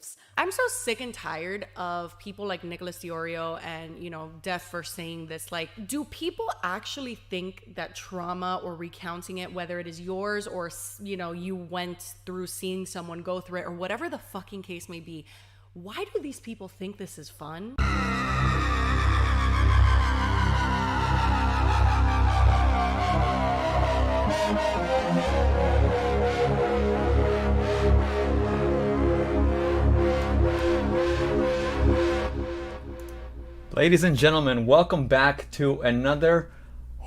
this. I'm so sick and tired of people like Nicholas Deorio and, Def for saying this. Like, do people actually think that trauma or recounting it, whether it is yours or, you went through seeing someone go through it or whatever the fucking case may be, why do these people think this is fun? Ladies and gentlemen, welcome back to another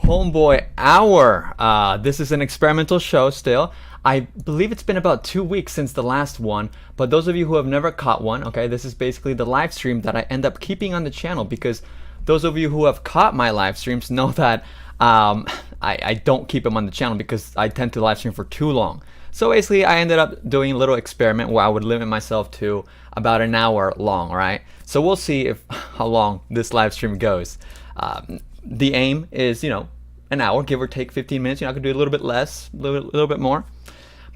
Homeboy Hour. This is an experimental show still. I believe it's been about 2 weeks since the last one, but those of you who have never caught one, okay, this is basically the live stream that I end up keeping on the channel, because those of you who have caught my live streams know that I don't keep them on the channel because I tend to live stream for too long. So basically, I ended up doing a little experiment where I would limit myself to about an hour long, right? So we'll see how long this live stream goes. The aim is, an hour, give or take 15 minutes. I could do a little bit less, a little bit more.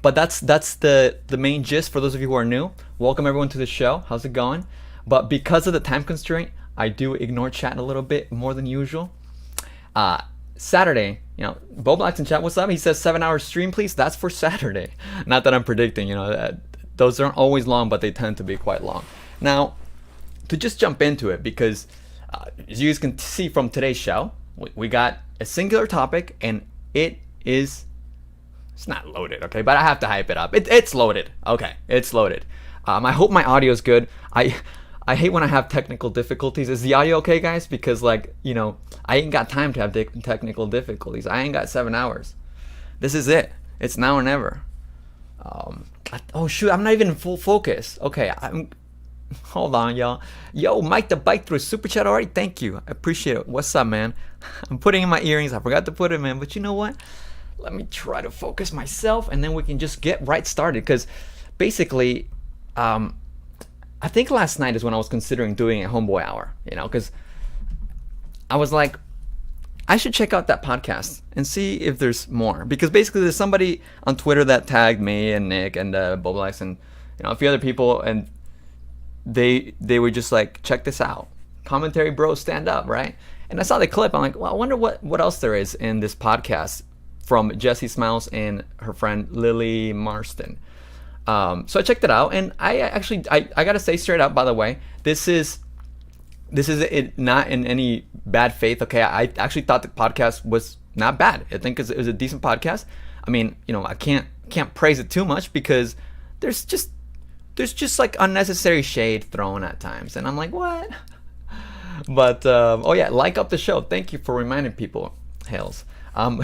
But that's the main gist for those of you who are new. Welcome everyone to the show. How's it going? But because of the time constraint, I do ignore chat a little bit more than usual. Saturday, Bo Black's in chat. What's up? He says 7-hour stream, please. That's for Saturday. Not that I'm predicting, those aren't always long, but they tend to be quite long. Now, to just jump into it, because as you guys can see from today's show, we got a singular topic, and it's not loaded, okay? But I have to hype it up. It's loaded. Okay, it's loaded. I hope my audio is good. I hate when I have technical difficulties. Is the audio okay, guys? Because, I ain't got time to have technical difficulties. I ain't got 7 hours. This is it. It's now or never. Oh, shoot. I'm not even in full focus. Okay. Hold on, y'all. Yo, Mike the Bike through super chat already. Thank you. I appreciate it. What's up, man? I'm putting in my earrings. I forgot to put them in. But you know what? Let me try to focus myself, and then we can just get right started. Because basically, I think last night is when I was considering doing a Homeboy Hour, because I was like, I should check out that podcast and see if there's more. Because basically there's somebody on Twitter that tagged me and Nick and Boblex and a few other people, and they were just like, check this out. Commentary bros stand up, right? And I saw the clip. I'm like, well, I wonder what else there is in this podcast from Jessi Smiles and her friend Lily Marston. So I checked it out, and I gotta say straight up, by the way, this is it not in any bad faith. Okay, I actually thought the podcast was not bad. I think it was a decent podcast. I mean, I can't praise it too much because there's just like unnecessary shade thrown at times, and I'm like, what? But oh yeah, like up the show. Thank you for reminding people. Hails,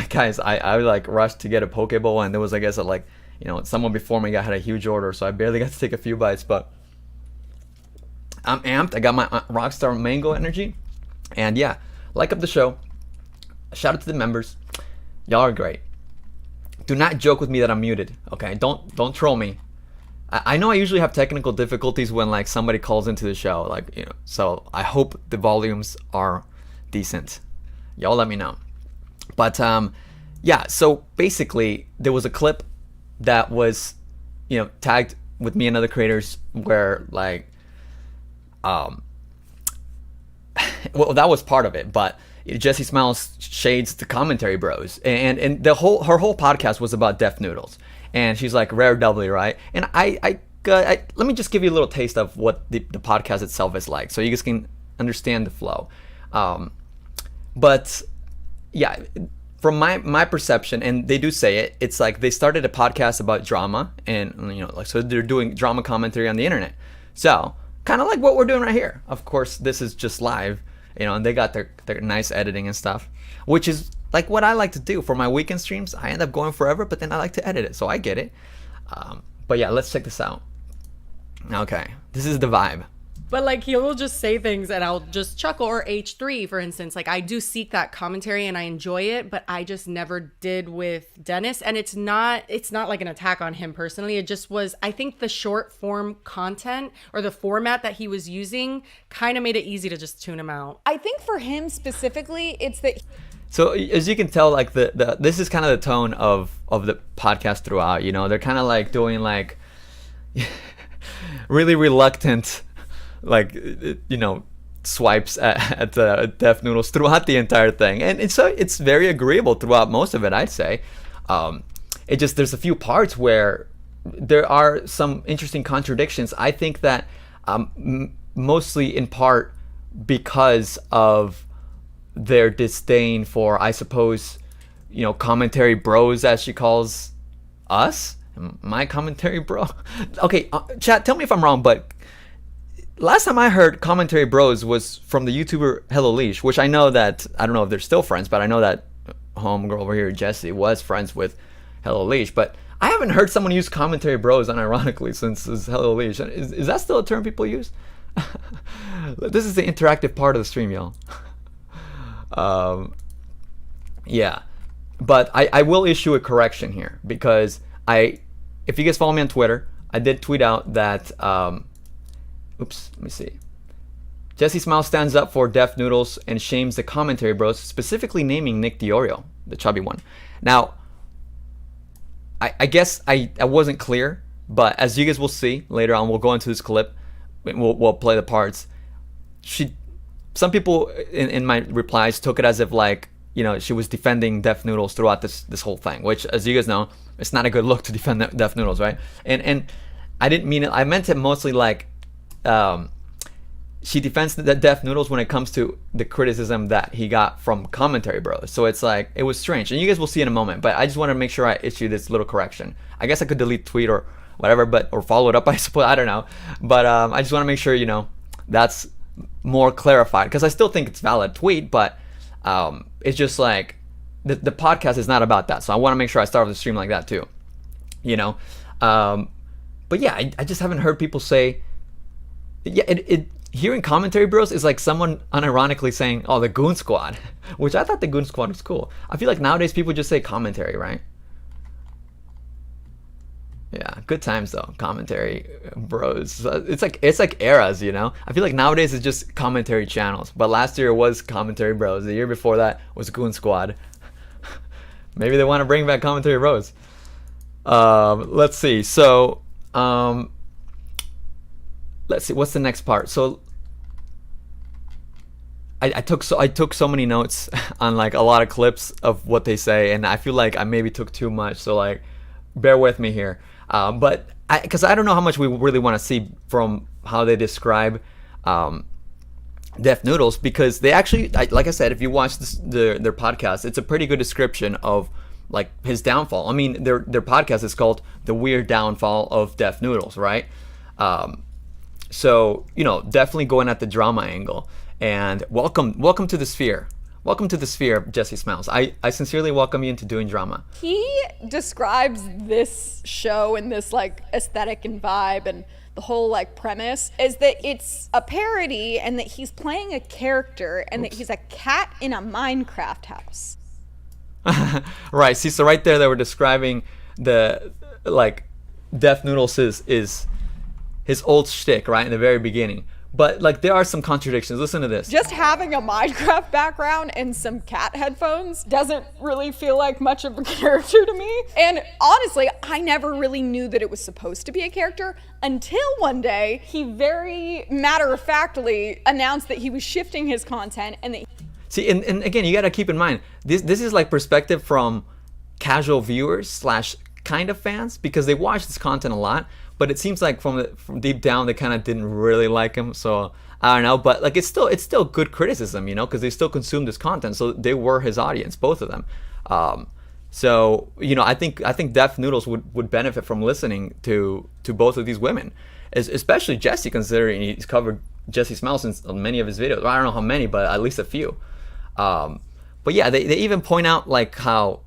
guys. I like rushed to get a Poke Bowl, and there was, I guess, someone before me had a huge order, so I barely got to take a few bites, but I'm amped. I got my Rockstar Mango energy, and yeah, like up the show. Shout out to the members. Y'all are great. Do not joke with me that I'm muted, okay? Don't troll me. I know I usually have technical difficulties when somebody calls into the show, so I hope the volumes are decent. Y'all let me know. But yeah, so basically there was a clip that was, tagged with me and other creators where well, that was part of it, but Jessi Smiles shades the commentary bros, and her whole podcast was about Def Noodles, and she's like, rare doubly, right? And I let me just give you a little taste of what the podcast itself is like, so you guys can understand the flow. But yeah, from my perception, and they do say it, it's like they started a podcast about drama, and so they're doing drama commentary on the internet. So kind of like what we're doing right here. Of course, this is just live, and they got their nice editing and stuff, which is like what I like to do for my weekend streams. I end up going forever, but then I like to edit it, so I get it. But yeah, let's check this out. Okay, this is the vibe. But he will just say things and I'll just chuckle. Or H3, for instance, I do seek that commentary and I enjoy it, but I just never did with Dennis. And it's not like an attack on him personally. It just was, I think the short form content or the format that he was using kind of made it easy to just tune him out. I think for him specifically, it's that. So as you can tell, this is kind of the tone of the podcast throughout. They're kind of doing really reluctant, like, swipes at the Def Noodles throughout the entire thing, and it's very agreeable throughout most of it, I'd say. It just, there's a few parts where there are some interesting contradictions. I think that mostly in part because of their disdain for, I suppose, commentary bros, as she calls us. My commentary bro. Okay, chat, tell me if I'm wrong, but last time I heard commentary bros was from the YouTuber Hello Leash, which I know that, I don't know if they're still friends, but I know that homegirl over here, Jessi, was friends with Hello Leash. But I haven't heard someone use commentary bros unironically since Hello Leash. Is that still a term people use? This is the interactive part of the stream, y'all. Yeah. But I will issue a correction here, because if you guys follow me on Twitter, I did tweet out that, oops, let me see. Jessi Smiles stands up for Def Noodles and shames the commentary bros, specifically naming Nick Deorio, the chubby one. Now, I guess I wasn't clear, but as you guys will see later on, we'll go into this clip, we'll play the parts. Some people in my replies took it as if, like, she was defending Def Noodles throughout this whole thing, which, as you guys know, it's not a good look to defend Def Noodles, right? And I didn't mean it. I meant it mostly like, she defends the Def Noodles when it comes to the criticism that he got from commentary bros. So it's like, it was strange, and you guys will see in a moment. But I just want to make sure I issue this little correction. I guess I could delete tweet or whatever, or follow it up, I suppose. I don't know. But I just want to make sure that's more clarified, because I still think it's valid tweet, but it's just like the podcast is not about that. So I want to make sure I start with the stream like that too. But yeah, I just haven't heard people say. Yeah, hearing commentary bros is like someone unironically saying, "Oh, the Goon Squad," which I thought the Goon Squad was cool. I feel like nowadays people just say commentary, right? Yeah, good times though, commentary bros. It's like eras, I feel like nowadays it's just commentary channels. But last year it was commentary bros. The year before that was Goon Squad. Maybe they want to bring back commentary bros. Let's see. So, let's see, what's the next part? So I took so many notes on like a lot of clips of what they say, and I feel like I maybe took too much, so like bear with me here. But because I don't know how much we really want to see from how they describe Def Noodles, because they actually, like I said, if you watch their podcast, it's a pretty good description of like his downfall. I mean, their podcast is called The Weird Downfall of Def Noodles, right? So, definitely going at the drama angle. And welcome to the sphere. Welcome to the sphere, Jessi Smiles. I sincerely welcome you into doing drama. He describes this show and this like aesthetic and vibe and the whole like premise is that it's a parody and that he's playing a character and that he's a cat in a Minecraft house. Right. See, so right there they were describing the like Def Noodles is his old shtick, right, in the very beginning. But like there are some contradictions. Listen to this. Just having a Minecraft background and some cat headphones doesn't really feel like much of a character to me. And honestly, I never really knew that it was supposed to be a character until one day he very matter-of-factly announced that he was shifting his content and that. See, and again, you got to keep in mind, this is like perspective from casual viewers / kind of fans, because they watch this content a lot. But it seems like from deep down they kind of didn't really like him, so I don't know. But like it's still good criticism, because they still consume this content, so they were his audience, both of them. So I think Def Noodles would benefit from listening to both of these women, especially Jessi, considering he's covered Jessi Smiles in many of his videos. Well, I don't know how many, but at least a few. But yeah, they even point out like how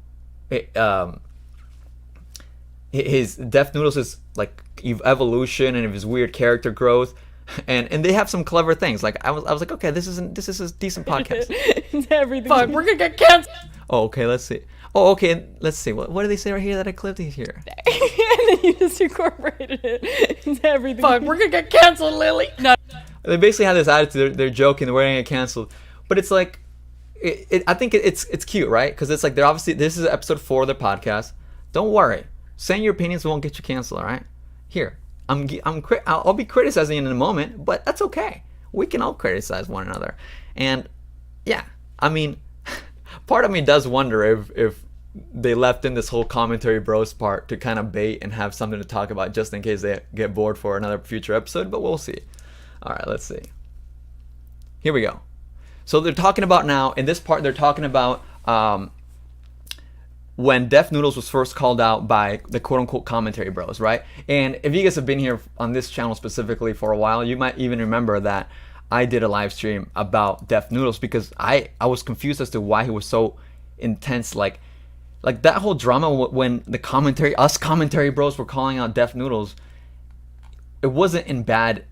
his Def Noodles is like evolution and of his weird character growth, and they have some clever things. Like I was like, okay, this is a decent podcast. Everything. Fuck, we're gonna get canceled. Oh, okay, let's see. Oh, okay, let's see. What do they say right here that I clipped here? And then you just incorporated it. It's everything. Fuck, we're gonna get canceled, Lily. No. They basically have this attitude. They're joking. They're going to get canceled, but it's like, I think it's cute, right? Because it's like they're obviously, this is episode 4 of the podcast. Don't worry. Saying your opinions won't get you canceled, all right? Here, I'll be criticizing it in a moment, but that's okay. We can all criticize one another. And yeah, I mean, part of me does wonder if they left in this whole commentary bros part to kind of bait and have something to talk about just in case they get bored for another future episode, but we'll see. All right, let's see. Here we go. So they're talking about now, in this part, they're talking about when Def Noodles was first called out by the quote-unquote commentary bros, right? And if you guys have been here on this channel specifically for a while, you might even remember that I did a live stream about Def Noodles because I was confused as to why he was so intense. Like that whole drama when the commentary bros were calling out Def Noodles, it wasn't in bad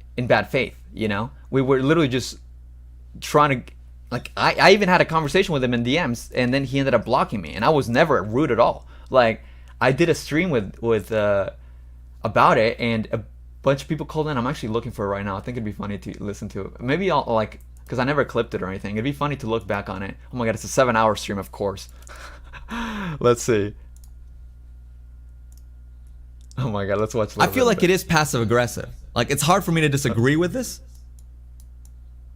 faith, you know? We were literally just trying to, like, I even had a conversation with him in DMs, and then he ended up blocking me, and I was never rude at all. Like, I did a stream with about it, and a bunch of people called in. I'm actually looking for it right now. I think it'd be funny to listen to. Maybe I'll, like, because I never clipped it or anything. It'd be funny to look back on it. Oh my god, it's a 7-hour stream, of course. Let's see. Oh my god, let's watch. I feel like it is passive aggressive. Like, it's hard for me to disagree with this.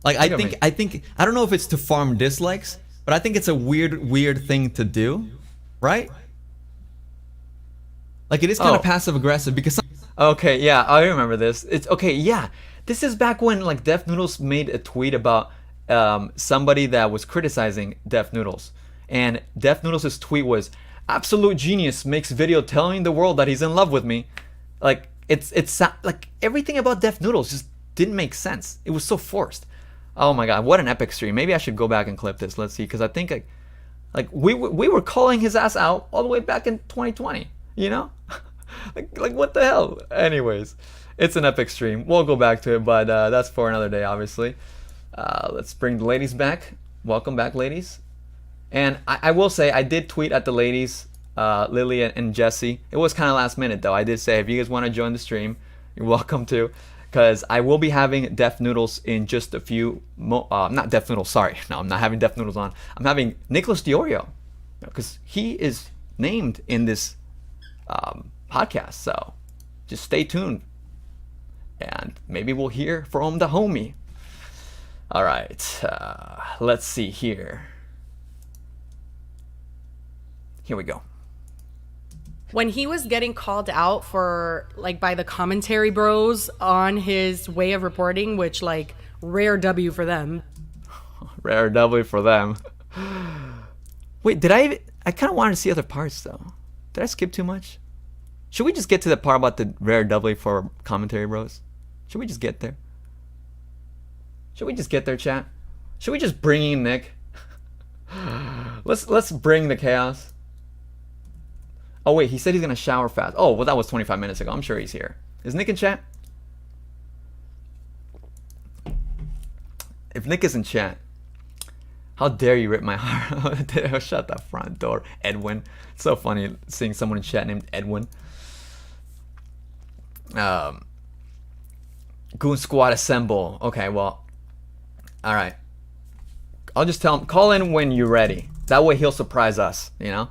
Like, I think I don't know if it's to farm dislikes, but I think it's a weird thing to do, right? Like, it is kind of passive aggressive because okay, yeah, I remember this. It's okay, yeah. This is back when like Def Noodles made a tweet about somebody that was criticizing Def Noodles, and Def Noodles' tweet was, "Absolute genius makes video telling the world that he's in love with me." Like, it's like everything about Def Noodles just didn't make sense. It was so forced. Oh my god, what an epic stream. Maybe I should go back and clip this. Let's see, because I think like we were calling his ass out all the way back in 2020, you know? like what the hell? Anyways, it's an epic stream. We'll go back to it, but that's for another day, obviously. Let's bring the ladies back. Welcome back, ladies. And I will say, I did tweet at the ladies, Lily and Jessi. It was kind of last minute, though. I did say, if you guys want to join the stream, you're welcome to. Because I will be having Def Noodles in just a few not Def Noodles, sorry. No, I'm not having Def Noodles on. I'm having Nicholas Deorio. Because he is named in this podcast. So just stay tuned. And maybe we'll hear from the homie. All right. Let's see here. Here we go. When he was getting called out for, like, by the commentary bros on his way of reporting, which, like, rare W for them. Rare W for them. Wait, I kind of wanted to see other parts, though. Did I skip too much? Should we just get to the part about the rare W for commentary bros? Should we just get there? Should we just get there, chat? Should we just bring in Nick? Let's bring the chaos. Oh wait, he said he's gonna shower fast. Oh, well, that was 25 minutes ago. I'm sure he's here. Is Nick in chat? If Nick is in chat, how dare you rip my heart out? Shut the front door, Edwin. It's so funny seeing someone in chat named Edwin. Goon Squad assemble. Okay, well, all right. I'll just tell him, call in when you're ready. That way he'll surprise us, you know?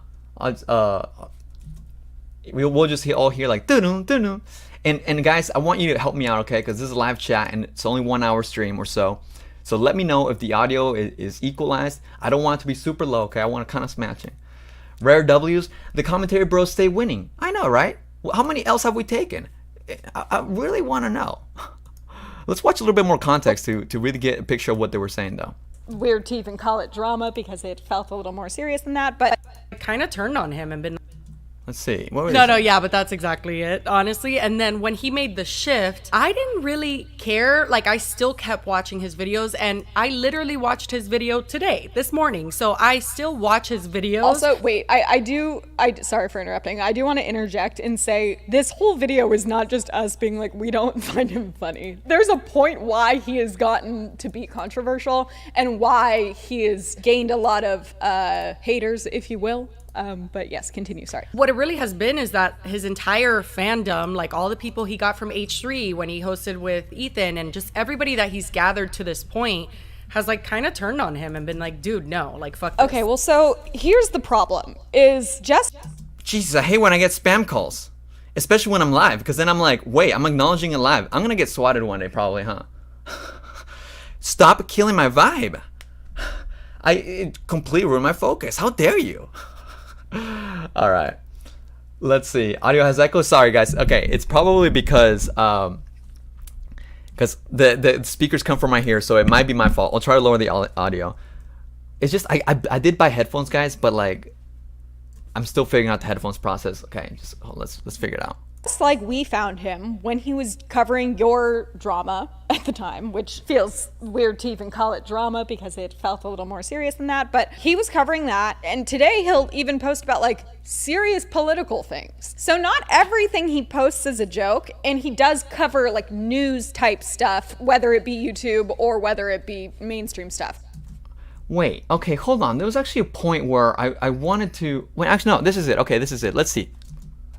We'll just all hear like doo-doo, doo-doo. And guys, I want you to help me out, okay? Because this is a live chat and it's only 1 hour stream or so. So let me know if the audio is equalized. I don't want it to be super low, okay? I want it kind of matching. Rare W's, the commentary bros stay winning. I know, right? How many L's have we taken? I really want to know. Let's watch a little bit more context to really get a picture of what they were saying, though. Weird to even call it drama because it felt a little more serious than that, but Kind of turned on him and been... Let's see. What was No, yeah, but that's exactly it, honestly. And then when he made the shift, I didn't really care. Like, I still kept watching his videos, and I literally watched his video today, this morning. So I still watch his videos. Also, wait, sorry for interrupting. I do want to interject and say this whole video is not just us being like, we don't find him funny. There's a point why he has gotten to be controversial and why he has gained a lot of haters, if you will. But yes, continue, sorry. What it really has been is that his entire fandom, like all the people he got from H3 when he hosted with Ethan, and just everybody that he's gathered to this point has like kind of turned on him and been like, dude, no, like fuck this. Okay, well, so here's the problem is just... Jesus, I hate when I get spam calls. especially when I'm live, because then I'm like, wait, I'm acknowledging it live. I'm gonna get swatted one day probably, huh? Stop killing my vibe. It completely ruined my focus. How dare you? All right, let's see. Audio has echo. Sorry guys. Okay, it's probably because the speakers come from my ear, so it might be my fault. I'll try to lower the audio. It's just I did buy headphones, guys, but like I'm still figuring out the headphones process. Okay, just let's figure it out. Just like we found him when he was covering your drama at the time, which feels weird to even call it drama because it felt a little more serious than that, but he was covering that, and today he'll even post about like serious political things. So not everything he posts is a joke, and he does cover like news type stuff, whether it be YouTube or whether it be mainstream stuff. Wait, okay, hold on. There was actually a point where I wanted to... Wait, actually, no, this is it. Okay, this is it. Let's see.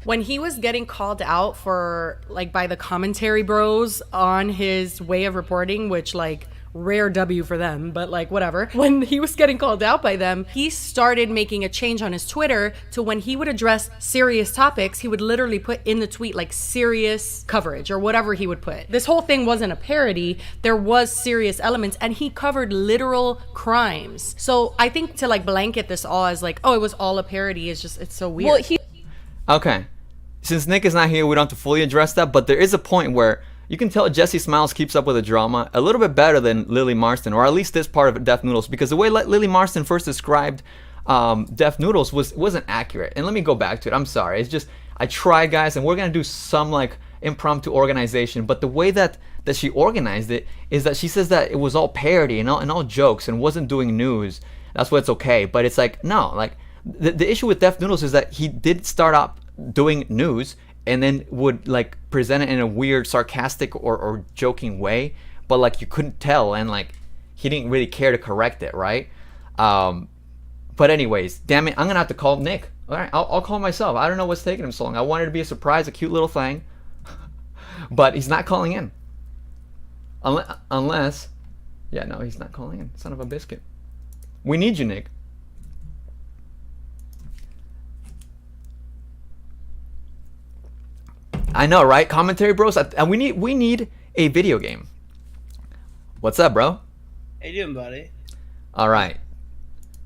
When he was getting called out for, like, by the commentary bros on his way of reporting, which, like, rare W for them, but, like, whatever. When he was getting called out by them, he started making a change on his Twitter to when he would address serious topics, he would literally put in the tweet, like, serious coverage or whatever he would put. This whole thing wasn't a parody. There was serious elements, and he covered literal crimes. So I think to, like, blanket this all as, like, oh, it was all a parody is just, it's so weird. Well, Okay. Since Nick is not here, we don't have to fully address that, but there is a point where you can tell Jessi Smiles keeps up with the drama a little bit better than Lily Marston, or at least this part of Def Noodles, because the way Lily Marston first described Def Noodles wasn't accurate. And let me go back to it. I'm sorry. It's just, I tried, guys, and we're going to do some, like, impromptu organization, but the way that she organized it is that she says that it was all parody and all jokes and wasn't doing news. That's why it's okay. But it's like, no, like, the issue with Def Noodles is that he did start up doing news and then would like present it in a weird sarcastic or joking way, but like you couldn't tell, and like he didn't really care to correct it, right? But anyways, damn it, I'm gonna have to call Nick. All right, I'll call myself. I don't know what's taking him so long. I wanted to be a surprise, a cute little thing, but he's not calling in. Unless, yeah, no, he's not calling in. Son of a biscuit. We need you, Nick. I know, right? Commentary bros. And we need a video game. What's up, bro? How you doing, buddy? All right.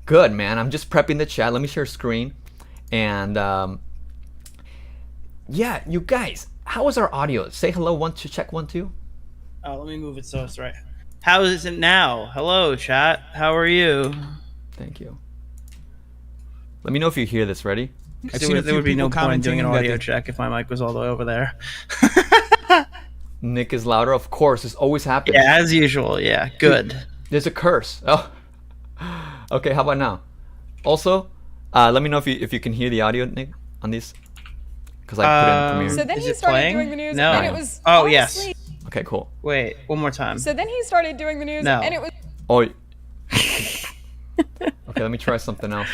Good, man. I'm just prepping the chat. Let me share screen. And yeah, you guys, how is our audio? Say hello, 1 2, check 1 2. Oh, let me move it so it's right. How is it now? Hello, chat. How are you? Thank you. Let me know if you hear this. Ready? There would be no point in doing an audio check if my mic was all the way over there. Nick is louder, of course. This always happens. Yeah, as usual. Yeah, good. There's a curse. Oh, okay. How about now? Also, let me know if you can hear the audio, Nick, on these, because I put it in Premiere. So then Is he it started playing? doing the news, No. and it was Oh, honestly, yes. Okay, cool. Wait, one more time. So then he started doing the news, No. and it was. Oh. Okay, let me try something else.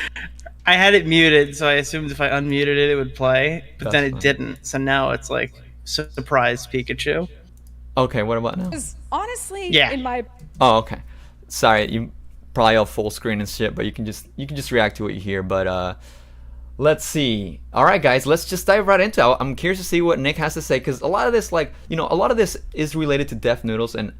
I had it muted, so I assumed if I unmuted it, it would play, but That's then it fine. didn't. So now it's like surprise Pikachu. Okay, what about now? Was honestly, Yeah. in my Oh, okay. Sorry, you probably all full screen and shit, but you can just react to what you hear. But let's see. All right, guys, let's just dive right into it. I'm curious to see what Nick has to say, because a lot of this, like, a lot of this is related to Def Noodles, and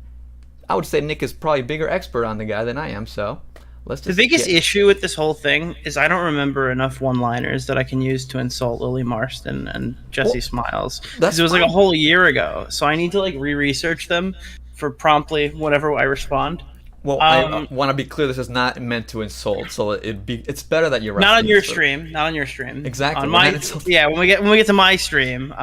I would say Nick is probably a bigger expert on the guy than I am. So let's just. The biggest get... issue with this whole thing is I don't remember enough one-liners that I can use to insult Lily Marston and Jessi Smiles. that's Because it was like fine. a whole year ago, so I need to like re-research them for promptly whenever I respond. Well, I want to be clear. This is not meant to insult, so it's better that you're Not on your so- stream. Not on your stream. Exactly, On we're my not insulting. yeah, when we get to my stream,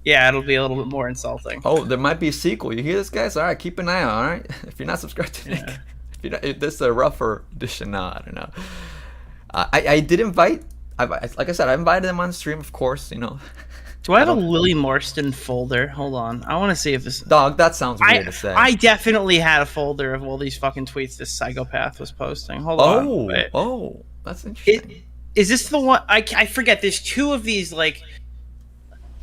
yeah, it'll be a little bit more insulting. Oh, there might be a sequel. You hear this, guys? All right, keep an eye out. All right, if you're not subscribed to Nick, if this is a rougher edition. No, I don't know. I did invite. Like I said, I invited them on stream, of course. Do I have a Lily Marston folder? Hold on, I want to see if this. Dog, that sounds weird to say. I definitely had a folder of all these fucking tweets this psychopath was posting. Hold on. Wait. Oh, that's interesting. Is this the one? I forget. There's two of these like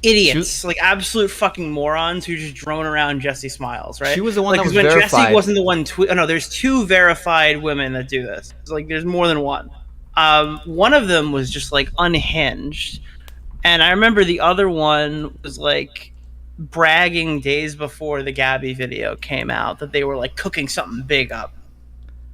idiots, like absolute fucking morons who just drone around Jessi Smiles, right? She was the one like, that was when verified. Jessi wasn't the one. Oh no, there's two verified women that do this. It's like there's more than one. One of them was just like unhinged, And I remember the other one was like bragging days before the Gabby video came out that they were like cooking something big up.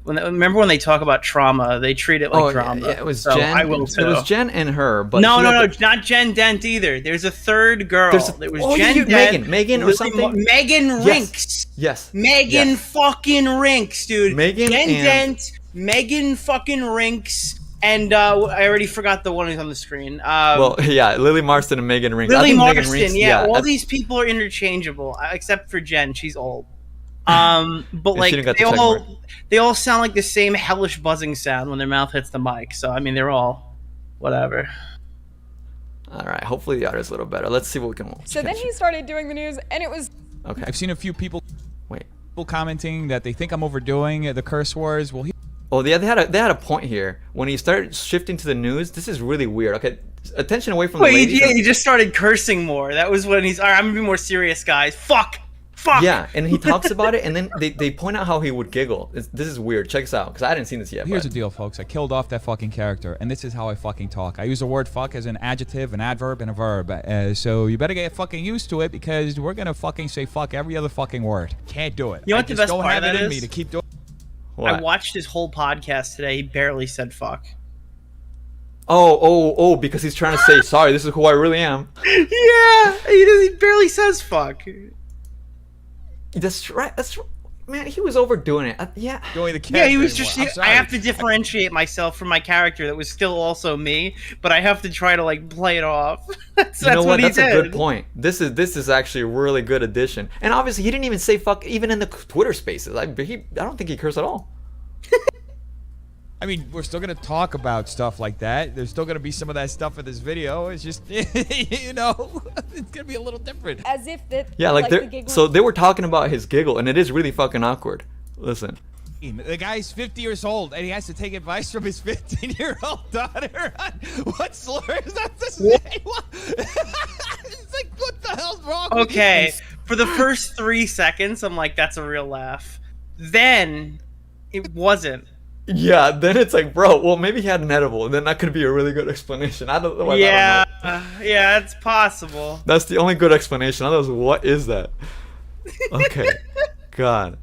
Remember when they talk about trauma, they treat it like drama. Yeah, it was so Jen. I will too. It was Jen and her, but no, not Jen Dent either. There's a third girl. It was Jen Dent, Megan or something. Megan Rinks. Yes. Megan fucking Rinks, dude. Megan Jen and... Dent, Megan fucking Rinks, and I already forgot the one who's on the screen. Lily Marston and Megan Rinks. Lily Marston, Megan Rinks, all these people are interchangeable except for Jen. She's old. But like they all sound like the same hellish buzzing sound when their mouth hits the mic. So I mean, they're all whatever. All right. Hopefully the audio's a little better. Let's see what we can. So then he started doing the news, and it was. Okay. I've seen a few people commenting that they think I'm overdoing the curse words. Well, they had a point here when he started shifting to the news. This is really weird. Okay, attention away from the ladies. He just started cursing more. That was when he's. All right, I'm gonna be more serious, guys. Fuck. Yeah, and he talks about it, and then they point out how he would giggle. This is weird. Check this out, because I hadn't seen this yet. Here's the deal, folks. I killed off that fucking character, and this is how I fucking talk. I use the word fuck as an adjective, an adverb, and a verb. So you better get fucking used to it, because we're gonna fucking say fuck every other fucking word. Can't do it. You know what the best part of that is? Me to keep doing. What? I watched his whole podcast today. He barely said fuck. Oh, because he's trying to say, sorry, this is who I really am. Yeah, he barely says fuck. That's right. Man, he was overdoing it. Yeah. Doing the yeah, he was just. I have to differentiate myself from my character that was still also me, but I have to try to like play it off. That's what he did. That's a good point. This is actually a really good addition. And obviously, he didn't even say fuck even in the Twitter Spaces. I don't think he cursed at all. I mean, we're still gonna talk about stuff like that. There's still gonna be some of that stuff in this video. It's just, it's gonna be a little different. As if that. Yeah, so they were talking about his giggle, and it is really fucking awkward. Listen. The guy's 50 years old, and he has to take advice from his 15-year-old daughter on what slur is that to say? It's like, what the hell's wrong with you? For the first 3 seconds, I'm like, that's a real laugh. Then, it wasn't. Yeah, then it's like, bro, well, maybe he had an edible, and then that could be a really good explanation. I don't know. Yeah, it's possible. That's the only good explanation. Otherwise, what is that? Okay, God.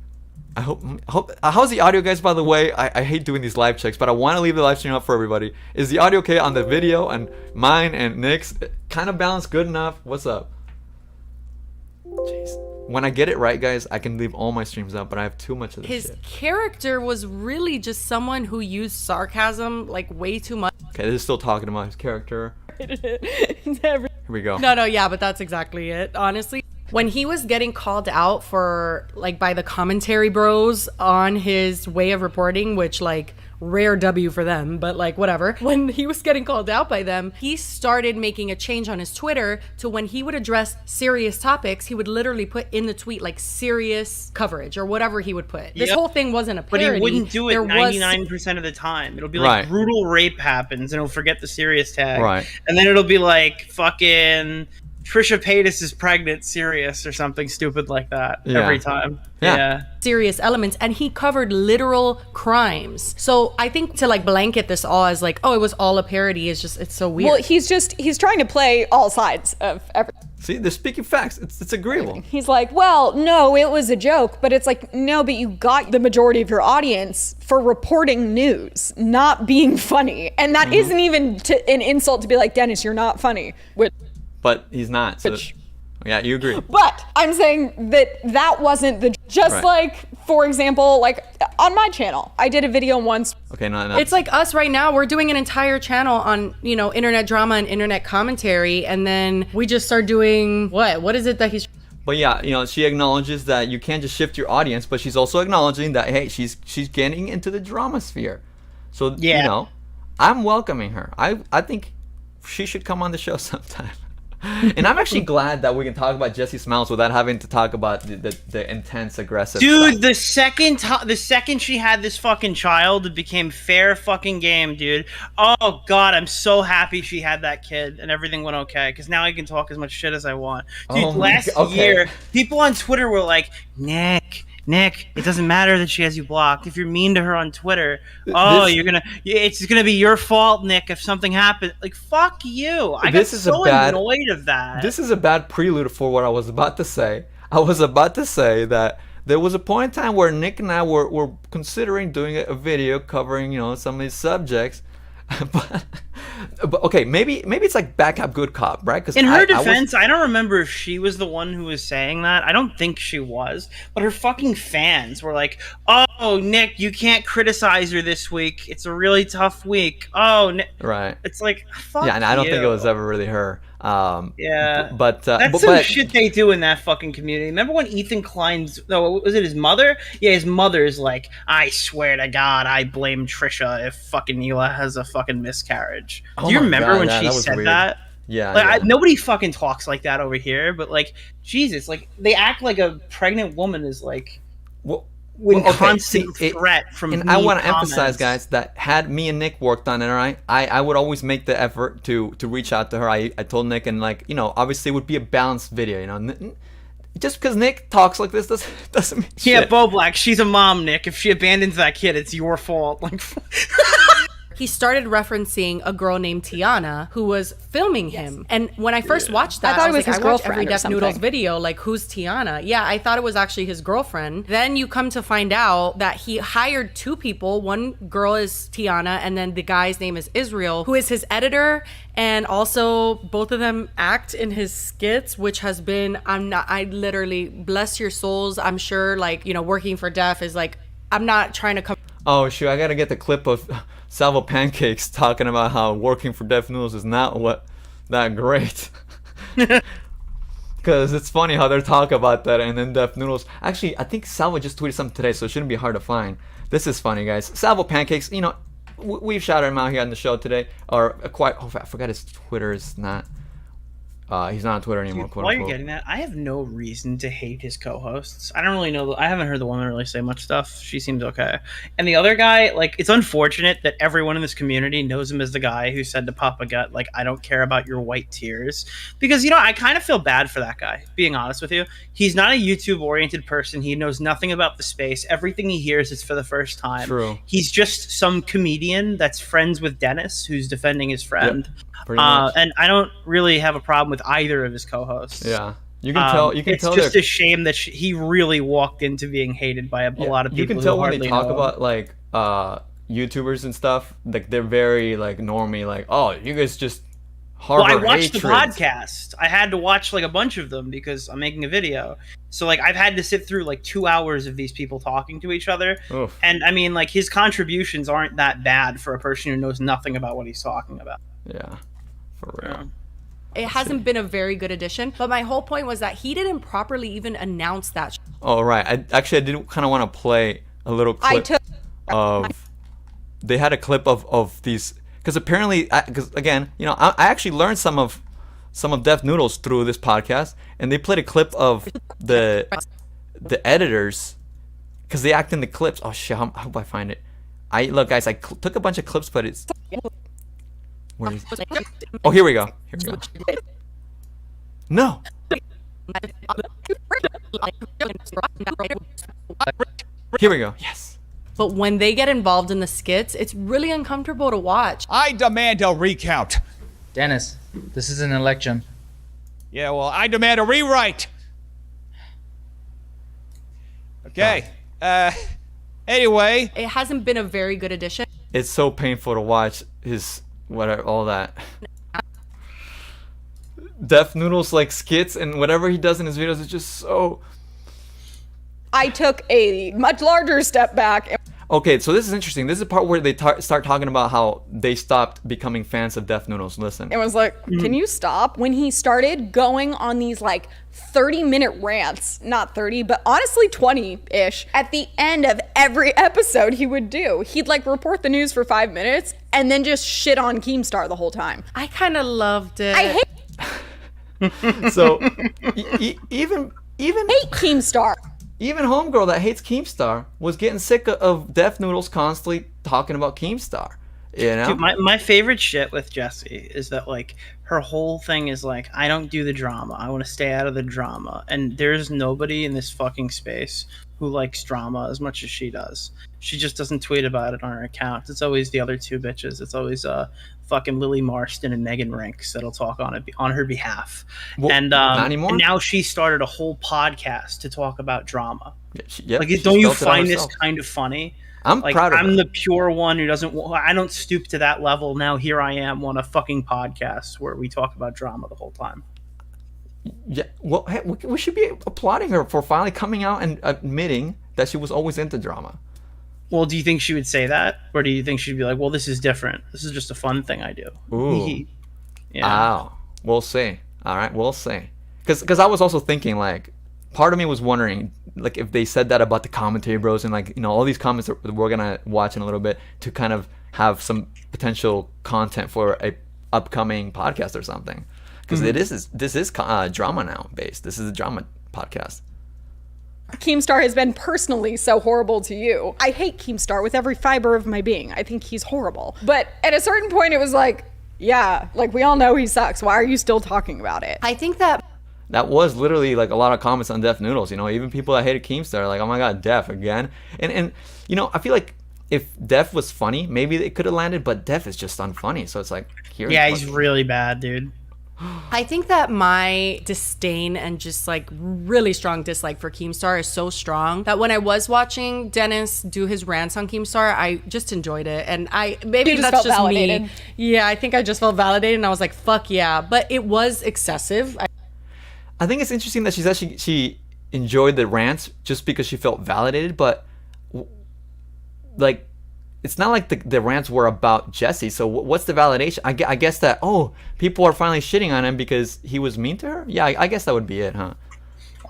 I hope. How's the audio, guys? By the way, I hate doing these live checks, but I want to leave the live stream up for everybody. Is the audio okay on the video and mine and Nick's? Kind of balanced, good enough. What's up? Jeez. When I get it right, guys, I can leave all my streams up, but I have too much of this shit. His character was really just someone who used sarcasm like way too much. Okay, this is still talking about his character. Here we go. No, yeah, but that's exactly it, honestly. When he was getting called out for, like, by the commentary bros on his way of reporting, which, like, rare W for them, but like whatever. When he was getting called out by them, he started making a change on his Twitter to when he would address serious topics, he would literally put in the tweet like serious coverage or whatever he would put. This whole thing wasn't a parody. But he wouldn't do it 99% of the time. It'll be like brutal rape happens and he'll forget the serious tag. Right. And then it'll be like fucking Trisha Paytas is pregnant, serious, or something stupid like that every time. Yeah. Serious elements, and he covered literal crimes. So I think to like blanket this all as like, oh, it was all a parody is just, it's so weird. Well, he's trying to play all sides of everything. See, they're speaking facts. It's agreeable. He's like, well, no, it was a joke, but it's like, no, but you got the majority of your audience for reporting news, not being funny, and that isn't even an insult to be like, Dennis, you're not funny. But he's not. So yeah, you agree. But I'm saying that wasn't the like, for example, like on my channel, I did a video once. Okay, no. It's like us right now. We're doing an entire channel on, internet drama and internet commentary, and then we just start doing what is it that he's. But yeah, she acknowledges that you can't just shift your audience, but she's also acknowledging that hey, she's getting into the drama sphere. So I'm welcoming her. I think she should come on the show sometime. And I'm actually glad that we can talk about Jessi Smiles without having to talk about the intense, aggressive dude, stuff. the second she had this fucking child, it became fair fucking game, dude. Oh, God, I'm so happy she had that kid and everything went okay, because now I can talk as much shit as I want. Dude, last year, people on Twitter were like, Nick, Nick, it doesn't matter that she has you blocked. If you're mean to her on Twitter, it's gonna be your fault, Nick, if something happens. Like, fuck you. I got so annoyed of that. This is a bad prelude for what I was about to say. I was about to say that there was a point in time where Nick and I were considering doing a video covering, some of these subjects. but okay, maybe it's like back up good cop, right? Because in her defense, I don't remember if she was the one who was saying that. I don't think she was, but her fucking fans were like, "Oh, Nick, you can't criticize her this week. It's a really tough week." Oh, Nick. Right. It's like, fuck yeah, and I don't you. think it was ever really her. Yeah, but that's some shit they do in that fucking community. Remember when Ethan Klein's, was it his mother? Yeah, his mother's like, I swear to God, I blame Trisha if fucking Neela has a fucking miscarriage. Do you remember when she said that? Yeah, like, nobody fucking talks like that over here. But like, Jesus, like they act like a pregnant woman is like. Constant threat from and I want to emphasize, guys, that had me and Nick worked on it, all right, I would always make the effort to reach out to her. I told Nick, and obviously it would be a balanced video, just because Nick talks like this doesn't mean shit. Bo Black, she's a mom, Nick. If she abandons that kid, it's your fault. Like. He started referencing a girl named Tiana who was filming him. And when I first watched that, I thought it was like, his I watched girlfriend every or Def Noodles something. video, like, who's Tiana? Yeah, I thought it was actually his girlfriend. Then you come to find out that he hired two people. One girl is Tiana, and then the guy's name is Israel, who is his editor. And also both of them act in his skits, which has been, I literally, bless your souls. I'm sure, like, working for Def is like, I'm not trying to come. Oh, shoot, I gotta get the clip of Salvo Pancakes talking about how working for Def Noodles is not that great. Because it's funny how they're talking about that, and then Def Noodles. Actually, I think Salvo just tweeted something today, so it shouldn't be hard to find. This is funny, guys. Salvo Pancakes, we've shouted him out here on the show today. I forgot his Twitter is not. He's not on Twitter anymore. Dude, while you're getting that, I have no reason to hate his co-hosts. I don't really know. I haven't heard the woman really say much stuff. She seems okay. And the other guy, like, it's unfortunate that everyone in this community knows him as the guy who said to Papa Gut, like, I don't care about your white tears. Because, I kind of feel bad for that guy, being honest with you. He's not a YouTube-oriented person. He knows nothing about the space. Everything he hears is for the first time. True. He's just some comedian that's friends with Dennis, who's defending his friend. Yep. And I don't really have a problem with either of his co-hosts. Yeah, you can tell. It's just a shame that he really walked into being hated by a lot of people. You can tell when they talk about like YouTubers and stuff. Like they're very like normie. Like, oh, you guys just harbor Well, I watched hatred. the podcast. I had to watch like a bunch of them because I'm making a video. So like I've had to sit through like 2 hours of these people talking to each other. Oof. And I mean, like his contributions aren't that bad for a person who knows nothing about what he's talking about. Yeah, for real. It hasn't been a very good addition, but my whole point was that he didn't properly even announce that. Oh, right. I did kind of want to play a little clip of. They had a clip of these because apparently, because again, I actually learned some of Def Noodles through this podcast, and they played a clip of the editors because they act in the clips. Oh shit! I hope I find it. Look, guys. I took a bunch of clips, but it's. Where is it? Oh, here we go. No. Here we go. Yes. But when they get involved in the skits, it's really uncomfortable to watch. I demand a recount. Dennis, this is an election. Yeah, well, I demand a rewrite. Okay. Anyway. It hasn't been a very good addition. It's so painful to watch his whatever, all that. Def Noodles like skits and whatever he does in his videos is just so. I took a much larger step back. Okay, so this is interesting. This is the part where they start talking about how they stopped becoming fans of Def Noodles. Listen. It was like, can you stop? When he started going on these like 30-minute rants, not 30, but honestly 20-ish, at the end of every episode he would do. He'd like report the news for 5 minutes and then just shit on Keemstar the whole time. I kind of loved it. I So even hate Keemstar. Even homegirl that hates Keemstar was getting sick of Def Noodles constantly talking about Keemstar. You know? Dude, my favorite shit with Jessi is that like her whole thing is like, I don't do the drama. I want to stay out of the drama. And there's nobody in this fucking space who likes drama as much as she does. She just doesn't tweet about it on her account. It's always the other two bitches. It's always fucking Lily Marston and Megan Rinks that'll talk on her behalf. Well, and not anymore? And now she started a whole podcast to talk about drama. Yeah, like, don't you find this kind of funny? I'm like, proud of I'm her. the pure one who doesn't. I don't stoop to that level. Now here I am on a fucking podcast where we talk about drama the whole time. Yeah, well, hey, we should be applauding her for finally coming out and admitting that she was always into drama. Well, do you think she would say that, or do you think she'd be like, "Well, this is different. This is just a fun thing I do." Ooh. Yeah. Oh, we'll see. All right, we'll see. Because I was also thinking, like, part of me was wondering, like, if they said that about the commentary bros and, like, you know, all these comments that we're gonna watch in a little bit to kind of have some potential content for a upcoming podcast or something. Because this is drama now based. This is a drama podcast. Keemstar has been personally so horrible to you. I hate Keemstar with every fiber of my being. I think he's horrible. But at a certain point, it was like, yeah, like, we all know he sucks. Why are you still talking about it? I think that was literally like a lot of comments on Def Noodles. You know, even people that hated Keemstar are like, oh my god, Def again. And you know, I feel like if Def was funny, maybe it could have landed. But Def is just unfunny. So it's like, he's really bad, dude. I think that my disdain and just like really strong dislike for Keemstar is so strong that when I was watching Dennis do his rants on Keemstar, I just enjoyed it. And maybe just that's felt just validated. me. Yeah, I think I just felt validated and I was like, fuck yeah. But it was excessive. I think it's interesting that she said she enjoyed the rants just because she felt validated, but like, it's not like the rants were about Jessi. So what's the validation? I guess that, people are finally shitting on him because he was mean to her? Yeah, I guess that would be it, huh?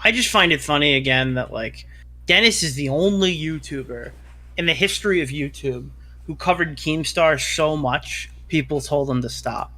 I just find it funny, again, that, like, Dennis is the only YouTuber in the history of YouTube who covered Keemstar so much, people told him to stop.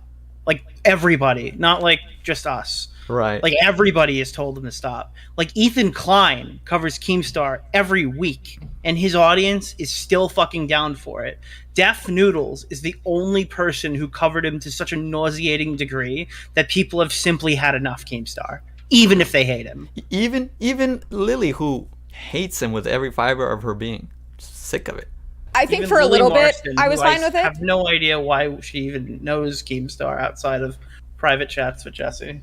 Like, everybody. Not, like, just us. Right. Like, everybody has told him to stop. Like, Ethan Klein covers Keemstar every week, and his audience is still fucking down for it. Def Noodles is the only person who covered him to such a nauseating degree that people have simply had enough Keemstar, even if they hate him. Even Lily, who hates him with every fiber of her being, sick of it. I think Even for a Lily little Marston, bit, I was who fine with I it. have no idea why she even knows Keemstar outside of private chats with Jessi.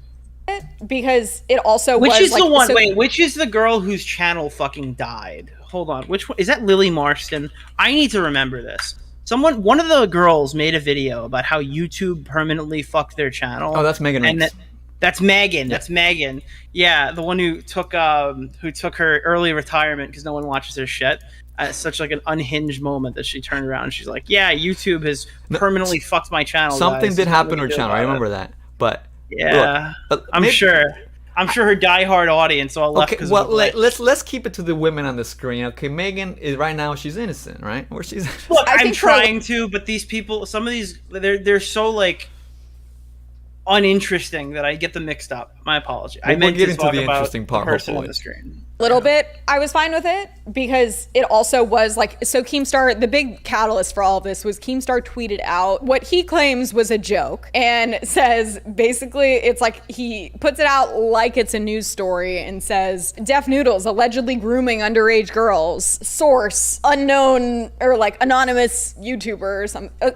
Because it also Which was is like, the one? so- Wait, which is the girl whose channel fucking died? Hold on, which one is that? Lily Marston. I need to remember this. One of the girls made a video about how YouTube permanently fucked their channel. Oh, that's Megan And Rinks. that's Megan. Yeah. That's Megan. Yeah, the one who took her early retirement because no one watches her shit. At such like an unhinged moment that she turned around and she's like, "Yeah, YouTube has permanently fucked my channel." Something guys. did happen to What her do you do channel. I about remember it?" that. But Yeah, look, I'm sure her diehard audience all left. Okay, well, let's keep it to the women on the screen. Okay, Megan is right now. She's innocent, right? Or she's Look, I I'm think trying to, but these people, some of these, they're so like uninteresting that I get them mixed up. My apology. I We'll meant get to into talk the about interesting part, the person hopefully. on the screen. little bit. I was fine with it because it also was like, so Keemstar, the big catalyst for all of this was Keemstar tweeted out what he claims was a joke and says, basically, it's like he puts it out like it's a news story and says, Def Noodles allegedly grooming underage girls, source, unknown or like anonymous YouTuber or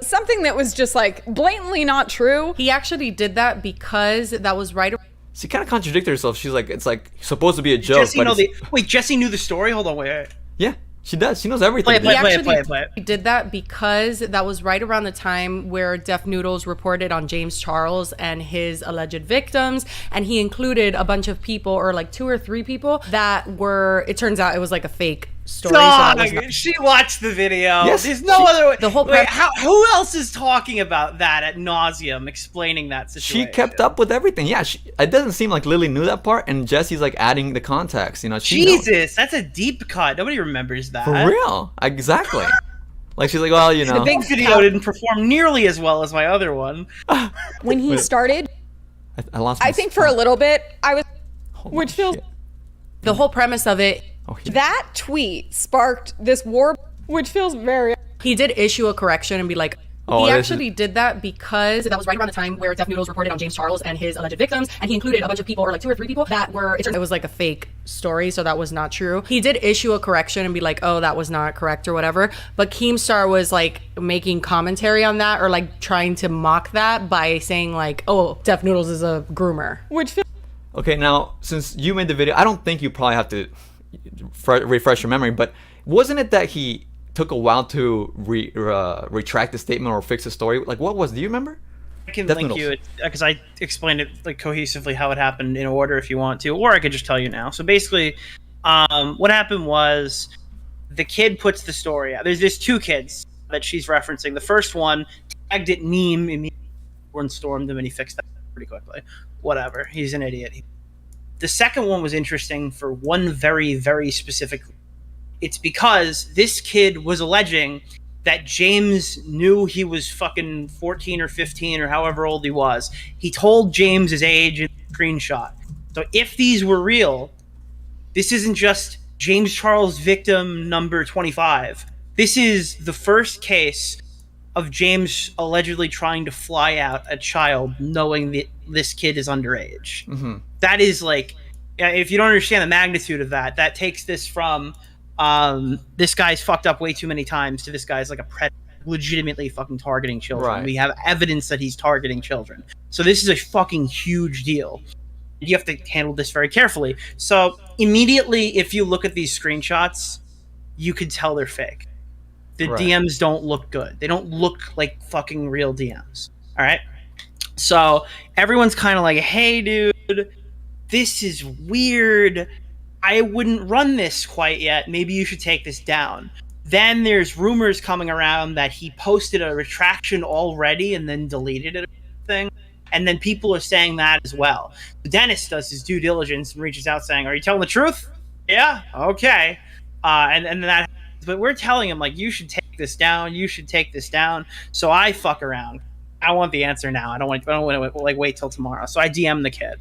something that was just like blatantly not true. he actually did that because that was right. she kind of contradicted herself. She's like, it's like supposed to be a joke, Jessi but wait, Jessi knew the story. Hold on, wait. yeah, she does. She knows everything. Play He it, actually play it. did that because that was right around the time where Def Noodles reported on James Charles and his alleged victims, and he included a bunch of people, or like 2 or 3 people that were. It turns out it was like a fake story. So that was not- She watched the video. Yes, There's no other way. the whole Wait, prep- who else is talking about that at nauseum, explaining that She situation? kept up with everything. Yeah, it doesn't seem like Lily knew that part, and Jessie's like adding the context. You know, she knows. Jesus, that's a deep cut. Nobody remembers that. For real, exactly. Like she's like, well, you know, The big video didn't perform nearly as well as my other one. When he started, I lost. My I think for a little bit, I was, Holy which feels shit. the whole premise of it. Oh, yeah. that tweet sparked this war, which feels very. He did issue a correction and be like, Oh, He this actually did that because that was right around the time where Def Noodles reported on James Charles and his alleged victims, and he included a bunch of people, or like 2 or 3 people, that were, it was like a fake story, so that was not true. He did issue a correction and be like, oh, that was not correct or whatever, but Keemstar was like making commentary on that, or like trying to mock that by saying like, oh, Def Noodles is a groomer. Which Okay, now since you made the video, I don't think you probably have to refresh your memory, but wasn't it that he took a while to retract the statement or fix the story? Like, what was? Do you remember? I can Def link Noodles. you because I explained it like cohesively how it happened in order if you want to, or I could just tell you now. So basically, what happened was the kid puts the story out. There's 2 kids that she's referencing. The first one tagged it meme immediately. Everyone stormed him and he fixed that pretty quickly. Whatever, he's an idiot. The second one was interesting for one very, very specific. It's because this kid was alleging that James knew he was fucking 14 or 15 or however old he was. He told James his age in the screenshot. So if these were real, this isn't just James Charles victim number 25. This is the first case of James allegedly trying to fly out a child knowing that this kid is underage. Mm-hmm. That is like, if you don't understand the magnitude of that, that takes this from this guy's fucked up way too many times to this guy's like a predator, legitimately fucking targeting children. Right. We have evidence that he's targeting children. So this is a fucking huge deal. You have to handle this very carefully. So immediately, if you look at these screenshots, you can tell they're fake. The Right. DMs don't look good. They don't look like fucking real DMs. All right? So everyone's kind of like, hey, dude, this is weird. I wouldn't run this quite yet. Maybe you should take this down. Then there's rumors coming around that he posted a retraction already and then deleted it or something. And then people are saying that as well. Dennis does his due diligence and reaches out saying, are you telling the truth? Yeah? Okay. And that, but we're telling him, like, you should take this down. You should take this down. So I fuck around. I want the answer now. I don't want to like wait till tomorrow. So I DM the kid.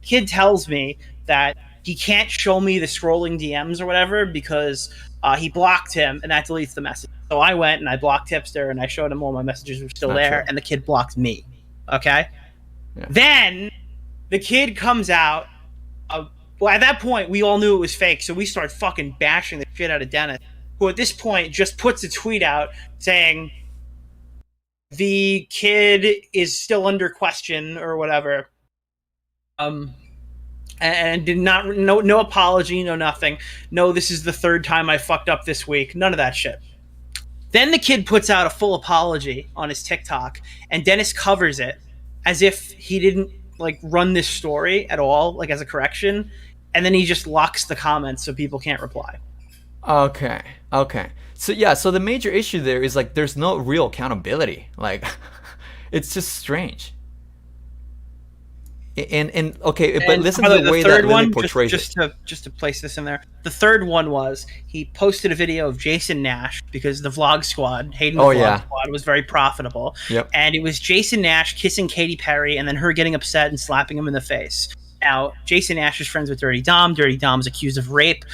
Kid tells me that he can't show me the scrolling DMs or whatever because he blocked him and that deletes the message. So I went and I blocked Tipster and I showed him all my messages were still there, and the kid blocked me. Okay? Yeah. Then the kid comes out. Well, at that point, we all knew it was fake, so we started fucking bashing the shit out of Dennis, who at this point just puts a tweet out saying the kid is still under question or whatever. And did not, no apology, no nothing. No, this is the 3rd time I fucked up this week. None of that shit. Then the kid puts out a full apology on his TikTok, and Dennis covers it as if he didn't like run this story at all, like as a correction, and then he just locks the comments so people can't reply. Okay. So yeah, so the major issue there is like there's no real accountability. Like it's just strange. And okay, but listen to the way that Lily portrays it. Just to place this in there, the third one was he posted a video of Jason Nash because the Vlog Squad, Hayden Vlog Squad, was very profitable. Yep. And it was Jason Nash kissing Katy Perry and then her getting upset and slapping him in the face. Now, Jason Nash is friends with Dirty Dom. Dirty Dom's accused of rape.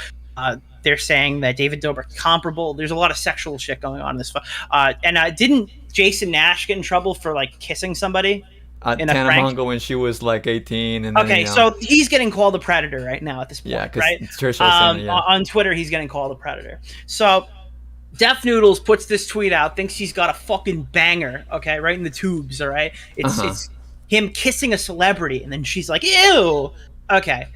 They're saying that David Dobrik's comparable. There's a lot of sexual shit going on in this. And didn't Jason Nash get in trouble for like kissing somebody? In a prank? when she was like 18. And then, okay, so he's getting called a predator right now at this point, yeah, right? Trisha on Twitter, he's getting called a predator. So Def Noodles puts this tweet out, thinks he's got a fucking banger, okay, right in the tubes, all right? It's him kissing a celebrity, and then she's like, ew! Okay.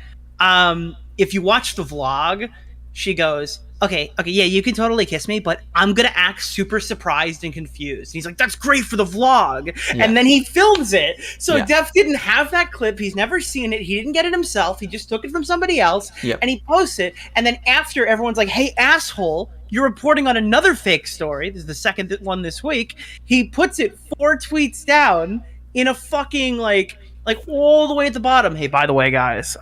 If you watch the vlog, she goes, okay, yeah, you can totally kiss me, but I'm gonna act super surprised and confused. And he's like, that's great for the vlog. Yeah. And then he films it. So Def didn't have that clip. He's never seen it. He didn't get it himself. He just took it from somebody else. Yep. And he posts it. And then after, everyone's like, hey, asshole, you're reporting on another fake story. This is the second one this week. He puts it 4 tweets down in a fucking, like all the way at the bottom. Hey, by the way, guys,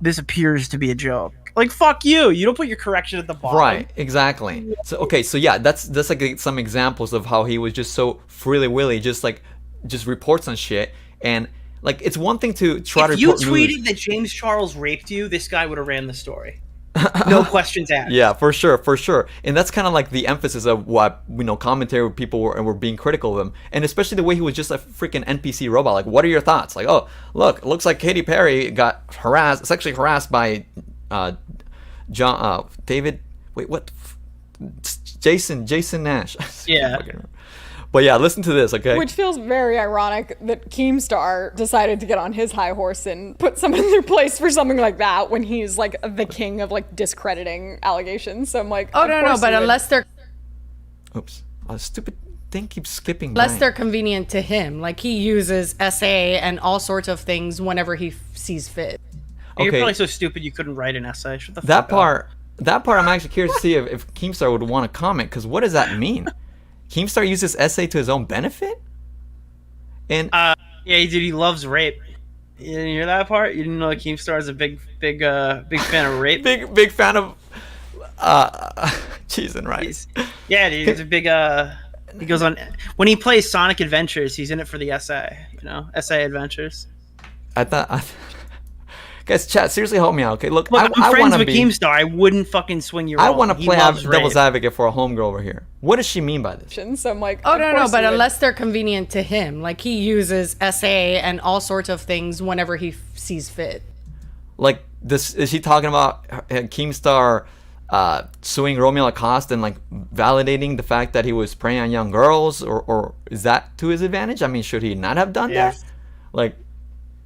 this appears to be a joke. Like, fuck you. You don't put your correction at the bottom. Right, exactly. So, okay, so yeah, that's like some examples of how he was just so freely-willy, just reports on shit. And, like, it's one thing to try to report news. If you tweeted news. that James Charles raped you, this guy would have ran the story. No questions asked. Yeah, for sure. And that's kind of like the emphasis of what, commentary people were being critical of him. And especially the way he was just a freaking NPC robot. Like, what are your thoughts? Like, oh, look, it looks like Katy Perry got sexually harassed by Jason Nash. Yeah. But yeah, listen to this, okay? Which feels very ironic that Keemstar decided to get on his high horse and put someone in their place for something like that when he's like the king of like discrediting allegations. So I'm like, Oh no, but unless they're Oops. Stupid thing keeps skipping unless by. they're convenient to him, like he uses SA and all sorts of things whenever he sees fit. You're Okay. probably so stupid you couldn't write an essay. Shut the That fuck up. part I'm actually curious to see if Keemstar would want to comment, because what does that mean? Keemstar uses essay to his own benefit? And Yeah, dude, he loves rape. You didn't hear that part? You didn't know that Keemstar is a big fan of rape? big fan of cheese and rice. Yeah, dude, he's a big he goes on when he plays Sonic Adventures, he's in it for the essay, essay adventures. Guys, chat, seriously help me out, okay? Look, Look, I'm I friends want to with be Keemstar. I wouldn't fucking swing you I wrong. want to He play loves devil's rape. advocate for a homegirl over here. What does she mean by this? So I'm like, Oh of no, course but he would. unless they're convenient to him, like he uses SA and all sorts of things whenever he sees fit. Like, this is he talking about Keemstar suing Romeo Lacoste and like validating the fact that he was preying on young girls, or is that to his advantage? I mean, should he not have done Yeah. that? Like,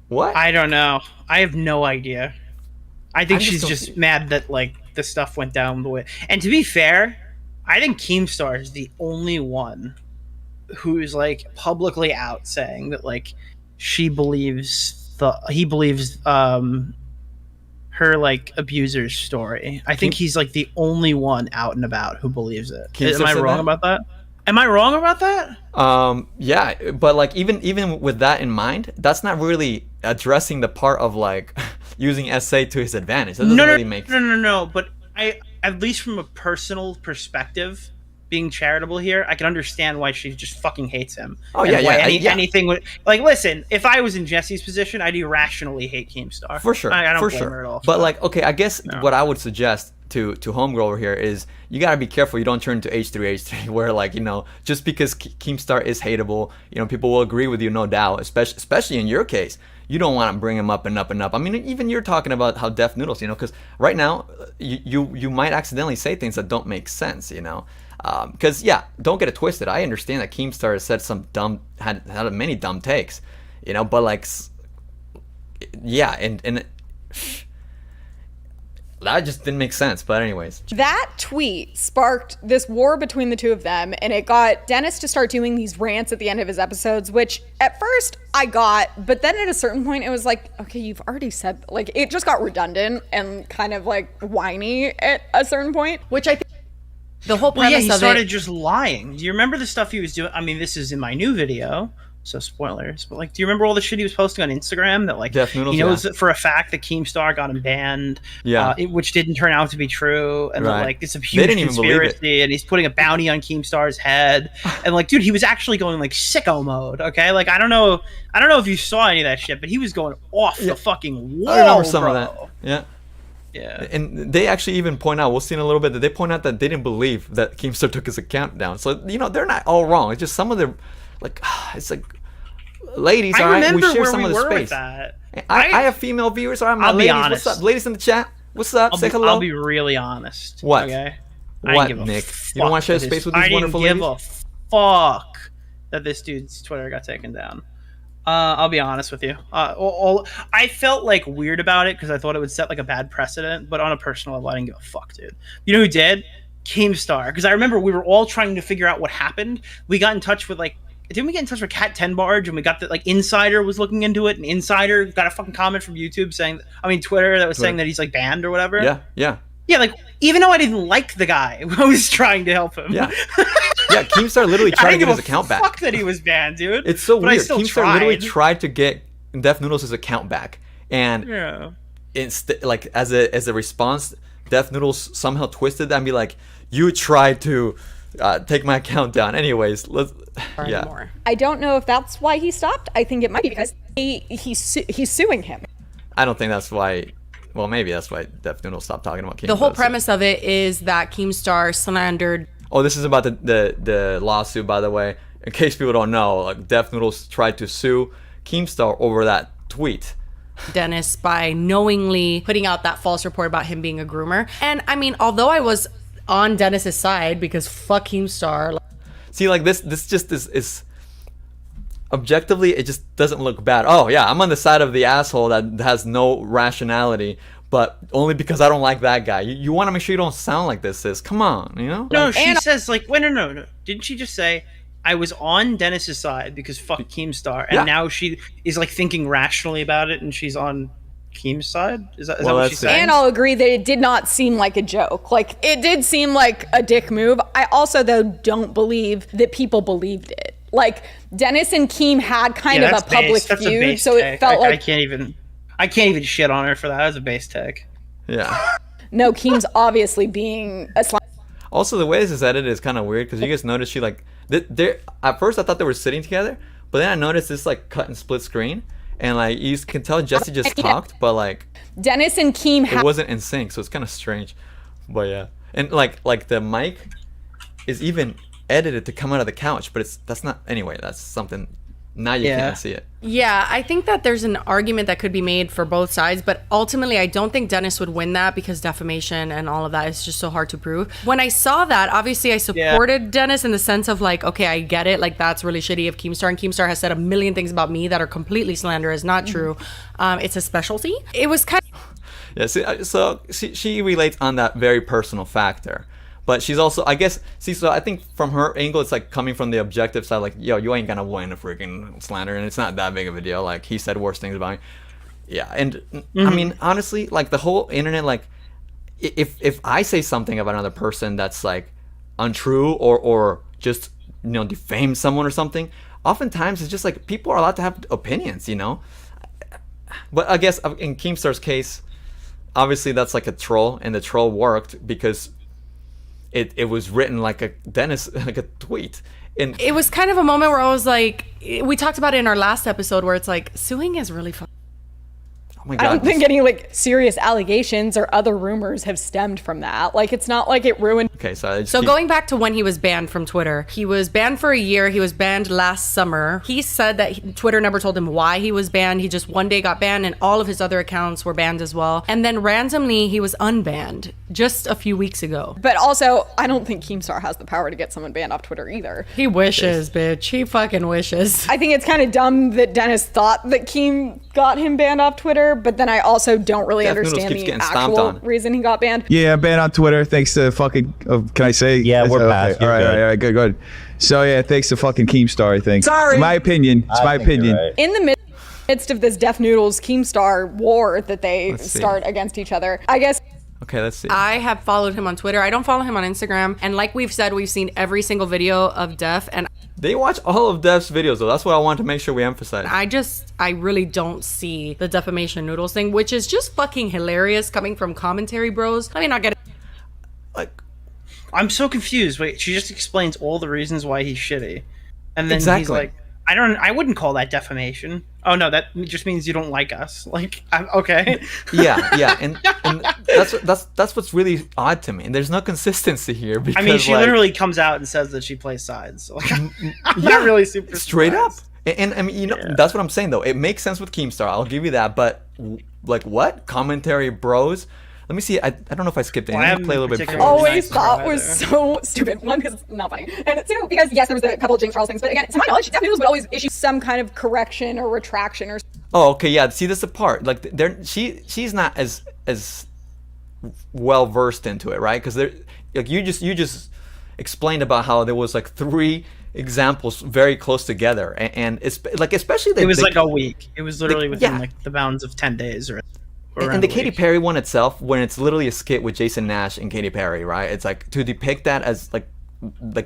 what? I don't know. I have no idea. I think I just she's don't just see- mad that like the stuff went down the way. And to be fair, I think Keemstar is the only one who's like publicly out saying that like he believes her like abuser's story. I think he's like the only one out and about who believes it. Keemstar Am I said wrong that? about that? Am I wrong about that? Yeah, but like even with that in mind, that's not really addressing the part of like using essay to his advantage. That doesn't really make sense. No. But I, at least from a personal perspective, being charitable here, I can understand why she just fucking hates him. Oh, And yeah, why yeah. anything would like. Listen, if I was in Jessi's position, I'd irrationally hate Keemstar. For sure, I don't for blame sure. her at all. for But that. like, okay, I guess what I would suggest to homegirl over here is you gotta be careful you don't turn into H3 where like, just because Keemstar is hateable, people will agree with you, no doubt, especially in your case. You don't want to bring him up and up and up. I mean, even you're talking about how Def Noodles, because right now you might accidentally say things that don't make sense, because don't get it twisted. I understand that Keemstar has said some had many dumb takes, but like, yeah, and that just didn't make sense. But anyways, That tweet sparked this war between the two of them, and it got Dennis to start doing these rants at the end of his episodes, which at first I got, but then at a certain point it was like, okay, you've already said, like, it just got redundant and kind of like whiny at a certain point. Which I think the whole Well, premise he of started it. just lying. Do you remember the stuff he was doing? I mean, this is in my new video, so spoilers. But like, do you remember all the shit he was posting on Instagram that like Def Noodles, he knows that for a fact that Keemstar got him banned, Yeah. which didn't turn out to be true, and Right. that like it's a They huge didn't even believe it. conspiracy, and he's putting a bounty on Keemstar's head, and like, dude, he was actually going like sicko mode. Okay, like I don't know if you saw any of that shit, but he was going off the fucking wall. I remember some bro. of that. Yeah. Yeah. And they actually even point out, we'll see in a little bit, that they point out that they didn't believe that Keemstar took his account down. So, they're not all wrong. It's just some of their, like, it's like, ladies, I all right, we remember share where some we of the were with space. that. I have female viewers, all right, my I'll be ladies, honest. what's up? Ladies in the chat, what's up? Say hello. I'll be really honest. What? Okay. What, didn't give a Nick? fuck You don't wanna share that space with these wonderful I didn't give a fuck that this dude's Twitter got taken down. I'll be honest with you. I felt like weird about it because I thought it would set like a bad precedent, but on a personal level, I didn't give a fuck, dude. You know who did? Keemstar. Because I remember we were all trying to figure out what happened. We got in touch with didn't we get in touch with Cat 10 Barge, and we got that Insider was looking into it, and Insider got a fucking comment from YouTube Twitter that was saying that he's like banned or whatever. Yeah. Yeah, like, even though I didn't like the guy, I was trying to help him. Yeah. Yeah, Keemstar literally I tried to didn't get give his a account back. fuck that he was banned, dude. It's so But I weird. still Keemstar literally tried. tried to get Def Noodles' account back. And Yeah. like as a response, Def Noodles somehow twisted that and be like, you tried to take my account down. Anyways, let's Anymore. I don't know if that's why he stopped. I think it might be because he's suing him. I don't think that's why Well, maybe that's why Def Noodles stopped talking about Keem. The whole premise of it is that Keemstar slandered. Oh, this is about the lawsuit, by the way. In case people don't know, like Def Noodles tried to sue Keemstar over that tweet. Dennis by knowingly putting out that false report about him being a groomer. And I mean, although I was on Dennis's side because fuck Keemstar. See, like this just is objectively, it just doesn't look bad. Oh yeah, I'm on the side of the asshole that has no rationality, but only because I don't like that guy. You want to make sure you don't sound like this, sis. Come on, you know? No, she says like, wait, no. Didn't she just say, I was on Dennis's side because fuck Keemstar, and now she is like thinking rationally about it, and she's on Keem's side? Is that what she's saying? And I'll agree that it did not seem like a joke. Like, it did seem like a dick move. I also, though, don't believe that people believed it. Like, Dennis and Keem had kind of a public feud, so it felt like... I can't even shit on her for that. That was a base tag. Yeah. No, Keem's obviously being a slime. Also, the way this is edited is kind of weird, because you guys notice she like... At first, I thought they were sitting together, but then I noticed this like cut and split screen. And like you can tell Jessi just talked, but like Dennis and Keem it wasn't in sync, so it's kind of strange. But yeah, and like the mic is even edited to come out of the couch, but that's not. Anyway, that's something. Now you can't see it. Yeah, I think that there's an argument that could be made for both sides, but ultimately I don't think Dennis would win that because defamation and all of that is just so hard to prove. When I saw that, obviously I supported Dennis in the sense of like, okay, I get it. Like, that's really shitty of Keemstar, and Keemstar has said a million things about me that are completely slanderous, not true. It's a specialty. It was kind of... Yeah, so she relates on that very personal factor. But she's also, I guess, so I think from her angle, it's like coming from the objective side, like, yo, you ain't gonna win a freaking slander, and it's not that big of a deal. Like, he said worse things about me. Yeah, and I mean, honestly, like, the whole internet, like, if I say something about another person that's, like, untrue or just, you know, defame someone or something, oftentimes it's just, like, people are allowed to have opinions, you know? But I guess in Keemstar's case, obviously that's, like, a troll, and the troll worked because... It was written like a Dennis, like a tweet. And it was kind of a moment where I was like, we talked about it in our last episode where it's like, suing is really fun. Oh my God, I don't think any like serious allegations or other rumors have stemmed from that. Like, it's not like it ruined. Okay, so going back to when he was banned from Twitter, he was banned for a year. He was banned last summer. He said that Twitter never told him why he was banned. He just one day got banned, and all of his other accounts were banned as well. And then randomly, he was unbanned just a few weeks ago. But also, I don't think Keemstar has the power to get someone banned off Twitter either. He wishes, bitch. He fucking wishes. I think it's kind of dumb that Dennis thought that Keem got him banned off Twitter, but then I also don't really understand the actual reason he got banned. Yeah, I'm banned on Twitter thanks to fucking... can I say? Yeah, we're past. All right, good. So yeah, thanks to fucking Keemstar, I think. Sorry! My opinion. It's my opinion. Right. In the midst of this Def Noodles Keemstar war that they start against each other, I guess... Okay, let's see. I have followed him on Twitter. I don't follow him on Instagram. And like we've said, we've seen every single video of Def. And they watch all of Def's videos, though. That's what I want to make sure we emphasize. I really don't see the Defamation Noodles thing, which is just fucking hilarious coming from commentary bros. Let me not get it. Like, I'm so confused. Wait, she just explains all the reasons why he's shitty. And then he's like, I wouldn't call that defamation. Oh no, that just means you don't like us. Like, okay. yeah, and that's what's really odd to me. And there's no consistency here because, I mean, she literally comes out and says that she plays sides. So, like, I'm not really super straight surprised. up. And I mean, you know, that's what I'm saying though. It makes sense with Keemstar. I'll give you that. But like, what commentary bros? Let me see. I don't know if I skipped anything. I'm gonna play a little bit. Always thought was so stupid. One, because it's not funny, and two, because yes, there was a couple of James Charles things, but again, to my knowledge, Def Noodles would always issue some kind of correction or retraction or. Oh, okay, yeah. See, that's the part. Like, she's not as well versed into it, right? Because like you just explained about how there was like 3 examples very close together, and it's like especially it was like a week. It was literally within like the bounds of 10 days or. And the Katy Perry one itself, when it's literally a skit with Jason Nash and Katy Perry, right? It's like to depict that as like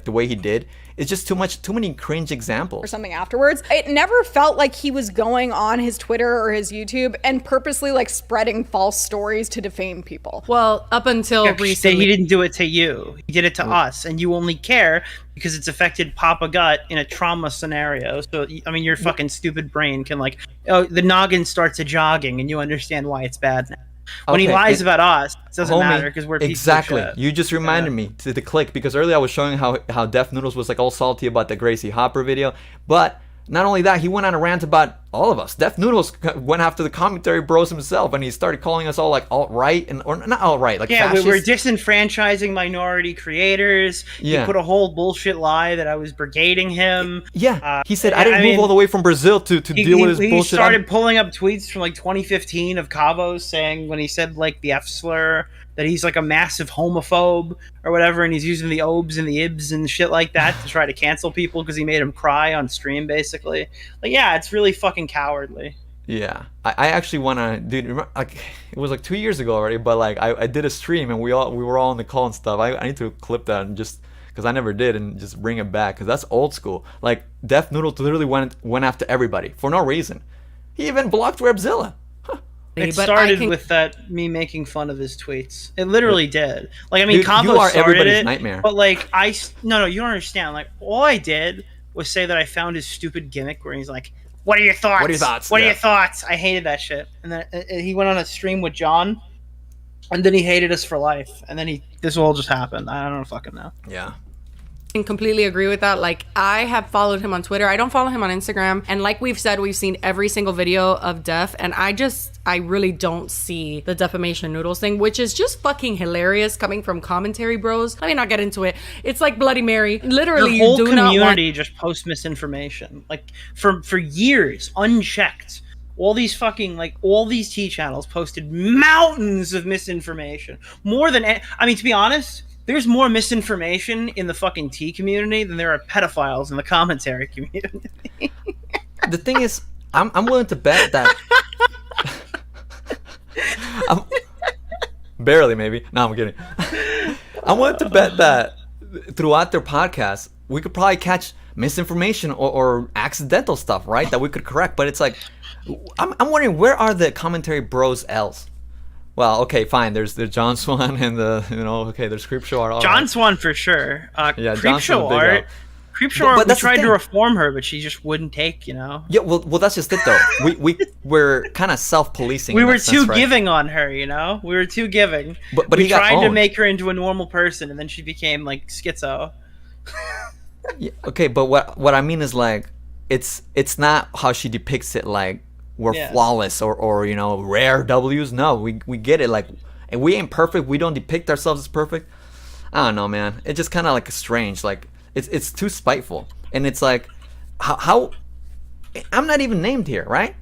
the way he did, it's just too many cringe examples. Or something afterwards. It never felt like he was going on his Twitter or his YouTube and purposely like spreading false stories to defame people. Well, up until recently, he didn't do it to you. He did it to us, and you only care because it's affected Papa Gut in a trauma scenario. So, I mean, your fucking stupid brain can like, oh, the noggin starts a jogging, and you understand why it's bad now. When he Okay, lies and- about us, it doesn't Homie, matter because we're pieces exactly. of shit. You just reminded me to the click because earlier I was showing how Def Noodles was like all salty about the Gracie Hopper video, but not only that, he went on a rant about all of us. Def Noodles went after the commentary bros himself, and he started calling us all like alt-right or not alt-right, like Yeah, fascist. we were disenfranchising minority creators. Yeah. He put a whole bullshit lie that I was brigading him. Yeah, he said I didn't I move mean, all the way from Brazil to deal with his he bullshit. started pulling up tweets from like 2015 of Cabo saying when he said like the F slur that he's like a massive homophobe or whatever, and he's using the obes and the ibs and shit like that to try to cancel people because he made him cry on stream, basically. Like, yeah, it's really fucking cowardly. Yeah, I actually want to, dude. Remember, like it was like 2 years ago already, but like I did a stream and we were all on the call and stuff. I need to clip that and just because I never did and just bring it back because that's old school. Like Def Noodles literally went after everybody for no reason. He even blocked Webzilla. It But started I can- with that me making fun of his tweets. It literally did. Like, I mean, Dude, Cabo you are started everybody's it, nightmare. but like no, you don't understand. Like, all I did was say that I found his stupid gimmick where he's like, "What are your thoughts? What are your thoughts?" What are Yeah. your thoughts?" I hated that shit. And then he went on a stream with John, and then he hated us for life. And then this all just happened. I don't fucking know. Yeah. can completely agree with that. Like, I have followed him on Twitter. I don't follow him on Instagram. And like we've said, we've seen every single video of Def, and I really don't see the Defamation Noodles thing, which is just fucking hilarious coming from commentary bros. Let me not get into it. It's like Bloody Mary. Literally, Your whole you do not want... community just posts misinformation, like for years, unchecked. All these T channels posted mountains of misinformation. More than, I mean, to be honest, there's more misinformation in the fucking T community than there are pedophiles in the commentary community. The thing is, I'm willing to bet that. Barely, maybe. No, I'm kidding. I'm willing to bet that throughout their podcast, we could probably catch misinformation or accidental stuff, right? That we could correct. But it's like, I'm wondering, where are the commentary bros else? Well, okay, fine. There's John Swan and there's Creepshow Art. John Swan for sure. Yeah, John Swan's Creepshow big Art. up. Creepshow Art. But We that's the tried to thing. reform her, but she just wouldn't take. Yeah, well, that's just it though. We're kind of self-policing. We in were that sense, too right? giving on her, We were too giving. But we he got tried to owned. make her into a normal person, and then she became like schizo. Yeah, okay, but what I mean is like, it's not how she depicts it. Like we're Yeah. flawless or rare W's. No, we get it. Like, and we ain't perfect. We don't depict ourselves as perfect. I don't know, man. It's just kind of like strange. Like it's too spiteful, and it's like how I'm not even named here, right?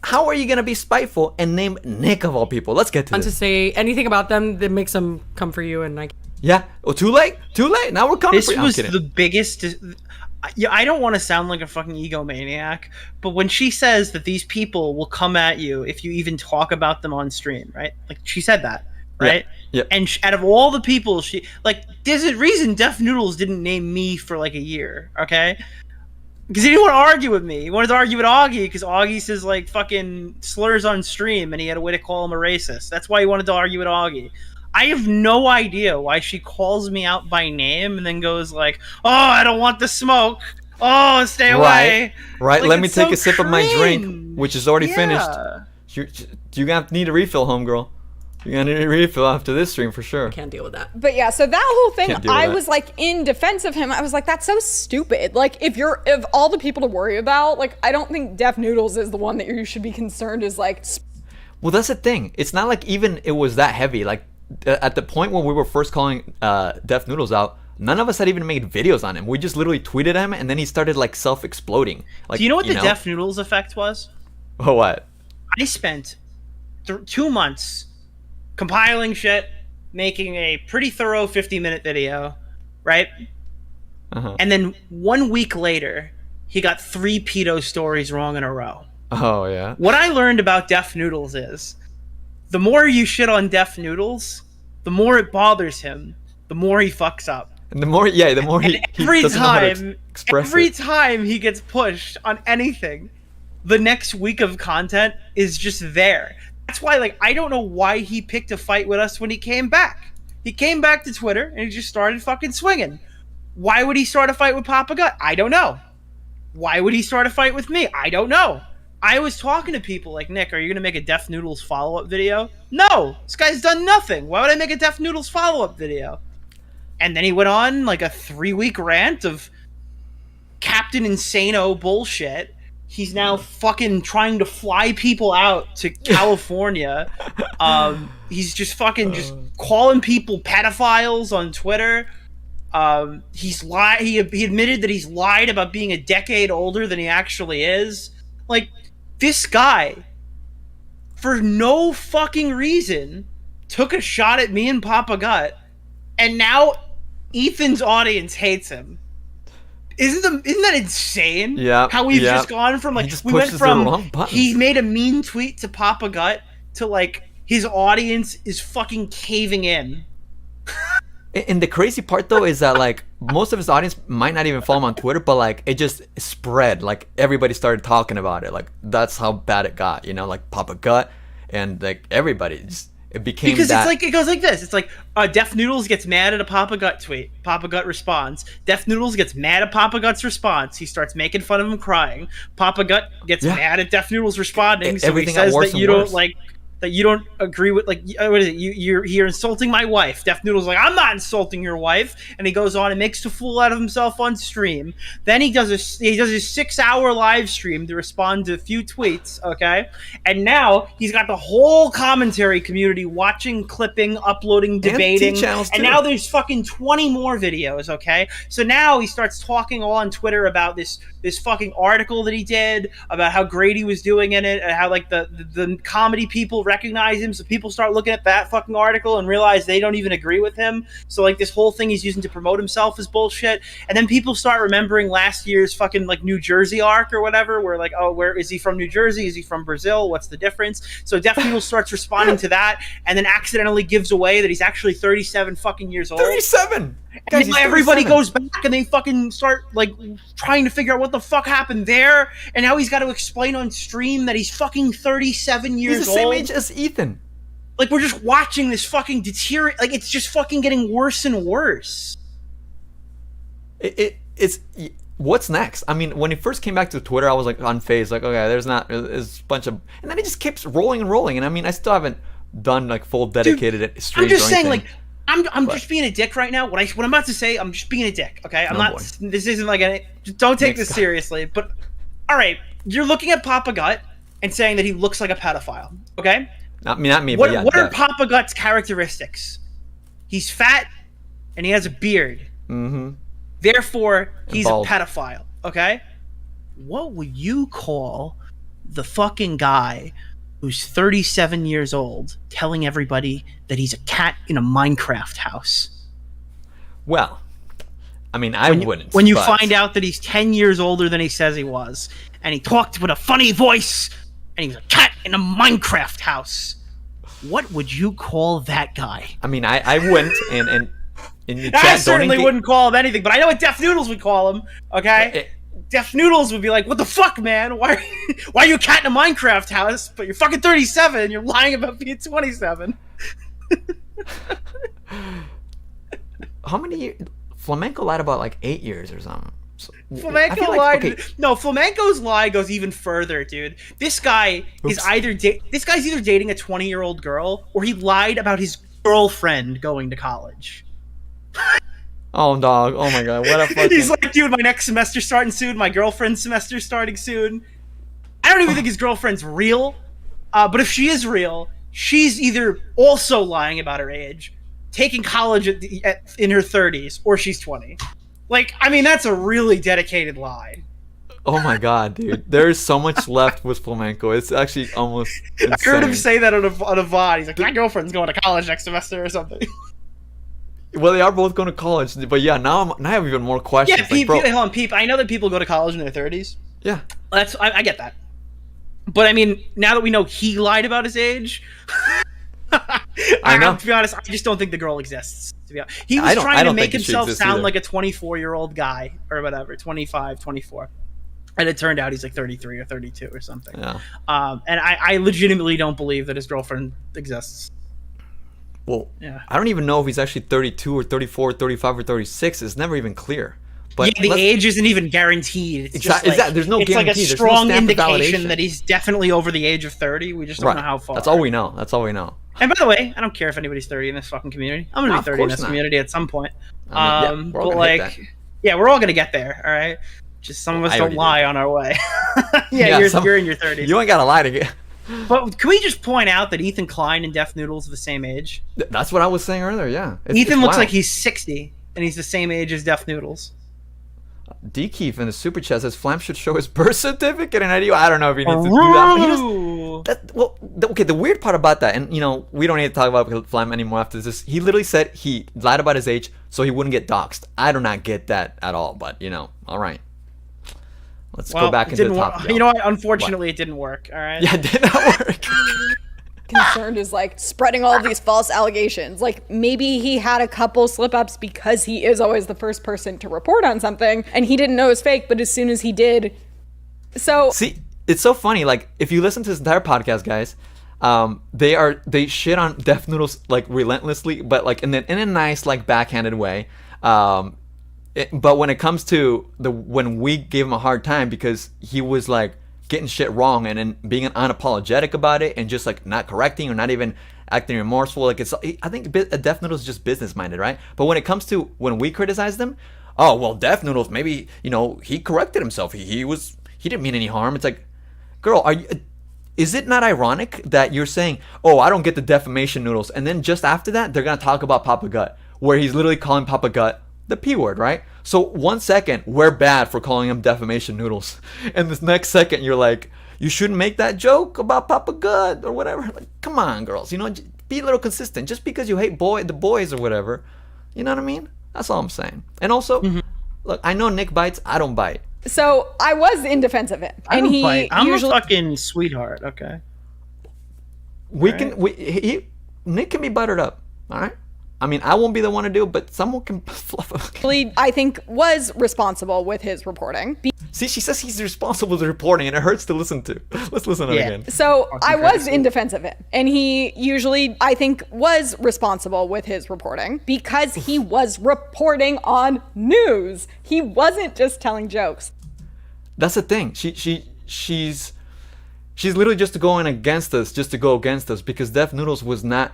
How are you gonna be spiteful and name Nick of all people? Let's get to to this. say anything about them that makes them come for you, and like, Yeah. Oh, too late. Now we're coming This for you. I'm was kidding. the biggest. Yeah, I don't want to sound like a fucking egomaniac, but when she says that these people will come at you if you even talk about them on stream, right? Like she said that, right? Yeah. And out of all the people, there's a reason Def Noodles didn't name me for like a year, okay? Because he didn't want to argue with me. He wanted to argue with Augie because Augie says like fucking slurs on stream, and he had a way to call him a racist. That's why he wanted to argue with Augie. I have no idea why she calls me out by name and then goes like, "Oh, I don't want the smoke. Oh, stay away." Right. Like, Let me it's take so a sip of my drink, cringe. which is already Yeah. finished. You're gonna need a refill, homegirl. You're gonna need a refill after this stream for sure. can't deal with that. But yeah, so that whole thing, Can't deal with I that. was like in defense of him. I was like, that's so stupid. Like, if all the people to worry about, like, I don't think Def Noodles is the one that you should be concerned is like. Well, that's the thing. It's not like even it was that heavy. Like at the point when we were first calling Def Noodles out, none of us had even made videos on him. We just literally tweeted him, and then he started like self-exploding. Like, Do you know what the Def Noodles effect was? Oh, what? I spent 2 months compiling shit, making a pretty thorough 50-minute video, right? Uh-huh. And then 1 week later, he got 3 pedo stories wrong in a row. Oh yeah. What I learned about Def Noodles is the more you shit on Def Noodles, the more it bothers him, the more he fucks up. And the more he Every doesn't know how to time, express every it. time he gets pushed on anything, the next week of content is just there. That's why, like, I don't know why he picked a fight with us when he came back. He came back to Twitter and he just started fucking swinging. Why would he start a fight with Papa Gut? I don't know. Why would he start a fight with me? I don't know. I was talking to people like, Nick, are you going to make a Def Noodles follow-up video? No, this guy's done nothing. Why would I make a Def Noodles follow-up video? And then he went on like a 3-week rant of Captain Insano bullshit. He's now fucking trying to fly people out to California. He's just fucking just calling people pedophiles on Twitter. He admitted that he's lied about being a decade older than he actually is. Like, this guy, for no fucking reason, took a shot at me and Papa Gut, and now Ethan's audience hates him. Isn't that insane? Yeah. How we've just gone from like we went from he made a mean tweet to Papa Gut to like his audience is fucking caving in. And the crazy part though is that like most of his audience might not even follow him on Twitter, but like it just spread. Like everybody started talking about it. Like that's how bad it got, you know, like Papa Gut and like everybody just it became because that. It's like it goes like this. It's like Def Noodles gets mad at a Papa Gut tweet. Papa Gut responds. Def Noodles gets mad at Papa Gut's response. He starts making fun of him crying. Papa Gut gets mad at Def Noodles responding. So he says that you don't like that you don't agree with like what is it? You're insulting my wife. Def Noodle's like, I'm not insulting your wife, and he goes on and makes a fool out of himself on stream. Then he does his 6-hour live stream to respond to a few tweets, okay? And now he's got the whole commentary community watching, clipping, uploading, debating, and now there's fucking 20 more videos, okay? So now he starts talking all on Twitter about this fucking article that he did, about how great he was doing in it, and how like the comedy people recognize him, so people start looking at that fucking article and realize they don't even agree with him. So like this whole thing he's using to promote himself is bullshit. And then people start remembering last year's fucking like New Jersey arc or whatever, where like, oh, where is he from? New Jersey? Is he from Brazil? What's the difference? So Def Noodles starts responding to that, and then accidentally gives away that he's actually 37 fucking years old. 37. And then everybody goes back and they fucking start like trying to figure out what the fuck happened there. And now he's got to explain on stream that he's fucking 37 years old. He's the same age as Ethan. Like we're just watching this fucking deteriorate. Like it's just fucking getting worse and worse. It's what's next? I mean, when he first came back to Twitter, I was like unfazed. Like, okay, there's a bunch of, and then it just keeps rolling and rolling. And I mean, I still haven't done like full dedicated streams. I'm just or saying, anything. like. I'm just being a dick right now. What I'm about to say, I'm just being a dick. Okay, I'm not. Boy. This isn't like a. Don't take this seriously. But all right, you're looking at Papa Gut and saying that he looks like a pedophile. Okay. Not me. What, but yeah, what are Papa Gut's characteristics? He's fat and he has a beard. Mm-hmm. Therefore, he's bald. a pedophile. Okay. What would you call the fucking guy who's 37 years old telling everybody that he's a cat in a Minecraft house? Well, I mean, I wouldn't. When you find out that he's 10 years older than he says he was, and he talked with a funny voice, and he was a cat in a Minecraft house, what would you call that guy? I mean, I wouldn't, and in the chat, I certainly wouldn't call him anything, but I know what Def Noodles would call him, okay? Def Noodles would be like, what the fuck, man? Why are you a cat in a Minecraft house, but you're fucking 37 and you're lying about being 27? How many years? Flamenco lied about like 8 years or something. So, Flamenco lied. Okay. No, Flamenco's lie goes even further, dude. This guy is either dating a 20-year-old girl, or he lied about his girlfriend going to college. Oh, dog. Oh, my God. What a fucking... He's like, dude, my next semester's starting soon. My girlfriend's semester's starting soon. I don't even think his girlfriend's real. But if she is real, she's either also lying about her age, taking college in her 30s, or she's 20. Like, I mean, that's a really dedicated lie. Oh, my God, dude. There's so much left with Flamenco. It's actually almost insane. I heard him say that on a VOD. He's like, my girlfriend's going to college next semester or something. Well, they are both going to college, but yeah, now I have even more questions. Yeah, Peep. I know that people go to college in their 30s. Yeah, I get that. But I mean, now that we know he lied about his age, I know. To be honest, I just don't think the girl exists. To be honest, he was trying to make himself sound like a 24-year-old guy or whatever, 25, 24. And it turned out he's like 33 or 32 or something. Yeah. And I legitimately don't believe that his girlfriend exists. Well, yeah. I don't even know if he's actually 32 or 34 or 35 or 36. It's never even clear. But yeah, the age isn't even guaranteed. It's just like, there's no it's guarantee. like a There's no strong stamp of indication validation. that he's definitely over the age of 30. We just don't know how far. That's all we know. That's all we know. And by the way, I don't care if anybody's 30 in this fucking community. I'm gonna No, be 30 in of this course not. community at some point. I mean, we're all But gonna hit like, that. yeah, we're all gonna get there. All right. Just some of us I don't already lie on our way. yeah, you're in your 30s. You ain't gotta lie to get. But can we just point out that Ethan Klein and Def Noodles are the same age? That's what I was saying earlier. Yeah. Ethan looks wild. like he's 60, and he's the same age as Def Noodles. D Keef in the super chat says Flam should show his birth certificate and ID. I don't know if he needs to do that. But he okay, the weird part about that, and we don't need to talk about Flam anymore after this. He literally said he lied about his age so he wouldn't get doxxed. I do not get that at all. But all right. Let's go back into the topic. You know what? Unfortunately, it didn't work. All right. Yeah, it did not work. Concerned is like spreading all these false allegations. Like maybe he had a couple slip ups because he is always the first person to report on something and he didn't know it was fake, but as soon as he did. So see, it's so funny. Like if you listen to this entire podcast, guys, they shit on Def Noodles like relentlessly, but like in a nice like backhanded way. But when it comes to when we gave him a hard time because he was like getting shit wrong and then being unapologetic about it and just like not correcting or not even acting remorseful, like I think Def Noodles is just business minded, right? But when it comes to when we criticize them, oh well, Def Noodles maybe he corrected himself. He didn't mean any harm. It's like, girl, is it not ironic that you're saying, oh, I don't get the defamation noodles, and then just after that they're gonna talk about Papa Gut, where he's literally calling Papa Gut the P word, right? So 1 second we're bad for calling him defamation noodles, and this next second you're like, you shouldn't make that joke about Papa Gut or whatever. Like, come on, girls, be a little consistent. Just because you hate the boys or whatever, you know what I mean? That's all I'm saying. And also, look, I know Nick bites, I don't bite. So I was in defense of him, and I'm usually a fucking sweetheart. Okay. Nick can be buttered up, all right? I mean, I won't be the one to do it, but someone can fluff it. I think was responsible with his reporting. See, she says he's responsible for reporting, and it hurts to listen to. Let's listen to it again. So I was in defense of him, and he usually, I think, was responsible with his reporting because he was reporting on news. He wasn't just telling jokes. That's the thing. She's literally just going against us, just to go against us, because Def Noodles was not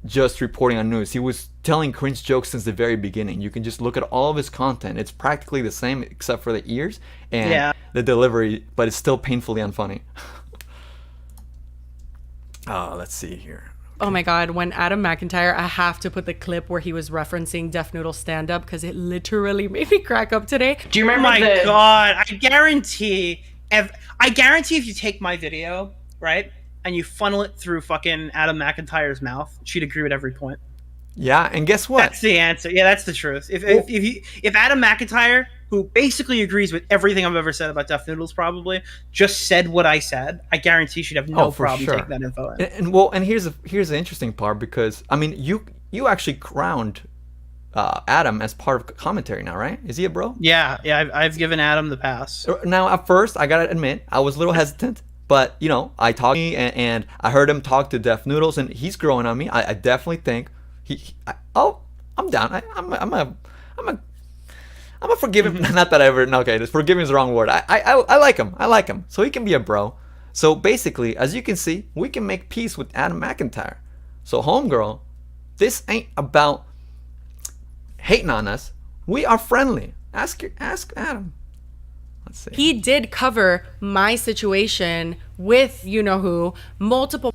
just reporting on news. He was telling cringe jokes since the very beginning. You can just look at all of his content. It's practically the same except for the ears and the delivery, but it's still painfully unfunny. Let's see here. Oh my god, when Adam McIntyre, I have to put the clip where he was referencing Def Noodle stand-up because it literally made me crack up today. Do you remember God, I guarantee if you take my video, right, and you funnel it through fucking Adam McIntyre's mouth, she'd agree with every point. Yeah, and guess what? That's the answer. Yeah, that's the truth. If Adam McIntyre, who basically agrees with everything I've ever said about Def Noodles, probably just said what I said, I guarantee she'd have no problem taking that info in. And here's the interesting part, because I mean you actually crowned Adam as part of commentary now, right? Is he a bro? Yeah, I've given Adam the pass. Now at first I gotta admit I was a little hesitant. But I talked and I heard him talk to Def Noodles, and he's growing on me. I definitely think I'm down. I'm a forgive him. Not that I ever. Okay, forgiving is the wrong word. I like him. I like him. So he can be a bro. So basically, as you can see, we can make peace with Adam McIntyre. So homegirl, this ain't about hating on us. We are friendly. Ask Adam. Let's see. He did cover my situation with who multiple.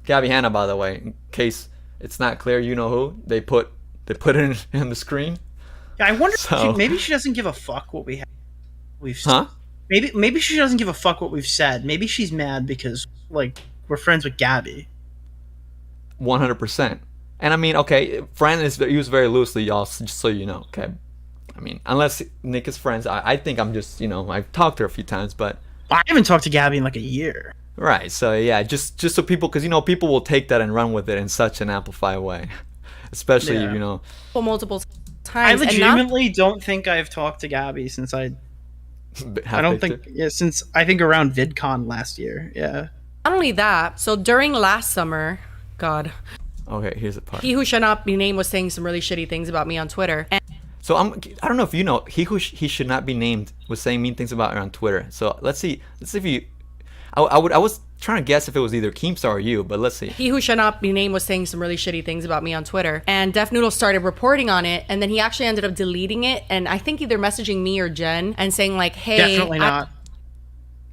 Gabby Hanna, by the way, in case it's not clear, who they put it in the screen. Yeah, I wonder. Maybe she doesn't give a fuck what we've said. Huh? Maybe she doesn't give a fuck what we've said. Maybe she's mad because we're friends with Gabby. 100%. And I mean, okay, friend is used very loosely, y'all. Just so you know, okay. I mean, unless Nick is friends, I think I'm just, I've talked to her a few times, but I haven't talked to Gabby in like a year. Right. So yeah, just so people, because people will take that and run with it in such an amplified way, especially multiple I times. legitimately don't think I've talked to Gabby since since I think around VidCon last year. Yeah. Not only that, so during last summer, God. Okay, here's the part. He who shall not be named was saying some really shitty things about me on Twitter. So I don't know if you know, he should not be named was saying mean things about her on Twitter. So let's see if you. I was trying to guess if it was either Keemstar or you, but let's see. He who should not be named was saying some really shitty things about me on Twitter, and Def Noodles started reporting on it, and then he actually ended up deleting it, and I think either messaging me or Jen and saying like, hey,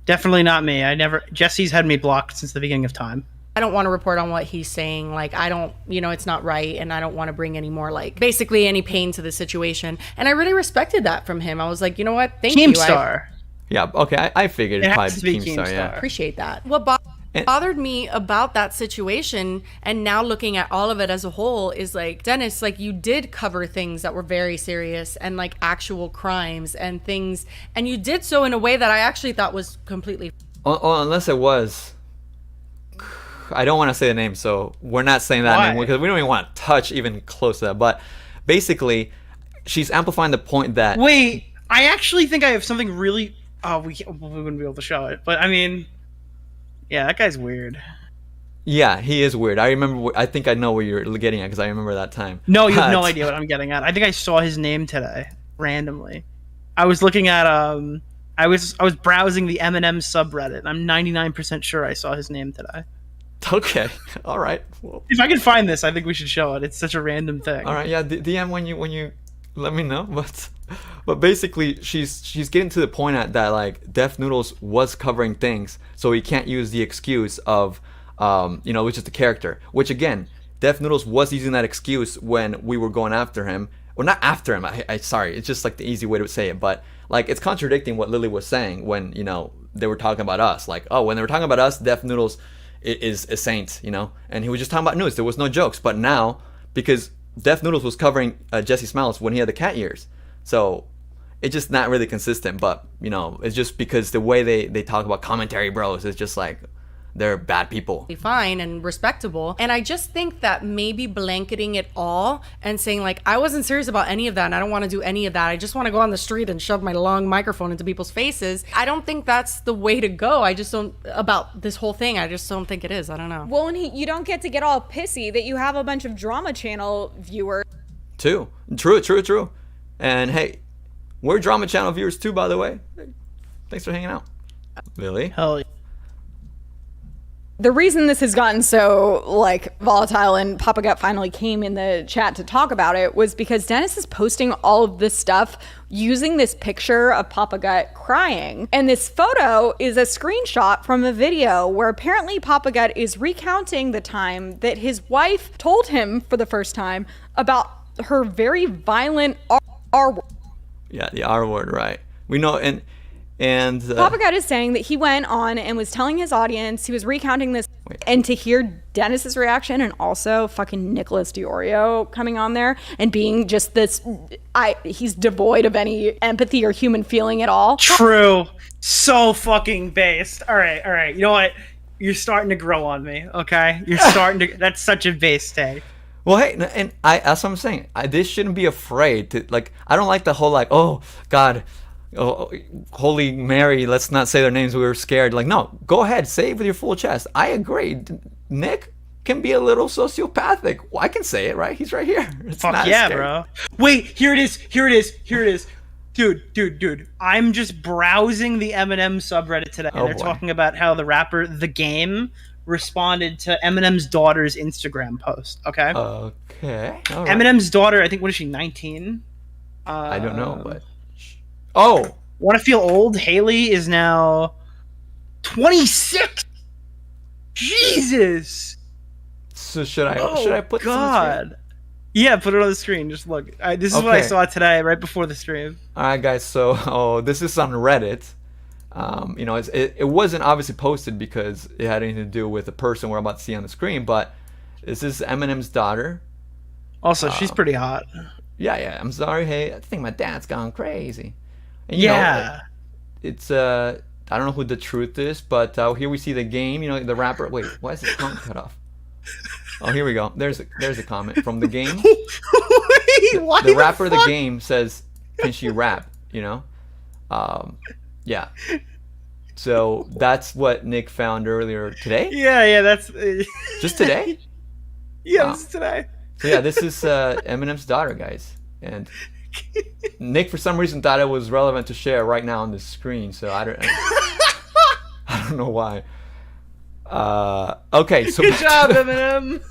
Definitely not me. Jessi's had me blocked since the beginning of time. I don't want to report on what he's saying. Like, I don't, it's not right, and I don't want to bring any more, like, basically any pain to the situation. And I really respected that from him. I was like, you know what? Thank you. Keemstar. Yeah, okay, I figured It it'd has probably to be be Keemstar, Keemstar. yeah. Appreciate that. What bothered me about that situation, and now looking at all of it as a whole, is like, Dennis, like, you did cover things that were very serious and like actual crimes and things, and you did so in a way that I actually thought was completely. Oh, unless it was. I don't want to say the name, so we're not saying that name because we don't even want to touch even close to that. But basically, she's amplifying the point that. Wait, I actually think I have something really. Oh, we wouldn't be able to show it, but I mean, yeah, that guy's weird. Yeah, he is weird. I remember. I think I know where you're getting at because I remember that time. No, you have no idea what I'm getting at. I think I saw his name today randomly. I was looking at I was browsing the Eminem subreddit. And I'm 99% sure I saw his name today. Okay, all right. Well, if I can find this, I think we should show it. It's such a random thing. All right, yeah. DM when you let me know. But basically, she's getting to the point at that like Def Noodles was covering things, so he can't use the excuse of which is the character. Which again, Def Noodles was using that excuse when we were going after him. Well, not after him. I sorry, it's just like the easy way to say it. But like it's contradicting what Lily was saying when they were talking about us. Like when they were talking about us, Def Noodles is a saint, and he was just talking about news. There was no jokes. But now, because Def Noodles was covering Jessi Smiles when he had the cat ears, so it's just not really consistent. But it's just because the way they talk about commentary bros is just like they're bad people. Fine and respectable. And I just think that maybe blanketing it all and saying like, I wasn't serious about any of that and I don't want to do any of that. I just want to go on the street and shove my long microphone into people's faces. I don't think that's the way to go. I just don't, about this whole thing, I just don't think it is. I don't know. Well, and you don't get to get all pissy that you have a bunch of Drama Channel viewers. True. And hey, we're Drama Channel viewers too, by the way. Thanks for hanging out. Lily? Hell yeah. The reason this has gotten so volatile and Papa Gut finally came in the chat to talk about it was because Dennis is posting all of this stuff using this picture of Papa Gut crying. And this photo is a screenshot from a video where apparently Papa Gut is recounting the time that his wife told him for the first time about her very violent R word. Yeah, the R word, right. We know, and Papa Gut is saying that he went on and was telling his audience, he was recounting this, and to hear Dennis's reaction and also fucking Nicholas Deorio coming on there and being just this, he's devoid of any empathy or human feeling at all. True. So fucking based. All right. You know what? You're starting to grow on me, okay? You're starting to, that's such a base take. Well, hey, and that's what I'm saying. This shouldn't be afraid to, I don't like the whole, oh, God, oh, Holy Mary, let's not say their names, we were scared. No, go ahead, say it with your full chest. I agree. Nick can be a little sociopathic. Well, I can say it, right? He's right here. It's Fuck not yeah, scary. bro. Wait, here it is. Dude. I'm just browsing the Eminem subreddit today. Oh, They're boy. talking about how the rapper The Game responded to Eminem's daughter's Instagram post, okay? Okay. All right. Eminem's daughter, I think, what is she, 19? I don't know, but... Oh! Want to feel old? Haley is now 26! Jesus! So should I put this on the screen? Yeah, put it on the screen. Just look. This is what I Okay. saw today, right before the stream. All right, guys. So, this is on Reddit. It wasn't obviously posted because it had anything to do with the person we're about to see on the screen. But this is Eminem's daughter. Also, she's pretty hot. Yeah. I'm sorry. Hey, I think my dad's gone crazy. And, it's I don't know who the truth is, but here we see The Game. The rapper. Wait, why is his tongue cut off? Oh, here we go. There's a comment from The Game. Wait, why The rapper fuck? The Game says, "Can she rap?" Yeah. So that's what Nick found earlier today. Yeah, that's... Just today. yeah, Wow. this is today. So yeah, this is Eminem's daughter, guys, and Nick, for some reason, thought it was relevant to share right now on the screen, so I don't know why. Okay, so Good job, Eminem.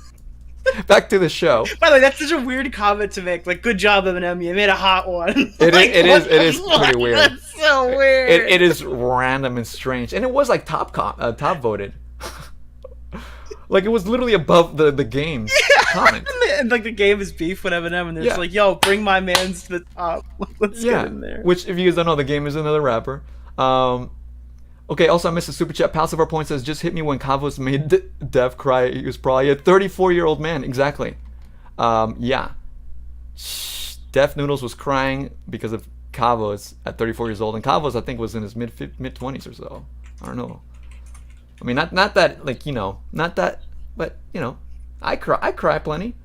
back to the show. By the way, that's such a weird comment to make. Like, good job, Eminem. You made a hot one. It Like, is pretty weird. That's so weird. It is random and strange, and it was like top voted. Like it was literally above the game's comment. And like the game is beef with Eminem, and they're just Yeah. like, "Yo, bring my mans to the top. Let's get in there." Which, if you guys don't know, the game is another rapper. Okay, also I missed a super chat. Passive Point says, just hit me when Kavos made Dev cry. He was probably a 34-year-old man. Exactly. Yeah. Def Noodles was crying because of Kavos at 34 years old. And Kavos, I think, was in his mid-20s or so. I don't know. I mean, not that, like, you know, not that, but, you know, I cry plenty.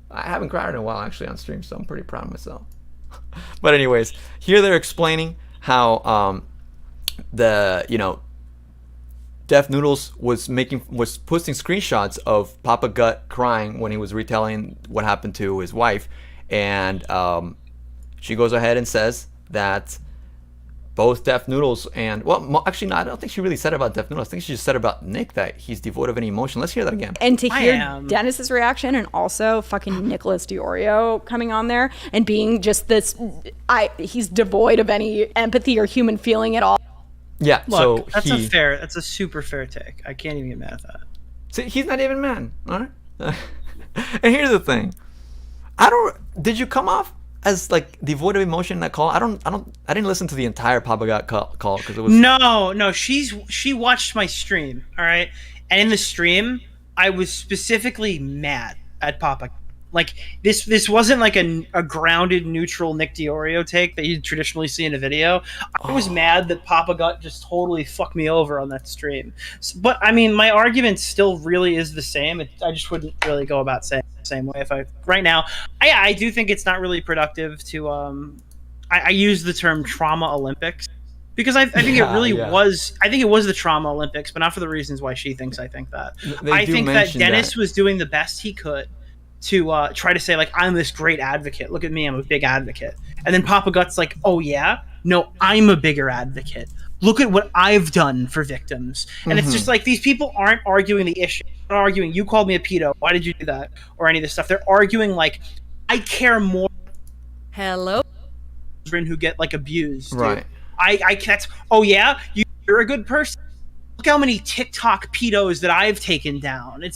I haven't cried in a while, actually, on stream, so I'm pretty proud of myself. But anyways, here they're explaining how Def Noodles was posting screenshots of Papa Gut crying when he was retelling what happened to his wife, and she goes ahead and says that both Def Noodles and, well, actually, no, I don't think she really said about Def Noodles. I think she just said about Nick that he's devoid of any emotion. Let's hear that again. And to hear am. Dennis's reaction, and also fucking Nicholas Deorio coming on there and being just this, he's devoid of any empathy or human feeling at all. Yeah, Look, so that's a super fair take. I can't even get mad at that. see, he's not even man. All right. And here's the thing. Did you come off as like devoid of emotion in that call? I didn't listen to the entire Papa Got call because it was No, she watched my stream, all right? And in the stream, I was specifically mad at Papa. Like, this wasn't like a grounded, neutral Nick Deorio take that you traditionally see in a video. I was mad that Papa Gut just totally fucked me over on that stream. But, I mean, my argument still really is the same. I just wouldn't really go about saying it the same way. Right now, I do think it's not really productive to... I use the term trauma Olympics. Because I think it really was... I think it was the trauma Olympics, but not for the reasons why she thinks I think that. I think that Dennis was doing the best he could to try to say, like, I'm this great advocate. Look at me, I'm a big advocate. And then Papa Gut's like, oh yeah? No, I'm a bigger advocate. Look at what I've done for victims. And it's just like, these people aren't arguing the issue. They're not arguing, you called me a pedo, why did you do that? Or any of this stuff. They're arguing, like, I care more Hello? children who get, like, abused. Dude. right. That's, oh yeah? You're a good person? Look how many TikTok pedos that I've taken down.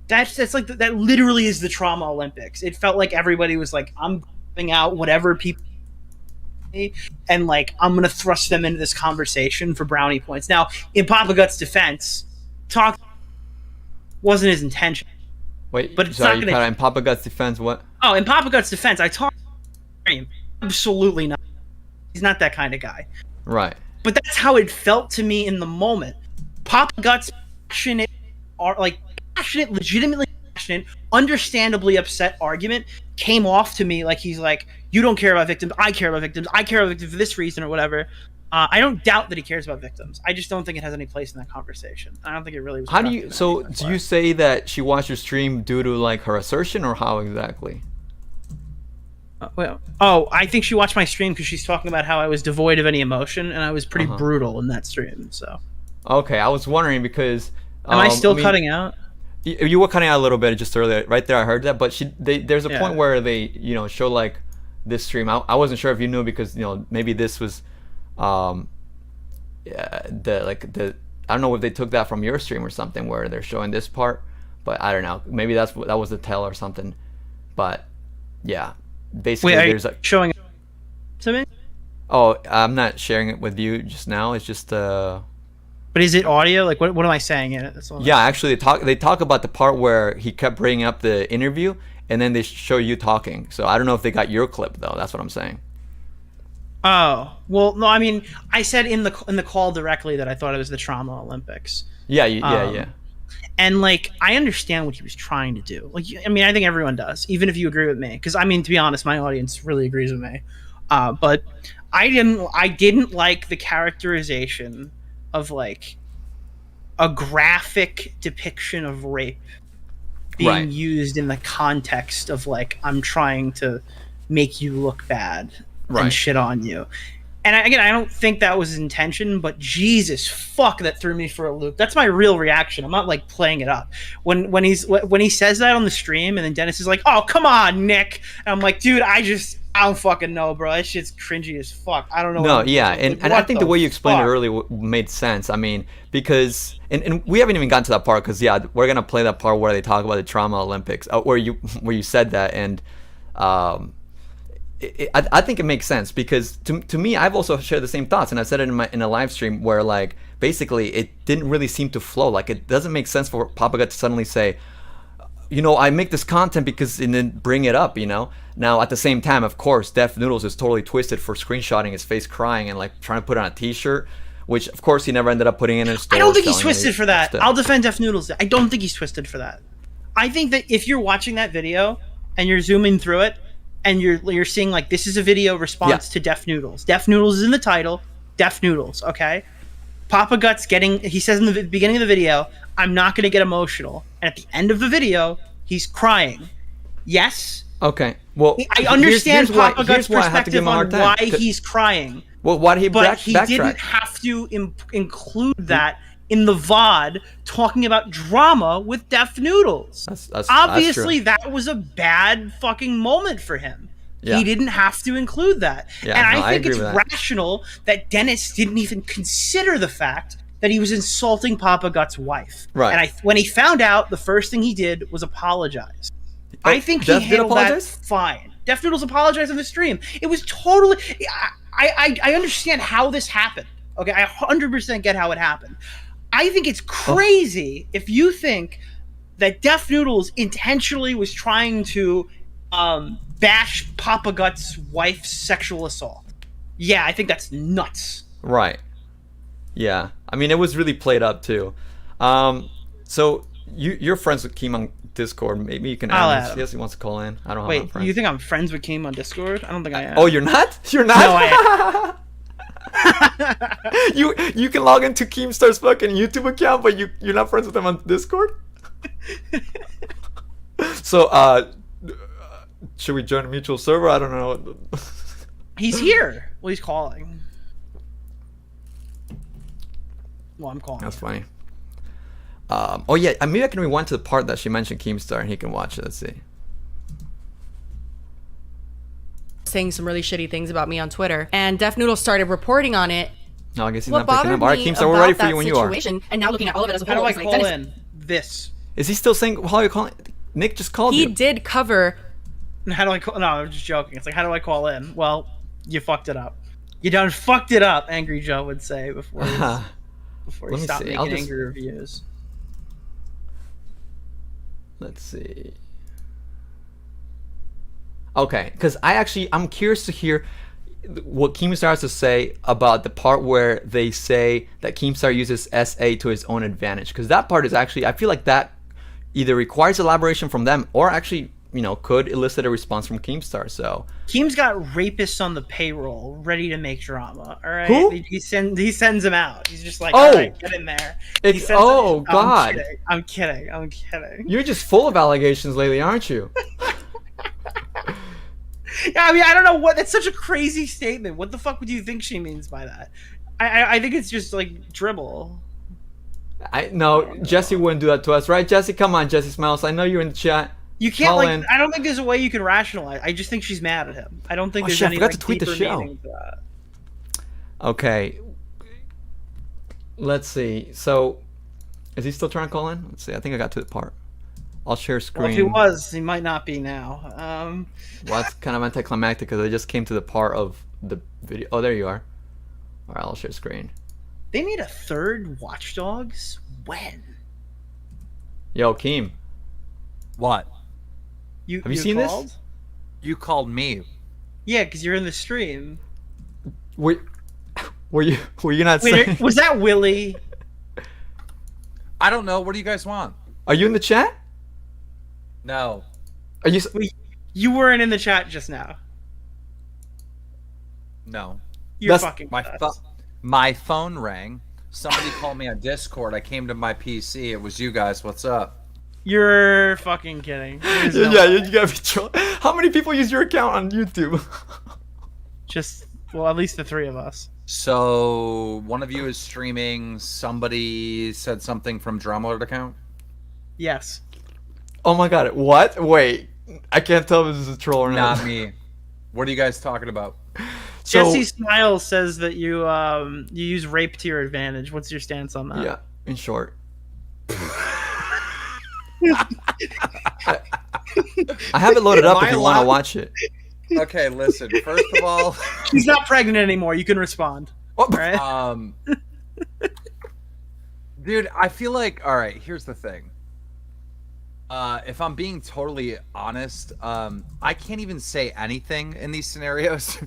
That's like that literally is the trauma Olympics. It felt like everybody was like, I'm giving out whatever people and like I'm gonna thrust them into this conversation for brownie points. Now, in Papa Gut's defense, talk wasn't his intention. Wait, but it's sorry, not gonna. you cut out. In Papa Gut's defense, what? Oh, in Papa Gut's defense, I talked. Absolutely not. He's not that kind of guy. Right. But that's how it felt to me in the moment. Papa Gut's passionate, legitimately passionate, understandably upset argument came off to me like he's like, you don't care about victims, I care about victims, I care about victims for this reason or whatever. I don't doubt that he cares about victims. I just don't think it has any place in that conversation. I don't think it really was. How do you? So do you say that she watched your stream due to like her assertion, or how exactly? I think she watched my stream because she's talking about how I was devoid of any emotion and I was pretty brutal in that stream. So. Okay, I was wondering because. Am I still cutting out? You were cutting out a little bit just earlier, right there. I heard that, but there's a point where they, show like this stream. I wasn't sure if you knew because maybe this was, I don't know if they took that from your stream or something where they're showing this part, but I don't know. Maybe that was the tell or something, but yeah, basically Wait, there's like showing it to me. Oh, I'm not sharing it with you just now. It's just But is it audio? Like, what am I saying in it? Yeah, actually, they talk about the part where he kept bringing up the interview, and then they show you talking. So I don't know if they got your clip though. That's what I'm saying. Oh well, no. I mean, I said in the call directly that I thought it was the trauma Olympics. Yeah, yeah. And like, I understand what he was trying to do. Like, I mean, I think everyone does, even if you agree with me. Because I mean, to be honest, my audience really agrees with me. But I didn't like the characterization of like a graphic depiction of rape being used in the context of like I'm trying to make you look bad Right. and shit on you. And again, I don't think that was his intention, but Jesus fuck, that threw me for a loop. That's my real reaction. I'm not like playing it up. When he says that on the stream, and then Dennis is like, "Oh, come on, Nick," and I'm like, "Dude, I don't fucking know, bro. That shit's cringy as fuck. I don't know." No, yeah, and I think the way you explained it earlier made sense. I mean, because and we haven't even gotten to that part because we're gonna play that part where they talk about the trauma Olympics, where you said that, and I think it makes sense because to me, I've also shared the same thoughts, and I said it in a live stream where like basically it didn't really seem to flow. Like it doesn't make sense for Papa Gut to suddenly say, I make this content because and then bring it up, Now at the same time, of course, Def Noodles is totally twisted for screenshotting his face crying and like trying to put on a T-shirt, which of course he never ended up putting in his store. I don't think he's twisted for that. I'll defend Def Noodles. I don't think he's twisted for that. I think that if you're watching that video and you're zooming through it and you're seeing like this is a video response to Def Noodles. Def Noodles is in the title. Def Noodles, okay? Papa Gut's he says in the beginning of the video, "I'm not going to get emotional." And at the end of the video, he's crying. Yes. Okay. Well, I understand Papa Gut's perspective on why credit. he's crying. Well, why did he But he backtrack? didn't have to include that in the VOD talking about drama with Def Noodles. That's Obviously, true. that was a bad fucking moment for him. Yeah. He didn't have to include that. Yeah, and no, I think agree it's with that. rational that Dennis didn't even consider the fact that he was insulting Papa Gut's wife. Right. And when he found out, the first thing he did was apologize. I think he Def did handled that apologize? fine. Def Noodles apologized on the stream. It was totally... I understand how this happened. Okay, I 100% get how it happened. I think it's crazy if you think that Def Noodles intentionally was trying to bash Papa Gut's wife's sexual assault. Yeah, I think that's nuts. Right. Yeah. I mean, it was really played up too. So you're friends with Keem on Discord. Maybe you can add him. Yes, he wants to call in. I don't have Wait, you think I'm friends with Keem on Discord? I don't think I am. Oh, you're not? You're not? No, I am. You can log into Keemstar's fucking YouTube account, but you're not friends with him on Discord? So, should we join a mutual server? I don't know. He's here. Well, he's calling. Well, I'm calling. That's funny. Oh yeah, maybe I can rewind to the part that she mentioned Keemstar and he can watch it. Let's see. Saying some really shitty things about me on Twitter, and Def Noodle started reporting on it. No, I guess he's What not picking bothered up. All right, me Keemstar, we're ready about for you that when you are. situation, and now looking at all of it as a How whole, do I it's like, call Dennis- in this? Is he still saying? How are you calling? Nick just called He you. did cover. How do I call? No, I'm just joking. It's like, how do I call in? Well, you fucked it up. You done fucked it up, Angry Joe would say before he Let stopped me see. making I'll just- angry reviews. Let's see. Okay, because I'm curious to hear what Keemstar has to say about the part where they say that Keemstar uses SA to his own advantage. Because that part is actually, I feel like that either requires elaboration from them or actually, could elicit a response from Keemstar. So Keem's got rapists on the payroll, ready to make drama. All right, Who? He sends them out. He's just like, Oh! all right, get in there. He sends oh, them- God. I'm kidding. You're just full of allegations lately, aren't you? Yeah, I mean, I don't know what. That's such a crazy statement. What the fuck would you think she means by that? I think it's just like dribble. No, Jessi wouldn't do that to us, right? Jessi, come on, Jessi Smiles. I know you're in the chat. You can't Call like. in. I don't think there's a way you can rationalize. I just think she's mad at him. I don't think Oh, there's shit, I any forgot like, to tweet the deeper show. meaning to that. Okay. Let's see. So, is he still trying to call in? Let's see. I think I got to the part. I'll share screen. Well, if he was, he might not be now. Well, that's kind of anticlimactic because I just came to the part of the video. Oh, there you are. All right, I'll share screen. They made a third Watch Dogs? When? Yo, Keem. What? Have you seen this? called? You called me. Yeah, because you're in the stream. Were you not Wait, saying? was that Willie? I don't know. What do you guys want? Are you in the chat? No. Are you? You weren't in the chat just now. No. You're That's- fucking My phone rang. Somebody called me on Discord. I came to my PC. It was you guys. What's up? You're fucking kidding. There's no Yeah, way. you gotta be trolling. How many people use your account on YouTube? Just, well, at least the three of us. So one of you is streaming. Somebody said something from Drama Lord account. Yes. Oh my god, what? Wait, I can't tell if this is a troll or not. Not me. What are you guys talking about? So, Jessi Smiles says that you you use rape to your advantage. What's your stance on that? yeah, in short. I have it loaded up Am if I you want to allowed- watch it. Okay, listen. First of all, She's not pregnant anymore. You can respond. Oh, Right? dude, I feel like, all right, here's the thing. If I'm being totally honest, I can't even say anything in these scenarios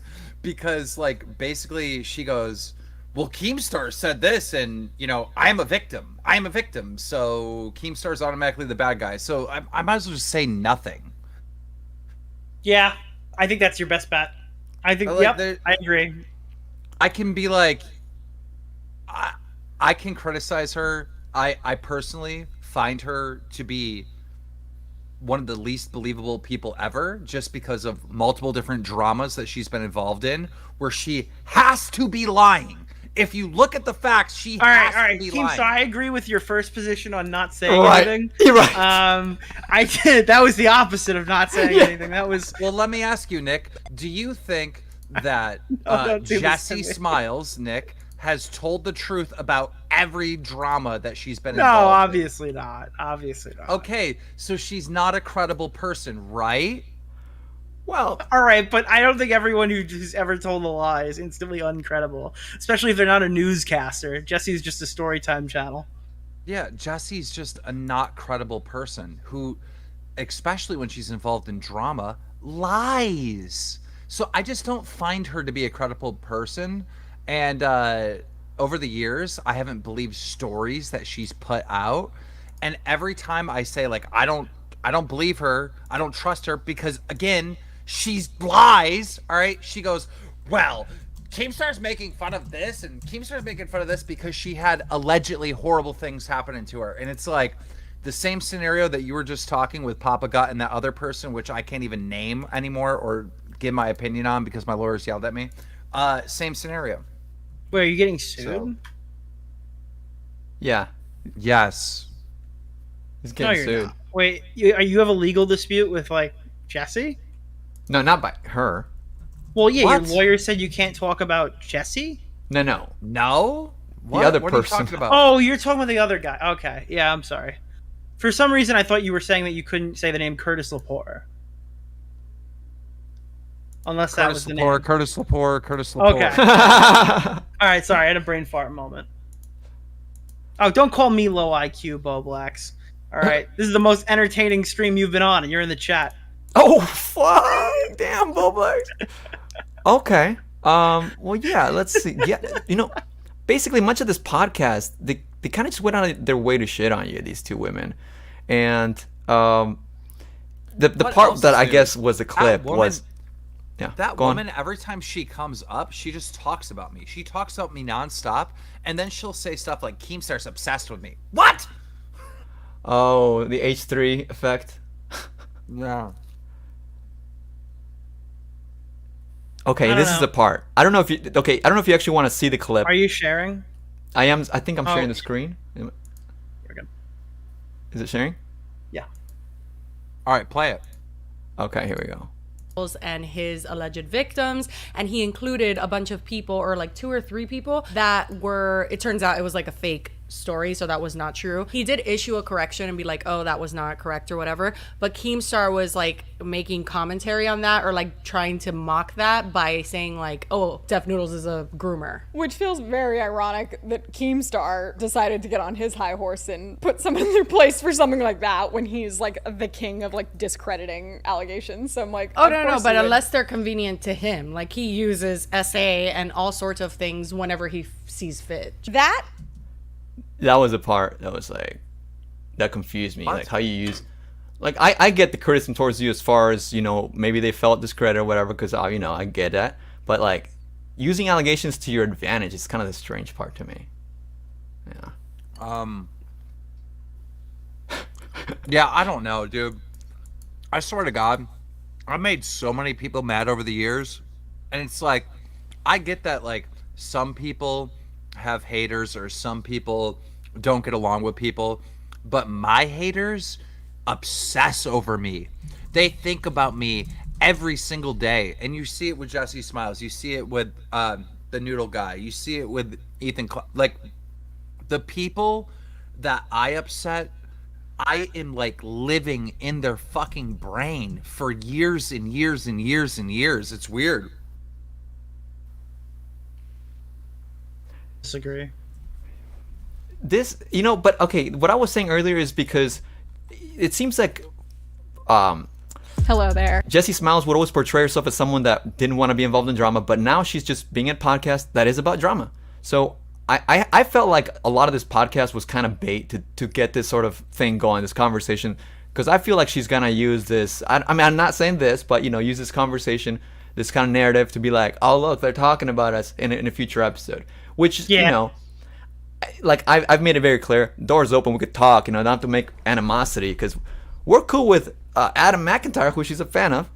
because, like, basically she goes, well, Keemstar said this, and, you know, I am a victim. So Keemstar's automatically the bad guy. So I might as well just say nothing. Yeah, I think that's your best bet. I think, Like, yep, I agree. I can be like, I can criticize her. I personally find her to be one of the least believable people ever, just because of multiple different dramas that she's been involved in, where she has to be lying. If you look at the facts, she All has right, to be Keemstar, lying. I agree with your first position on not saying Right. anything. You're right. I did. That was the opposite of not saying anything. That was Well, let me ask you, Nick. Do you think that don't do this to Jessi me. Smiles, Nick, has told the truth about every drama that she's been no, involved in? obviously not. Obviously not. Okay, so she's not a credible person, right? well, All right, but I don't think everyone who's ever told a lie is instantly uncredible, especially if they're not a newscaster. Jessie's just a storytime channel. Yeah, Jessie's just a not credible person who, especially when she's involved in drama, lies. So I just don't find her to be a credible person. And over the years, I haven't believed stories that she's put out. And every time I say, like, I don't believe her, I don't trust her, because again, she lies. All right, she goes, well, Keemstar's making fun of this, and Keemstar's making fun of this because she had allegedly horrible things happening to her. And it's like the same scenario that you were just talking with Papa Gut and that other person, which I can't even name anymore or give my opinion on because my lawyers yelled at me. Same scenario. Wait, are you getting sued? So- yeah, Yes. he's No, getting you're sued. not. Wait, you have a legal dispute with, like, Jessi? No, not by her. Well, yeah, What? your lawyer said you can't talk about Jessi? No. No? What? other What are you person. talking about? Oh, you're talking about the other guy. Okay, yeah, I'm sorry. For some reason, I thought you were saying that you couldn't say the name Curtis Lepore. Unless that was Curtis the Lepore, name. Curtis Lepore, Curtis Lepore. Okay. All right, sorry, I had a brain fart moment. Oh, don't call me low IQ, Bo Blacks. All right, this is the most entertaining stream you've been on, and you're in the chat. Oh fuck! Damn, Boba. Okay. Well, yeah. Let's see. Yeah, basically, much of this podcast, they kind of just went out of their way to shit on you, these two women, and the What part else that is I new? guess was the clip woman- was. Yeah. That go on. woman, every time she comes up, she just talks about me. She talks about me nonstop, and then she'll say stuff like, Keemstar's obsessed with me. What? Oh, the H3 effect. Yeah. Okay, I this don't is know. the part. I don't know if you. Okay, I don't know if you actually want to see the clip. Are you sharing? I am. I think I'm Oh. sharing the screen. You're good. Is it sharing? Yeah. All right, play it. Okay, here we go. and his alleged victims, and he included a bunch of people, or like 2 or 3 people that were, it turns out it was like a fake story, so that was not true. He did issue a correction and be like, oh, that was not correct or whatever, but Keemstar was like making commentary on that, or like trying to mock that by saying like, oh, Def Noodles is a groomer. Which feels very ironic that Keemstar decided to get on his high horse and put someone in their place for something like that when he's like the king of like discrediting allegations. So I'm like, Oh, of no, course but he would. unless they're convenient to him, like he uses SA and all sorts of things whenever he sees fit. That was the part that was like, that confused me. Like how you use, like I get the criticism towards you as far as, you know, maybe they felt discredited or whatever, because you know, I get that, but like using allegations to your advantage is kind of the strange part to me. Yeah. Yeah, I don't know, dude. I swear to God, I made so many people mad over the years, and it's like, I get that like some people have haters or some people don't get along with people, but my haters obsess over me. They think about me every single day, and you see it with Jessi Smiles, you see it with the Noodle guy, you see it with Ethan. Like the people that I upset, I am like living in their fucking brain for years and years and years and years. It's weird. Disagree. This, you know, but okay, what I was saying earlier is because it seems like Hello there. Jessi Smiles would always portray herself as someone that didn't want to be involved in drama, but now she's just being in a podcast that is about drama. So I felt like a lot of this podcast was kind of bait to get this sort of thing going, this conversation, because I feel like she's gonna use this. I mean, I'm not saying this, but you know, use this conversation, this kind of narrative to be like, oh look, they're talking about us in a future episode, which you know, like I've made it very clear, doors open, we could talk, you know, not to make animosity, because we're cool with Adam McIntyre, who she's a fan of,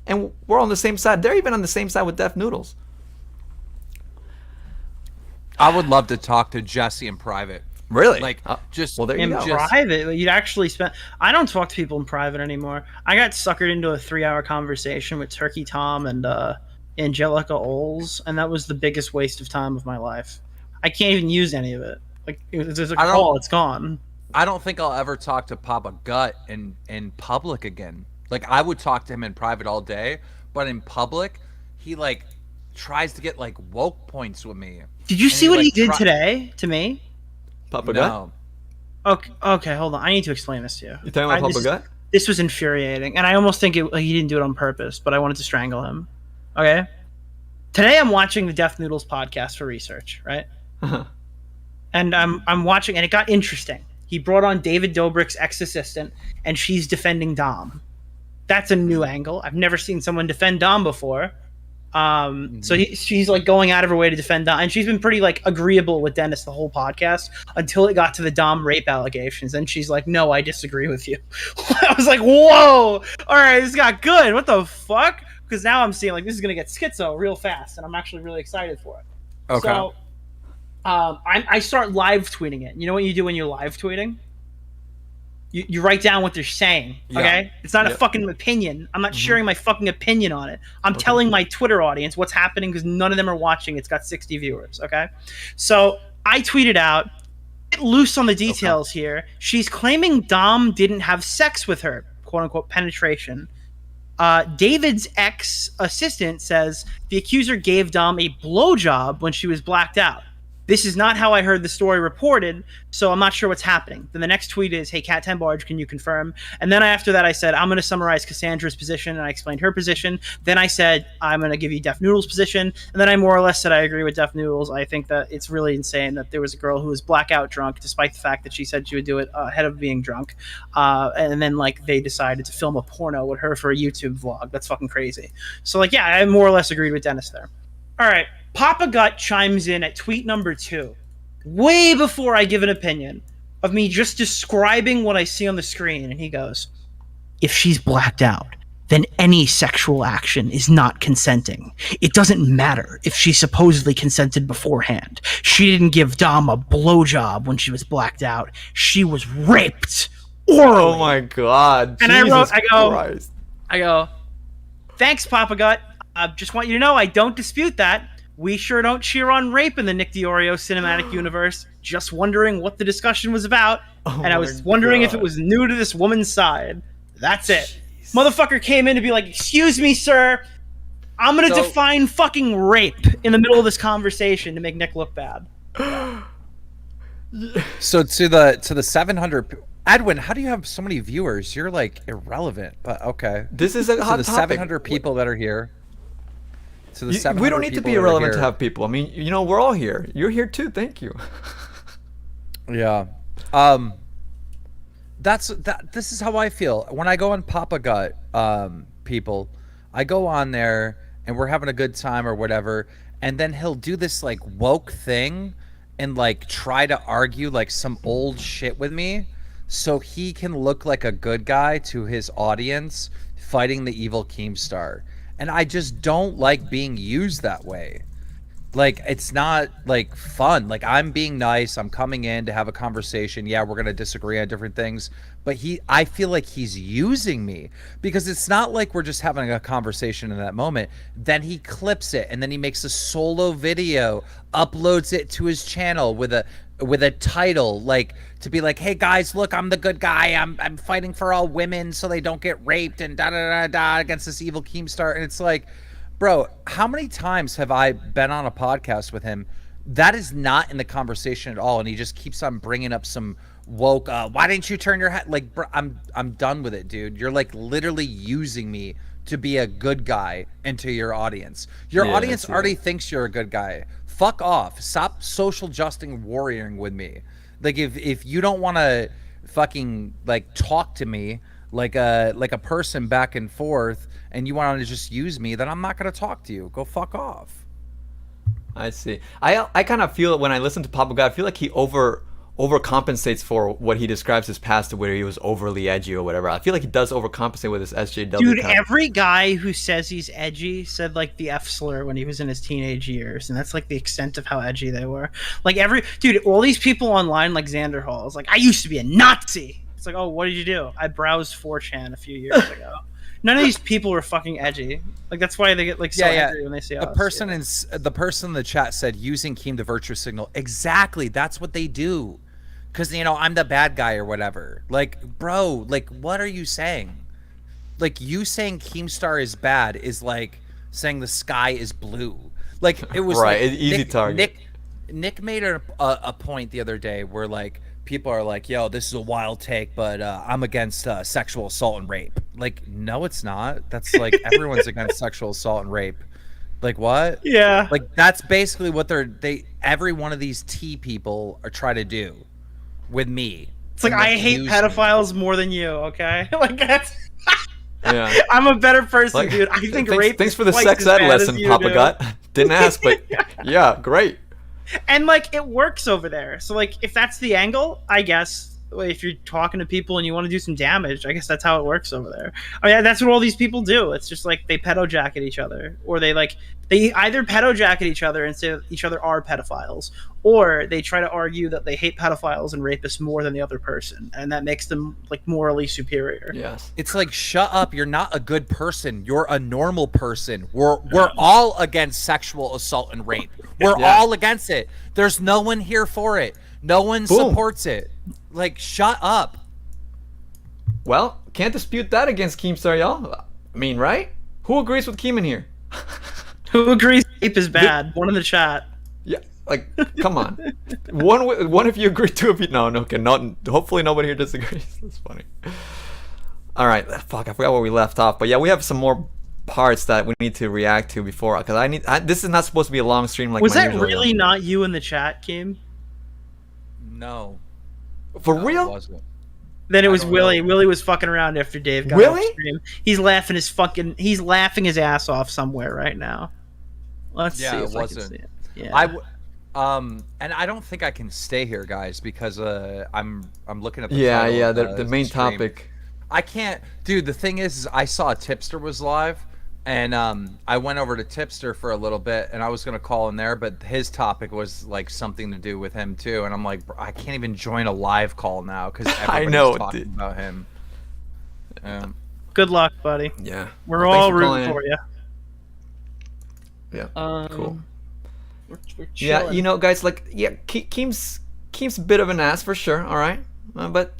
and we're on the same side. They're even on the same side with Def Noodles. I would love to talk to Jessi in private. Really? Like, just well, there you In go. private, you'd actually spend. I don't talk to people in private anymore. I got suckered into a 3-hour conversation with Turkey Tom and Angelica Oles, and that was the biggest waste of time of my life. I can't even use any of it. Like, there's a call, it's gone. I don't think I'll ever talk to Papa Gut in public again. Like, I would talk to him in private all day, but in public, he like tries to get like woke points with me. Did you see what he did today to me? Papa No. Gut? Okay, hold on. I need to explain this to you. You talking about Papa Gut? This was infuriating, and I almost think he didn't do it on purpose, but I wanted to strangle him. Okay? Today I'm watching the Def Noodles podcast for research, right? And I'm watching, and it got interesting. He brought on David Dobrik's ex-assistant, and she's defending Dom. That's a new angle. I've never seen someone defend Dom before. So she's like going out of her way to defend Dom, and she's been pretty like agreeable with Dennis the whole podcast until it got to the Dom rape allegations. Then she's like, "No, I disagree with you." I was like, "Whoa! All right, this got good. What the fuck?" Because now I'm seeing like this is gonna get schizo real fast, and I'm actually really excited for it. Okay. So, I start live tweeting it. You know what you do when you're live tweeting? You write down what they're saying, okay? It's not a fucking opinion. I'm not sharing my fucking opinion on it. I'm telling my Twitter audience what's happening because none of them are watching. It's got 60 viewers, okay? So I tweeted out, get loose on the details here. She's claiming Dom didn't have sex with her, quote-unquote penetration. David's ex-assistant says the accuser gave Dom a blowjob when she was blacked out. This is not how I heard the story reported, so I'm not sure what's happening. Then the next tweet is, hey, Cat 10 Barge, can you confirm? And then after that, I said, I'm going to summarize Cassandra's position, and I explained her position. Then I said, I'm going to give you Def Noodles' position. And then I more or less said I agree with Def Noodles. I think that it's really insane that there was a girl who was blackout drunk, despite the fact that she said she would do it ahead of being drunk. And then, like, they decided to film a porno with her for a YouTube vlog. That's fucking crazy. So, like, yeah, I more or less agreed with Dennis there. All right. Papa Gut chimes in at tweet number 2, way before I give an opinion, of me just describing what I see on the screen. And he goes, if she's blacked out, then any sexual action is not consenting. It doesn't matter if she supposedly consented beforehand. She didn't give Dom a blowjob when she was blacked out. She was raped orally. Oh my God. And Jesus I go, thanks, Papa Gut. I just want you to know I don't dispute that. We sure don't cheer on rape in the Nick Deorio cinematic universe. Just wondering what the discussion was about. And I was wondering if it was new to this woman's side. That's it. Motherfucker came in to be like, excuse me, sir. I'm going to define fucking rape in the middle of this conversation to make Nick look bad. So to the 700... Edwin, how do you have so many viewers? You're like irrelevant, but okay. This is a hot the topic. 700 people that are here. So the we don't need to be irrelevant to have people. I mean, you know, we're all here. You're here too. Thank you. Yeah. This is how I feel when I go on Papa Gut. People, I go on there and we're having a good time or whatever, and then he'll do this like woke thing and like try to argue like some old shit with me. so he can look like a good guy to his audience fighting the evil Keemstar. And I just don't like being used that way. Like, it's not like fun. Like, I'm being nice, I'm coming in to have a conversation. Yeah, we're gonna disagree on different things, but I feel like he's using me, because it's not like we're just having a conversation in that moment. Then he clips it and then he makes a solo video, uploads it to his channel with a title, like, to be like, hey guys, look, I'm the good guy, I'm fighting for all women so they don't get raped and da da da da against this evil Keemstar. And it's like, bro, how many times have I been on a podcast with him that is not in the conversation at all, and he just keeps on bringing up some woke, why didn't you turn your head? Like, bro, I'm done with it, dude. You're like literally using me to be a good guy into your audience. Your audience already thinks you're a good guy. Fuck off. Stop social justing warrioring with me. Like, if you don't want to fucking like talk to me like a person back and forth, and you want to just use me, then I'm not going to talk to you. Go fuck off. I see. I kind of feel when I listen to Papa God, I feel like he overcompensates for what he describes his past, to where he was overly edgy or whatever. I feel like he does overcompensate with his SJW. Dude, every guy who says he's edgy said like the F slur when he was in his teenage years, and that's like the extent of how edgy they were. Like all these people online, like Xander Hall, is like, I used to be a Nazi. It's like, oh, what did you do? I browsed 4chan a few years ago. None of these people were fucking edgy. Like, that's why they get like so angry when they see us. The person in the chat said using Keem the virtue signal. Exactly, that's what they do. Because, you know, I'm the bad guy or whatever. Like, bro, like, what are you saying? Like, you saying Keemstar is bad is like saying the sky is blue. Like, it was right, like easy target. Nick made a point the other day where like people are like, yo, this is a wild take, but I'm against sexual assault and rape. Like, no, it's not. That's like everyone's against sexual assault and rape. Like, what? Yeah. Like, that's basically what every one of these T people are trying to do with me. It's like, I hate pedophiles more than you, okay? Like, that's... Yeah. I'm a better person, Like, dude. I think rape thanks is for the twice sex as ed bad lesson, as you Papa do. Gut. Didn't ask, but yeah, great. And like, it works over there. So like, if that's the angle, I guess if you're talking to people and you want to do some damage, I guess that's how it works over there. I mean, that's what all these people do. It's just like they pedo jacket each other, or they either pedo jacket each other and say each other are pedophiles, or they try to argue that they hate pedophiles and rapists more than the other person, and that makes them like morally superior. Yes. It's like, shut up, you're not a good person, you're a normal person. We're all against sexual assault and rape. We're all against it. There's no one here for it. No one supports it. Like, shut up. Well, can't dispute that against Keemstar, y'all. I mean, right? Who agrees with Keem in here? Who agrees rape is bad? One in the chat. Yeah, like, come on. One if you agree, two if you... No, okay, hopefully nobody here disagrees. That's funny. All right, fuck, I forgot where we left off. But yeah, we have some more parts that we need to react to before, because this is not supposed to be a long stream like Was my that usual really one. not you in the chat, Keem? No. For No, real? it wasn't. Then it was Willie. know. Willie was fucking around after Dave got Willie? off stream. He's laughing his ass off somewhere right now. Let's see Yeah, if it I wasn't. can see it. Yeah. And I don't think I can stay here, guys, because I'm looking at the Yeah, title of the main stream. topic. I can't, dude. The thing is I saw Tipster was live, and I went over to Tipster for a little bit, and I was gonna call in there, but his topic was like something to do with him too, and I'm like, I can't even join a live call now because everybody's talking about him. Good luck, buddy. Yeah. We're Well, thanks all for calling rooting in. for you. Yeah. Cool. We're Yeah, chilling. you know, guys, like, yeah, Keem's a bit of an ass for sure. All right, but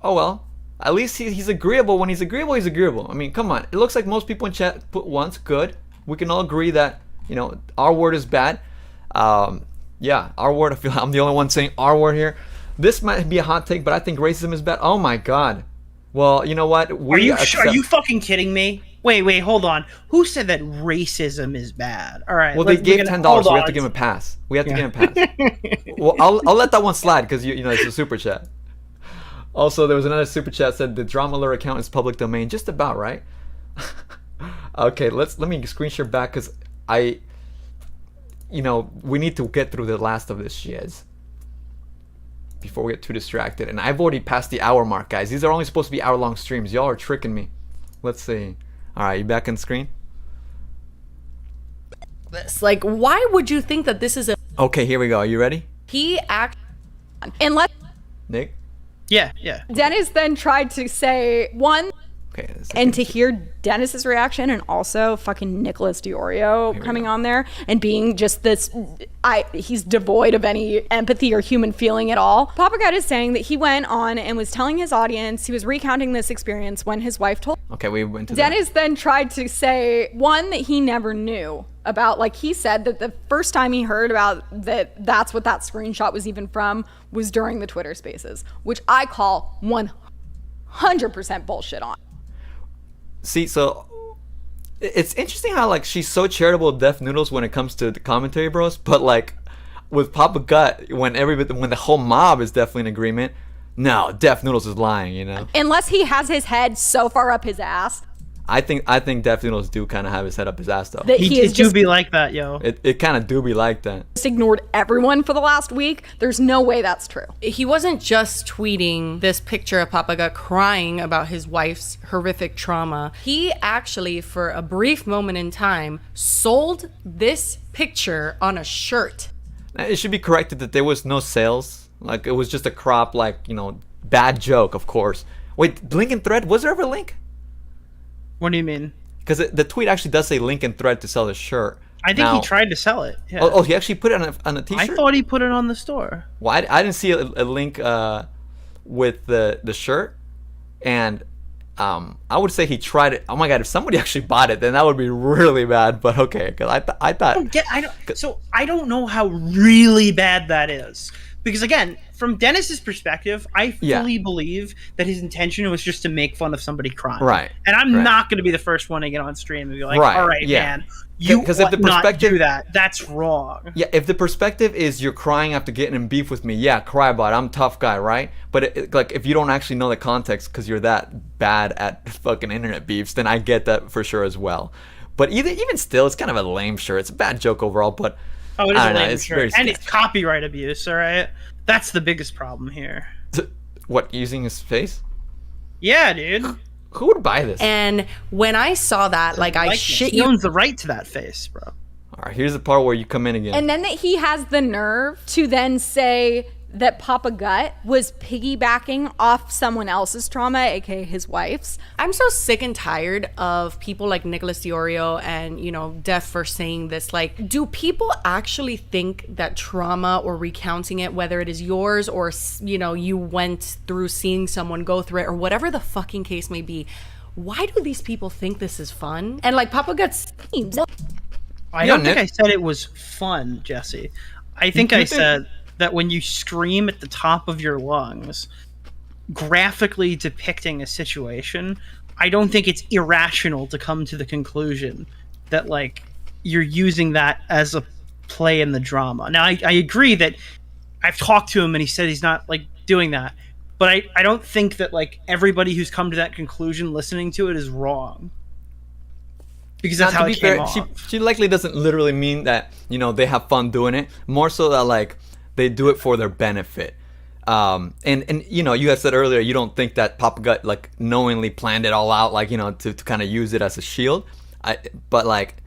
oh well. At least he's agreeable. When he's agreeable, he's agreeable. I mean, come on. It looks like most people in chat put once. Good. We can all agree that, you know, our word is bad. Yeah, our word. I feel I'm the only one saying our word here. This might be a hot take, but I think racism is bad. Oh my god. Well, you know what? Are you fucking kidding me? Wait, hold on. Who said that racism is bad? All right. Well, they gave $10. We have to give him a pass. We have to give him a pass. Well, I'll let that one slide because you know it's a super chat. Also, there was another super chat said the drama lure account is public domain. Just about, right? Okay, let me screen share back because we need to get through the last of this shiz. before we get too distracted. And I've already passed the hour mark, guys. These are only supposed to be hour-long streams. Y'all are tricking me. Let's see. All right, you back on screen? This, like, why would you think that this is a... Okay, here we go. Are you ready? He Unless Nick? Yeah. Dennis then tried to say one, Okay. and to hear Dennis's reaction, and also fucking Nicholas Deorio coming on there and being just this, he's devoid of any empathy or human feeling at all. Papa God is saying that he went on and was telling his audience, he was recounting this experience when his wife told. Okay, we went to Dennis then tried to say one that he never knew about. Like, he said that the first time he heard about that's what that screenshot was even from, was during the Twitter Spaces, which I call 100% bullshit on. See, so it's interesting how like she's so charitable with Def Noodles when it comes to the commentary bros, but like with Papa Gut, when the whole mob is definitely in agreement, no, Def Noodles is lying, you know. Unless he has his head so far up his ass. I think Def Noodles do kind of have his head up his ass though. That he is do just be like that, yo. It kind of do be like that. ignored everyone for the last week. There's no way that's true. He wasn't just tweeting this picture of Papa Gut crying about his wife's horrific trauma. He actually, for a brief moment in time, sold this picture on a shirt. It should be corrected that there was no sales. Like, it was just a crop, like, you know, bad joke, of course. Wait, link and thread? Was there ever a link? What do you mean? Because the tweet actually does say link and thread to sell the shirt. I think he tried to sell it. Yeah. Oh, he actually put it on a t-shirt? I thought he put it on the store. Well, I didn't see a link with the shirt. And I would say he tried it. Oh my god, if somebody actually bought it, then that would be really bad. But okay, because I thought... I don't know how really bad that is. Because again, from Dennis's perspective, I fully believe that his intention was just to make fun of somebody crying. Right. And I'm not going to be the first one to get on stream and be like, all right, man, you if the not do that. That's wrong. Yeah, if the perspective is you're crying after getting in beef with me, yeah, cry about it. I'm a tough guy, right? But like, if you don't actually know the context because you're that bad at fucking internet beefs, then I get that for sure as well. But even still, it's kind of a lame shirt. It's a bad joke overall, but... Oh, it is a lame it's shirt. And it's copyright abuse, all right? That's the biggest problem here. What, using his face? Yeah, dude. Who would buy this? And when I saw that, like, I shit He you. owns the right to that face, bro. All right, here's the part where you come in again. And then that he has the nerve to then say that Papa Gut was piggybacking off someone else's trauma, aka his wife's. I'm so sick and tired of people like Nicholas Deorio and, you know, Def for saying this. Like, do people actually think that trauma or recounting it, whether it is yours or, you know, you went through seeing someone go through it or whatever the fucking case may be, why do these people think this is fun? And like Papa Gut seems... I don't think I said it was fun, Jessi. I think I said that when you scream at the top of your lungs, graphically depicting a situation, I don't think it's irrational to come to the conclusion that, like, you're using that as a play in the drama. Now, I agree that I've talked to him and he said he's not, like, doing that. But I don't think that, like, everybody who's come to that conclusion listening to it is wrong. Because that's how it came off. She likely doesn't literally mean that, you know, they have fun doing it. More so that, like, they do it for their benefit. And you know, you had said earlier you don't think that Papa Gut like knowingly planned it all out, like, you know, to kind of use it as a shield. But like,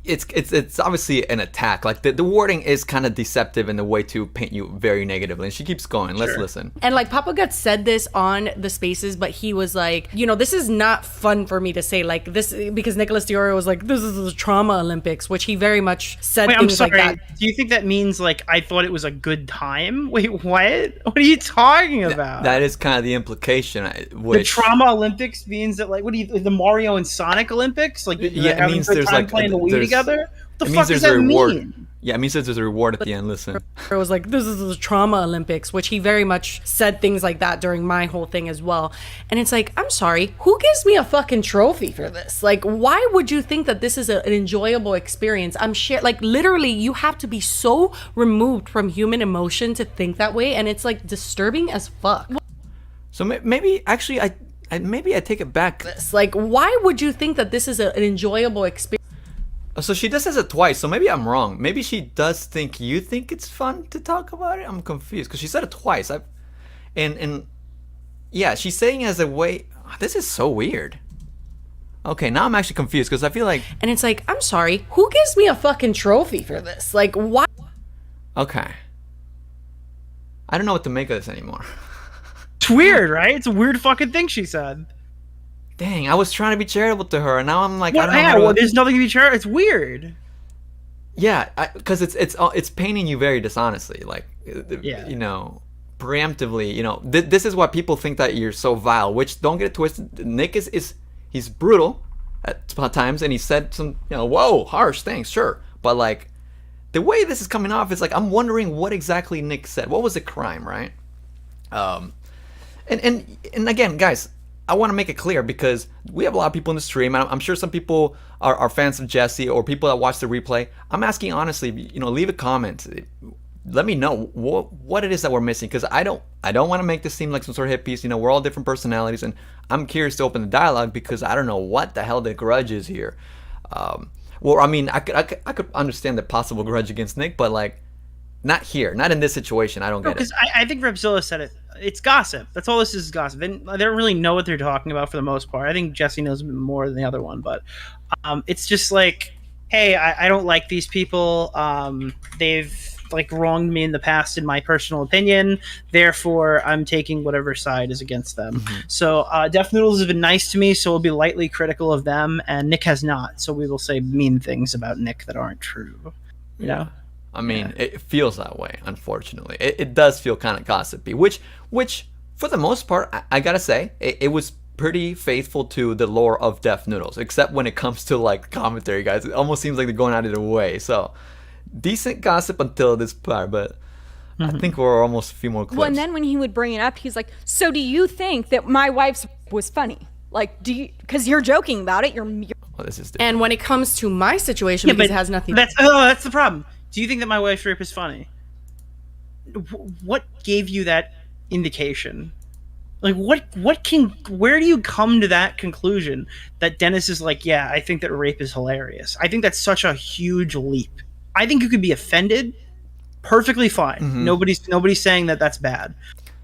it's obviously an attack. Like the wording is kind of deceptive in the way to paint you very negatively. And she keeps going. Let's listen. And like Papa Gut said this on the Spaces, but he was like, you know, this is not fun for me to say like this, because Nicholas Deorio was like, this is the trauma Olympics, which he very much said. Wait, things I'm sorry. like that. Do you think that means like I thought it was a good time? Wait, what? What are you talking about? That is kind of the implication. The trauma Olympics means that like, what do you, the Mario and Sonic Olympics? Like, yeah, it means there's like playing the Wii together. What the fuck does there's that a reward. mean? Yeah, it means there's a reward at the end. Listen. It was like, this is the trauma Olympics, which he very much said things like that during my whole thing as well. And it's like, I'm sorry, who gives me a fucking trophy for this? Like, why would you think that this is an enjoyable experience? like literally you have to be so removed from human emotion to think that way. And it's like disturbing as fuck. So maybe actually maybe I take it back. Like, why would you think that this is an enjoyable experience? So she does says it twice, so maybe I'm wrong. Maybe she does think you think it's fun to talk about it. I'm confused because she said it twice. And yeah, she's saying it as a way. This is so weird. Okay, now I'm actually confused because I feel like. And it's like, I'm sorry, who gives me a fucking trophy for this? Like, why? Okay. I don't know what to make of this anymore. It's weird, right? It's a weird fucking thing she said. Dang, I was trying to be charitable to her, and now I'm like, Well, I don't know. yeah, well, there's nothing to be charitable. It's weird. Yeah, because it's painting you very dishonestly, like, Yeah. you know, preemptively. You know, this is why people think that you're so vile. Which, don't get it twisted. Nick is he's brutal at times, and he said some, you know, whoa, harsh things, sure, but like the way this is coming off, it's like I'm wondering what exactly Nick said. What was the crime, right? And again, guys, I want to make it clear because we have a lot of people in the stream, and I'm sure some people are fans of Jessi or people that watch the replay. I'm asking honestly, you know, leave a comment. Let me know what it is that we're missing, because I don't want to make this seem like some sort of hit piece. You know, we're all different personalities, and I'm curious to open the dialogue because I don't know what the hell the grudge is here. Well, I mean, I could understand the possible grudge against Nick, but like, not here, not in this situation. I don't get it. Because I think Repzilla said it. It's gossip. That's all this is gossip. They don't really know what they're talking about for the most part. I think Jessi knows a bit more than the other one, but it's just like, hey, I don't like these people. They've like wronged me in the past, in my personal opinion. Therefore, I'm taking whatever side is against them. Mm-hmm. So Def Noodles has been nice to me, so we'll be lightly critical of them, and Nick has not. So we will say mean things about Nick that aren't true. You know? I mean, it feels that way, unfortunately. It does feel kind of gossipy, which for the most part, I gotta say, it was pretty faithful to the lore of Def Noodles, except when it comes to like commentary, guys. It almost seems like they're going out of their way. So, decent gossip until this part, but I think we're almost a few more clips. Well, and then when he would bring it up, he's like, so do you think that my wife's was funny? Like, do you, because you're joking about it, you're well, this is different. And when it comes to my situation, because it has nothing. That's the problem. Do you think that my wife's rape is funny? What gave you that indication? Like, where do you come to that conclusion that Dennis is like, yeah, I think that rape is hilarious? I think that's such a huge leap. I think you could be offended, perfectly fine. Mm-hmm. Nobody's saying that that's bad.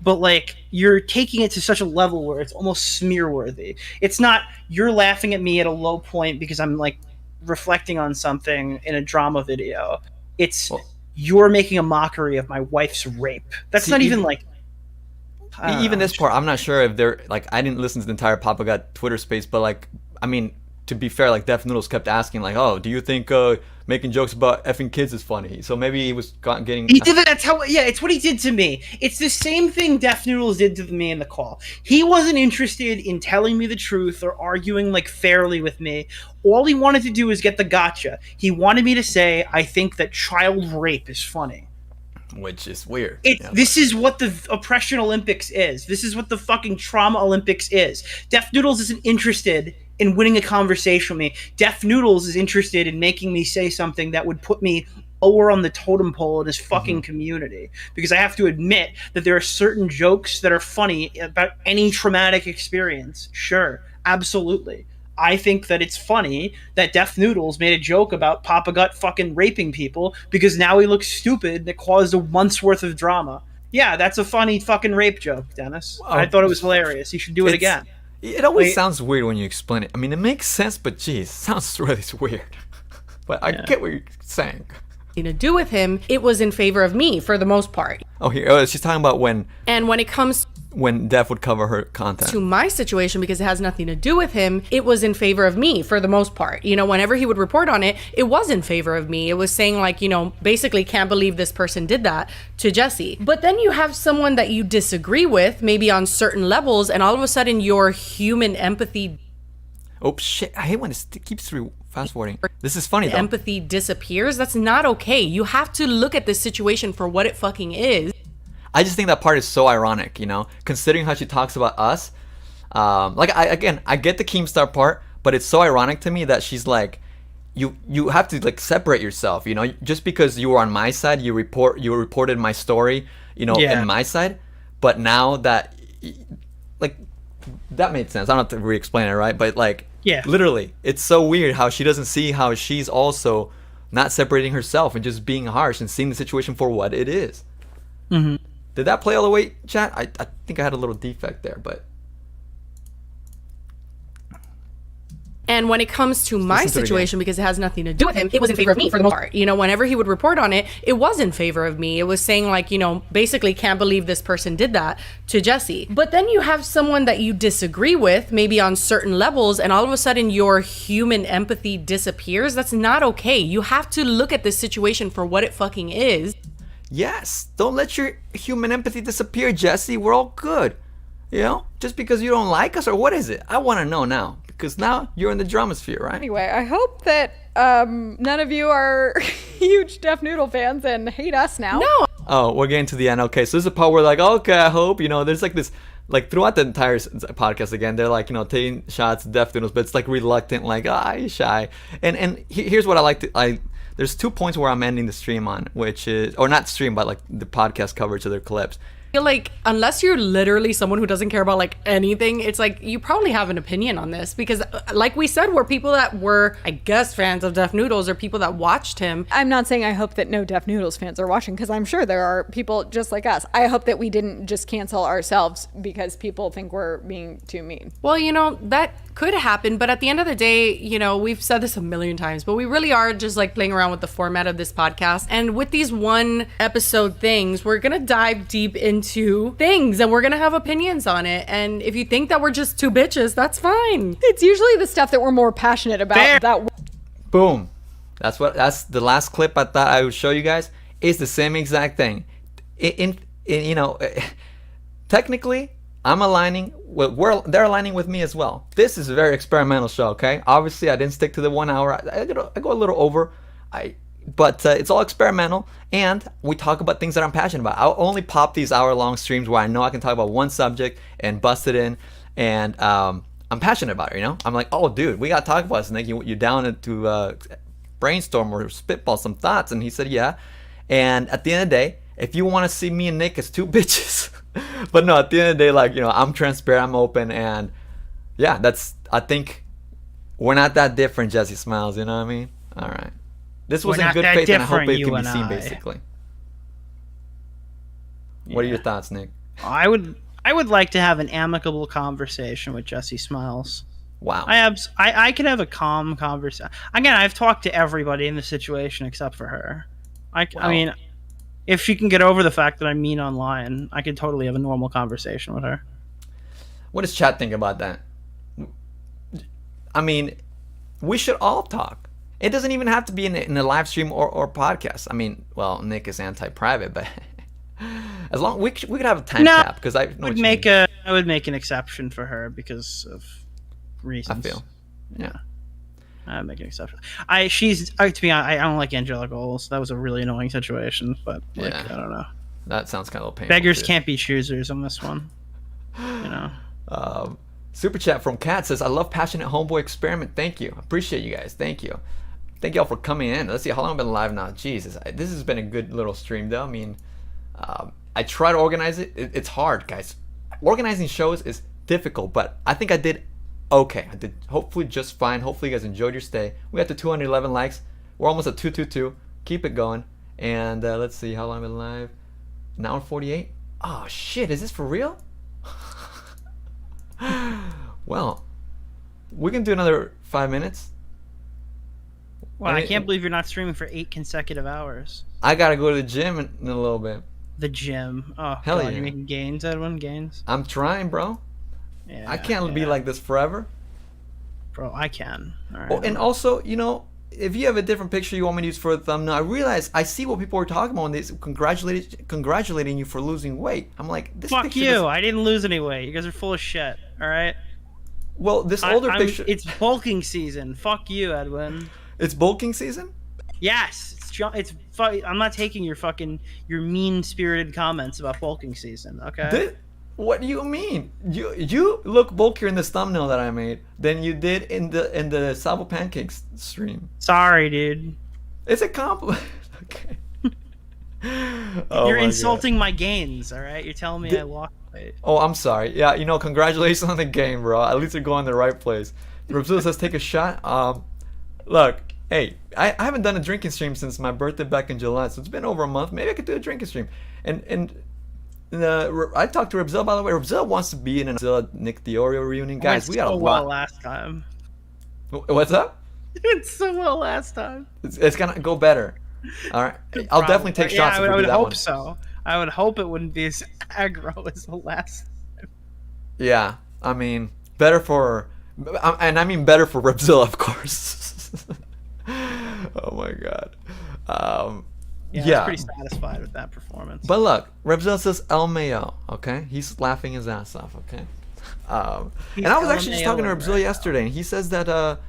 But like, you're taking it to such a level where it's almost smear-worthy. It's not, you're laughing at me at a low point because I'm like reflecting on something in a drama video. It's you're making a mockery of my wife's rape. That's not even like. Even this part, I'm not sure if they're like. I didn't listen to the entire Papa Got Twitter space, but like, I mean, to be fair, like Def Noodles kept asking, like, "Oh, do you think making jokes about effing kids is funny?" So maybe he was getting. He did that. That's how. Yeah, it's what he did to me. It's the same thing Def Noodles did to me in the call. He wasn't interested in telling me the truth or arguing like fairly with me. All he wanted to do is get the gotcha. He wanted me to say, "I think that child rape is funny." Which is weird. This is what the Oppression Olympics is. This is what the fucking Trauma Olympics is. Def Noodles isn't interested in winning a conversation with me. Def Noodles is interested in making me say something that would put me lower on the totem pole in this fucking community. Because I have to admit that there are certain jokes that are funny about any traumatic experience. Sure, absolutely. I think that it's funny that Def Noodles made a joke about Papa Gut fucking raping people because now he looks stupid that caused a month's worth of drama. Yeah, that's a funny fucking rape joke, Dennis. I thought it was hilarious. You should do it again. It always sounds weird when you explain it. I mean, it makes sense, but geez, it sounds really weird. But I get what you're saying. To do with him, it was in favor of me for the most part. She's talking about when. And when it comes when Def would cover her content. To my situation, because it has nothing to do with him, it was in favor of me for the most part. You know, whenever he would report on it, it was in favor of me. It was saying like, you know, basically can't believe this person did that to Jessi. But then you have someone that you disagree with, maybe on certain levels, and all of a sudden your human empathy. Oh shit, I hate when it keeps fast forwarding. This is funny though. Empathy disappears. That's not okay. You have to look at this situation for what it fucking is. I just think that part is so ironic, you know, considering how she talks about us. I get the Keemstar part, but it's so ironic to me that she's like, you have to like separate yourself, you know, just because you were on my side, you reported my story, you know, in my side, but now that, like, that made sense. I don't have to re-explain it, right? But like, Yeah. Literally, it's so weird how she doesn't see how she's also not separating herself and just being harsh and seeing the situation for what it is. Mm-hmm. Did that play all the way, chat? I think I had a little defect there, but... And when it comes to my Listen to it situation, because it has nothing to do with him, it was in favor of me for the most part. You know, whenever he would report on it, it was in favor of me. It was saying like, you know, basically can't believe this person did that to Jessi. But then you have someone that you disagree with, maybe on certain levels, and all of a sudden your human empathy disappears. That's not okay. You have to look at this situation for what it fucking is. Yes, don't let your human empathy disappear, Jessi. We're all good. You know, just because you don't like us, or what is it? I want to know now, because now you're in the drama sphere, right? Anyway, I hope that none of you are huge Def Noodle fans and hate us now. No. Oh, we're getting to the end. Okay, so this is a part where like, okay, I hope, you know, there's like this, like throughout the entire podcast again, they're like, you know, taking shots at Def Noodles, but it's like reluctant, like, he's shy. And here's what I like to, there's 2 points where I'm ending the stream on, which is, or not stream, but like the podcast coverage of their clips. I feel like unless you're literally someone who doesn't care about like anything, it's like you probably have an opinion on this, because like we said, we're people that were, I guess, fans of Def Noodles or people that watched him. I'm not saying I hope that no Def Noodles fans are watching, because I'm sure there are people just like us. I hope that we didn't just cancel ourselves because people think we're being too mean. Well, you know, that could happen, but at the end of the day, you know, we've said this a million times, but we really are just like playing around with the format of this podcast. And with these one episode things, we're gonna dive deep into things and we're gonna have opinions on it. And if you think that we're just two bitches, that's fine. It's usually the stuff that we're more passionate about. Boom. That's the last clip I thought I would show you guys. It's the same exact thing. In you know, technically, I'm aligning with, they're aligning with me as well. This is a very experimental show, okay? Obviously, I didn't stick to the 1 hour. I go a little over. But it's all experimental, and we talk about things that I'm passionate about. I'll only pop these hour-long streams where I know I can talk about one subject and bust it in, and I'm passionate about it, you know? I'm like, oh, dude, we got to talk about this, Nick. You down to brainstorm or spitball some thoughts? And he said, yeah. And at the end of the day, if you want to see me and Nick as two bitches, but no, at the end of the day, like, you know, I'm transparent, I'm open, and yeah, I think we're not that different, Jessi smiles, you know what I mean? All right. This was in good faith, and I hope it can be seen, basically. What are your thoughts, Nick? I would like to have an amicable conversation with Jessi Smiles. Wow. I could have a calm conversation. Again, I've talked to everybody in the situation except for her. I mean, if she can get over the fact that I'm mean online, I could totally have a normal conversation with her. What does chat think about that? I mean, we should all talk. It doesn't even have to be in a live stream or podcast. I mean, well, Nick is anti-private, but as long we could have a time cap, because I would make an exception for her because of reasons. I feel, yeah. I'd make an exception. To be honest, I don't like Angelica Oles. That was a really annoying situation, but like, yeah. I don't know. That sounds kind of painful. Beggars can't be choosers on this one. You know. Super chat from Kat says, I love passionate homeboy experiment. Thank you. Appreciate you guys. Thank you. Thank y'all for coming in. Let's see how long I've been live now. Jesus, this has been a good little stream though. I mean, I try to organize it. It's hard, guys. Organizing shows is difficult, but I think I did okay. I did hopefully just fine. Hopefully you guys enjoyed your stay. We got to 211 likes. We're almost at 222. Keep it going. And let's see how long I've been live. An hour 48. Oh shit, is this for real? Well, we can do another 5 minutes. Well, I can't believe you're not streaming for 8 consecutive hours. I gotta go to the gym in a little bit. The gym? Oh, hell God, yeah! You're making gains, Edwin? Gains? I'm trying, bro. Yeah, I can't be like this forever. Bro, I can. All right. Oh, and also, you know, if you have a different picture you want me to use for a thumbnail, I realize I see what people are talking about when they congratulating you for losing weight. I'm like, this fuck picture you! I didn't lose any weight. You guys are full of shit. All right. Well, this older picture. It's bulking season. Fuck you, Edwin. It's bulking season? Yes. I'm not taking your mean-spirited comments about bulking season, okay? What do you mean? You look bulkier in this thumbnail that I made than you did in the Sabo Pancakes stream. Sorry, dude. It's a compliment. Okay. You're insulting my gains, all right? You're telling me I lost weight. Oh, I'm sorry. Yeah, you know, congratulations on the game, bro. At least you're going the right place. Rabzilla says, take a shot. Look, hey, I haven't done a drinking stream since my birthday back in July, so it's been over a month. Maybe I could do a drinking stream. And I talked to Rabzilla, by the way. Rabzilla wants to be in an Rabzilla Nick Deorio reunion. Guys, we got a lot. Last time. What's up? It went so well last time. It's gonna go better. All right, I'll definitely take shots. Yeah, if we I would do that hope one. so. I would hope it wouldn't be as aggro as the last. Yeah, I mean, better for, and I mean better for Rabzilla, of course. Oh my god. Yeah, I was pretty satisfied with that performance. But look, Rabzilla says LMAO. Okay, he's laughing his ass off. Okay. And I was actually just talking to Rabzilla yesterday, and he says that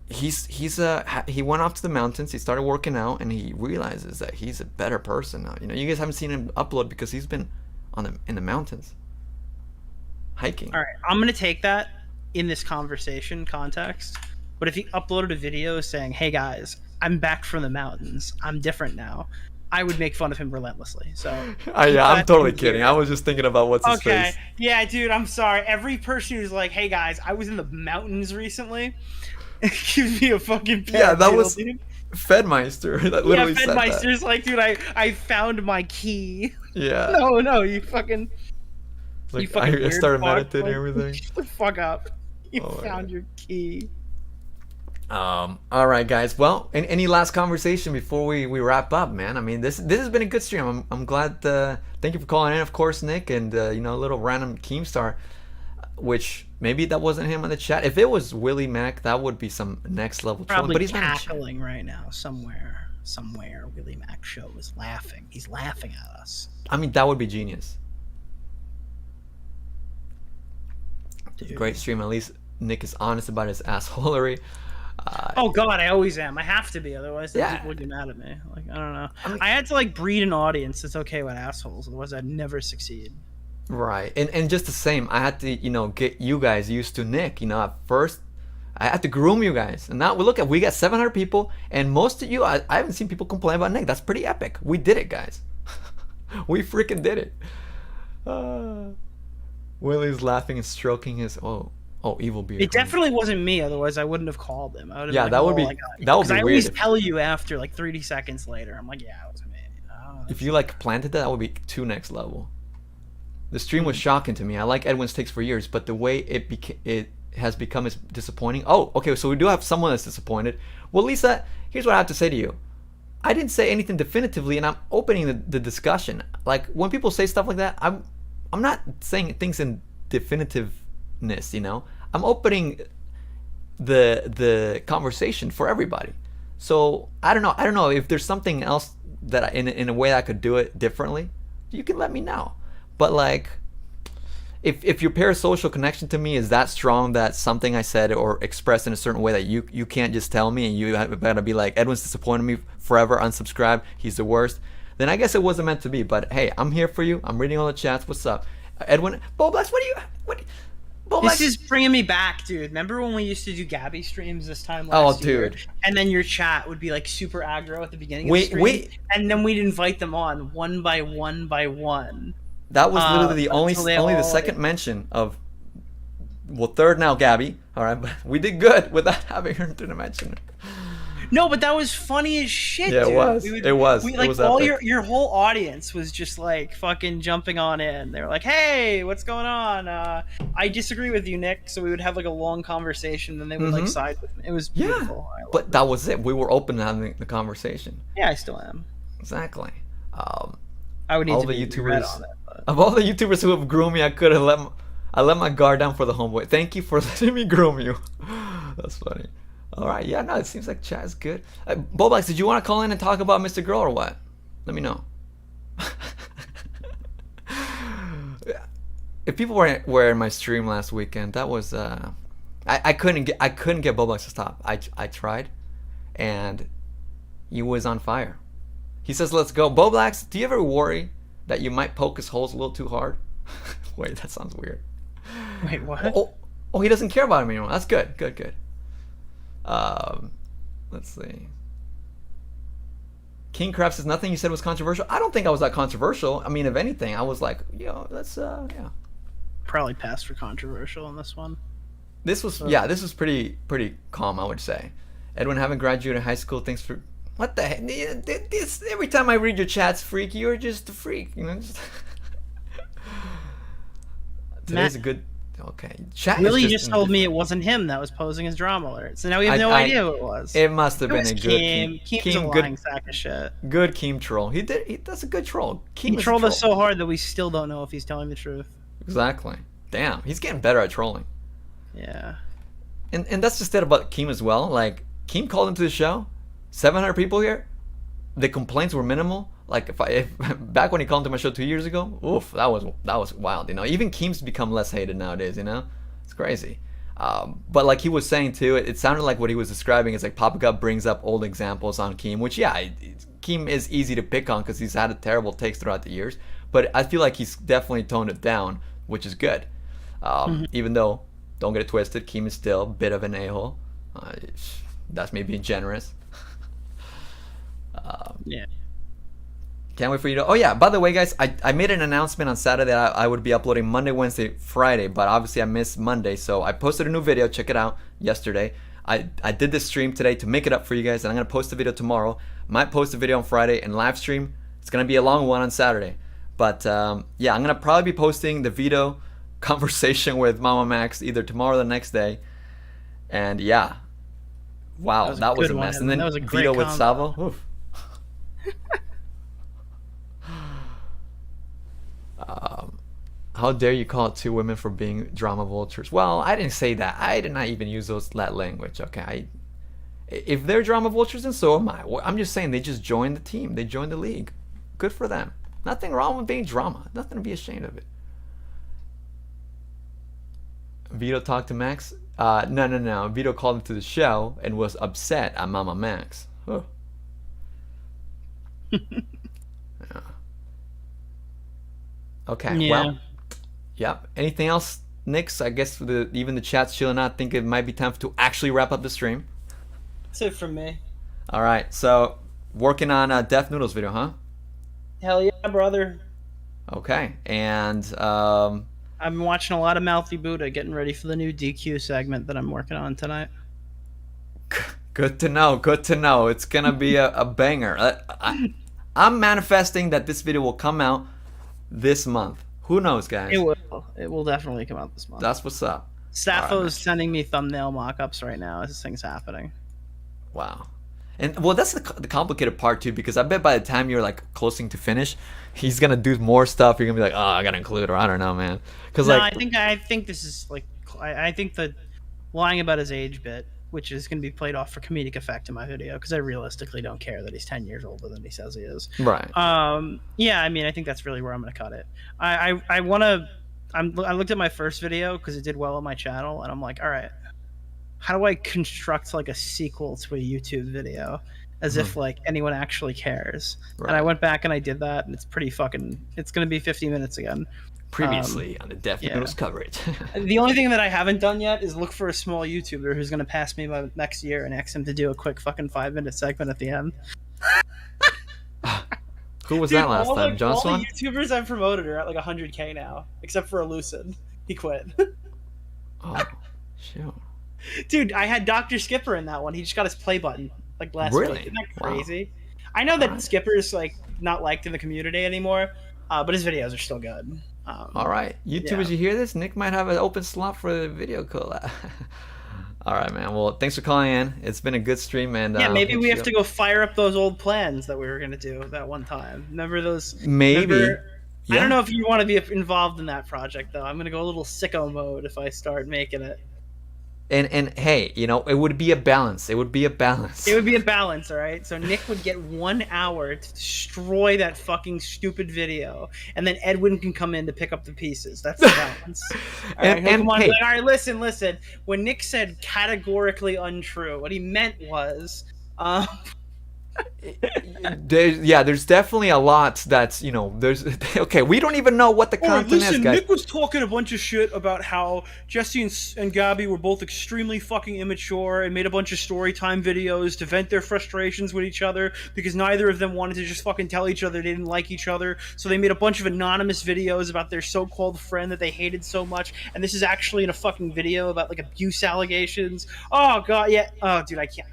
he went off to the mountains, he started working out, and he realizes that he's a better person now. You know, you guys haven't seen him upload because he's been in the mountains hiking. All right, I'm gonna take that in this conversation context. But if he uploaded a video saying, "Hey guys, I'm back from the mountains. I'm different now," I would make fun of him relentlessly. So yeah, I'm totally kidding. I was just thinking about what's his face. Yeah, dude, I'm sorry. Every person who's like, "Hey guys, I was in the mountains recently," gives me a fucking that was dude. Fedmeister that literally said that. Fedmeister's like, dude, I found my key. Yeah. No, you fucking. Like, you fucking I started fuck. meditating and Like, everything. Shut the fuck up. You Oh, found your key. All right, guys. Well, any last conversation before we wrap up, man? I mean, this has been a good stream. I'm glad. Thank you for calling in, of course, Nick, and a little random Keemstar, which maybe that wasn't him on the chat. If it was Willie Mac, that would be some next level trolling. Probably But he's not cackling right now somewhere. Willie Mac show is laughing. He's laughing at us. I mean, that would be genius. Dude. Great stream. At least Nick is honest about his assholery. Oh God, I always am. I have to be, otherwise Yeah. people would get mad at me. Like, I don't know. I had to breed an audience that's okay with assholes, otherwise I'd never succeed. Right, and just the same, I had to get you guys used to Nick. At first, I had to groom you guys, and now we got 700 people, and most of you, I haven't seen people complain about Nick. That's pretty epic. We did it, guys. We freaking did it. Willie's laughing and stroking his evil beard. It definitely wasn't me, otherwise I wouldn't have called him. I would have that would be that would be I weird. always tell you after 30 seconds later. I'm like, yeah, it was me. If you planted that would be too next level. The stream was shocking to me. I like Edwin's takes for years, but the way it has become is disappointing. Oh, okay, so we do have someone that's disappointed. Well, Lisa, here's what I have to say to you. I didn't say anything definitively, and I'm opening the discussion. Like, when people say stuff like that, I'm not saying things in definitiveness, I'm opening the conversation for everybody. So I don't know if there's something else that in a way I could do it differently. You can let me know. But if your parasocial connection to me is that strong that something I said or expressed in a certain way that you can't just tell me and you gotta be like, Edwin's disappointed me forever, unsubscribe, he's the worst, then I guess it wasn't meant to be. But hey, I'm here for you. I'm reading all the chats. What's up, Edwin? Boblax, This is bringing me back, dude. Remember when we used to do Gabby streams this time last year? Dude. And then your chat would be super aggro at the beginning of the stream. And then we'd invite them on one by one by one. That was literally the only the second mention of, third now, Gabby. All right, but we did good without having her to mention. No, but that was funny as shit, yeah, dude. It was. It was all epic. your whole audience was just fucking jumping on in. They were like, "Hey, what's going on? I disagree with you, Nick." So we would have a long conversation, and they would side with me. It was beautiful. Yeah, but that was it. We were open to having the conversation. Yeah, I still am. Exactly. I would need all to the be YouTubers on it. But... Of all the YouTubers who have groomed me, I let my guard down for the homeboy. Thank you for letting me groom you. That's funny. All right, yeah, no, it seems like chat is good. Bobax, did you want to call in and talk about Mr. Girl or what? Let me know. If people were in my stream last weekend, that was I couldn't get Bobax to stop. I tried, and he was on fire. He says, "Let's go." Boblax, do you ever worry that you might poke his holes a little too hard? Wait, that sounds weird. Wait, what? Oh, he doesn't care about him anymore. That's good. Good. Let's see. King Crab says, nothing you said was controversial. I don't think I was that controversial. I mean, if anything, I was like, let's, yeah. Probably passed for controversial on this one. This was this was pretty calm, I would say. Edwin, haven't graduated high school. Thanks for what the heck? This every time I read your chats, freak, you're just a freak. You know. Today's a good. Okay. Chat Willie just told me it wasn't him that was posing as drama alert. So now we have no idea who it was. It must have been a good Keem's a lying sack of shit. Good Keem troll. He does a good troll. He trolled us so hard that we still don't know if he's telling the truth. Exactly. Damn, he's getting better at trolling. Yeah. And that's just it about Keem as well. Like Keem called into the show, 700 people here. The complaints were minimal. Like if back when he called into my show 2 years ago, oof, that was wild. You know, even Keem's become less hated nowadays. You know, it's crazy. But like he was saying too, it sounded like what he was describing is like Papa God brings up old examples on Keem, which Keem is easy to pick on because he's had a terrible takes throughout the years. But I feel like he's definitely toned it down, which is good. Even though, don't get it twisted, Keem is still a bit of an a-hole. That's me being generous. Yeah. Can't wait for you to... Oh yeah, by the way guys, I made an announcement on Saturday that I would be uploading Monday, Wednesday, Friday, but obviously I missed Monday, so I posted a new video, check it out, yesterday. I did this stream today to make it up for you guys, and I'm going to post a video tomorrow. Might post a video on Friday and live stream. It's going to be a long one on Saturday. But yeah, I'm going to probably be posting the Vito conversation with Mama Max either tomorrow or the next day. And yeah. Wow, that was a mess. And then Vito with Savo. Oof. How dare you call it two women for being drama vultures? Well, I didn't say that. I did not even use that language. Okay, if they're drama vultures, then so am I. I'm just saying they just joined the team. They joined the league. Good for them. Nothing wrong with being drama. Nothing to be ashamed of it. Vito talked to Max. No. Vito called into the show and was upset at Mama Max. Huh. Yeah. Okay. Yeah. Well. Yep. Anything else, Nix? I guess even the chat's chilling out. I think it might be time to actually wrap up the stream. That's it from me. All right. So working on a Def Noodles video, huh? Hell yeah, brother. Okay. And I've been watching a lot of Mouthy Buddha, getting ready for the new DQ segment that I'm working on tonight. Good to know. Good to know. It's gonna be a banger. I'm manifesting that this video will come out this month. Who knows, guys? It will. It will definitely come out this month. That's what's up. Saffo's sending me thumbnail mock-ups right now as this thing's happening. Wow. And well, that's the complicated part too, because I bet by the time you're like closing to finish, he's gonna do more stuff. You're gonna be like, oh, I gotta include, or I don't know, man. Because no, like, I think this is like, I think the lying about his age bit, which is gonna be played off for comedic effect in my video, because I realistically don't care that he's 10 years older than he says he is. Right. Yeah, I mean, I think that's really where I'm gonna cut it. I looked at my first video because it did well on my channel, and I'm like, all right, how do I construct like a sequel to a YouTube video as if like anyone actually cares? Right. And I went back and I did that, and it's pretty fucking. It's gonna be 50 minutes again. Previously on the Def Noodles coverage. The only thing that I haven't done yet is look for a small YouTuber who's gonna pass me by next year and ask him to do a quick fucking 5-minute segment at the end. Who was that last time? John Swan? All the YouTubers I've promoted are at like 100K now, except for Elucid. He quit. Oh, shoot. Dude, I had Dr. Skipper in that one. He just got his play button like last week. Isn't that crazy? Wow. I know that Skipper's like not liked in the community anymore, but his videos are still good. All right, YouTubers, you hear this? Nick might have an open slot for the video collab. All right, man. Well, thanks for calling in. It's been a good stream, and yeah, maybe we have to go fire up those old plans that we were gonna do that one time. Remember those? Maybe. Yeah. I don't know if you want to be involved in that project, though. I'm gonna go a little sicko mode if I start making it. And hey, you know, it would be a balance. It would be a balance. It would be a balance, all right? So Nick would get 1 hour to destroy that fucking stupid video, and then Edwin can come in to pick up the pieces. That's the balance. All right, come on, hey. Like, all right, listen. When Nick said categorically untrue, what he meant was there's definitely a lot that's, there's okay, we don't even know what the content is, guys. Nick was talking a bunch of shit about how Jessi and Gabby were both extremely fucking immature and made a bunch of story time videos to vent their frustrations with each other because neither of them wanted to just fucking tell each other they didn't like each other. So they made a bunch of anonymous videos about their so-called friend that they hated so much. And this is actually in a fucking video about like abuse allegations. Oh god, yeah. Oh dude, I can't.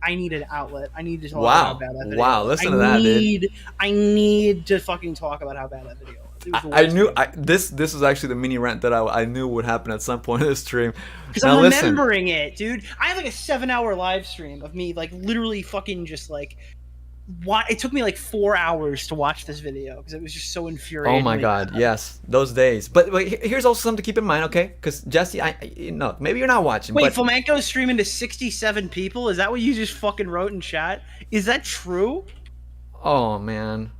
I need an outlet. I need to talk about that video. Wow, listen to that, dude. I need to fucking talk about how bad that video was. I knew this was actually the mini rant that I knew would happen at some point in the stream. Because I'm remembering it, dude. I had like a 7-hour live stream of me like literally fucking just like it took me like 4 hours to watch this video because it was just so infuriating. Oh my god, yes, those days. But here's also something to keep in mind, okay? Because Jessi, maybe you're not watching. Wait, Flamenco's streaming to 67 people? Is that what you just fucking wrote in chat? Is that true? Oh man.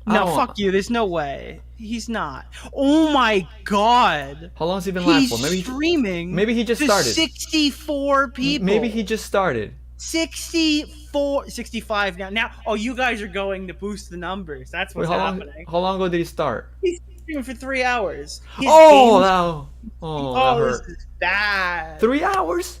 No, fuck you. There's no way. He's not. Oh my god. How long has he been live for? Maybe streaming. Maybe he just started. 64 people. Maybe he just started. 65 now. Oh, you guys are going to boost the numbers. That's what's happening. How long ago did he start? He's streaming for 3 hours. That this is bad. 3 hours?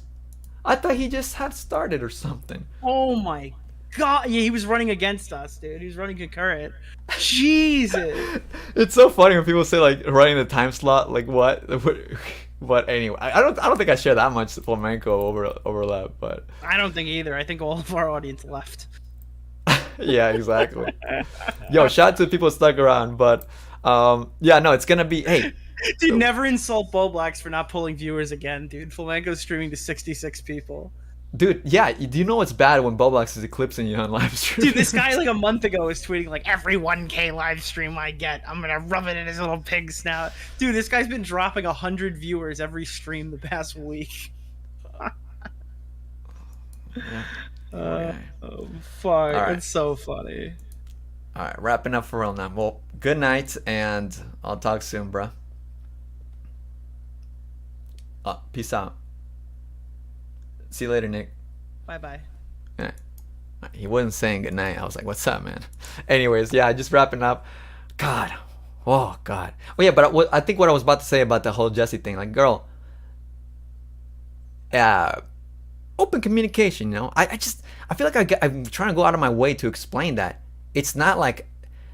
I thought he just had started or something. Oh my god. Yeah, he was running against us, dude. He was running concurrent. Jesus. It's so funny when people say like running the time slot, like what? But anyway, I don't think I share that much Flamenco overlap, but I don't think either. I think all of our audience left. Yeah, exactly. Yo, shout out to the people stuck around, but yeah, no, it's gonna be Dude, never insult Bo Blacks for not pulling viewers again, dude. Flamenco's streaming to 66 people. Dude, yeah, do you know what's bad when Boblox is eclipsing you on live stream? Dude, this guy like a month ago was tweeting like, every 1K live stream I get, I'm gonna rub it in his little pig snout. Dude, this guy's been dropping 100 viewers every stream the past week. Okay. Oh, fuck. Right. It's so funny. Alright, wrapping up for real now. Well, good night, and I'll talk soon, bro. Peace out. See you later, Nick. Bye-bye. Yeah. He wasn't saying good night. I was like, what's up, man? Anyways, yeah, just wrapping up. God. Oh, God. Oh, yeah, but I think what I was about to say about the whole Jessi thing, like, girl, open communication, you know? I feel like I'm trying to go out of my way to explain that. It's not like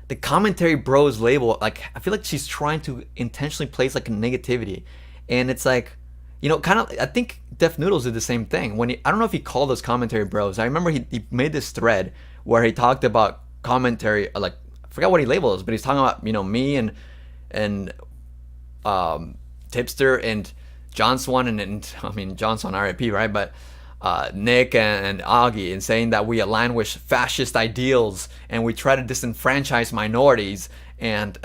the commentary bros label, like, I feel like she's trying to intentionally place, like, a negativity. And it's like, you know, kind of, I think Def Noodles did the same thing. I don't know if he called us commentary bros. I remember he made this thread where he talked about commentary, like, I forgot what he labeled us, but he's talking about, you know, me and Tipster and John Swan and I mean, John Swan RIP, right? But Nick and Augie, and saying that we align with fascist ideals and we try to disenfranchise minorities. And,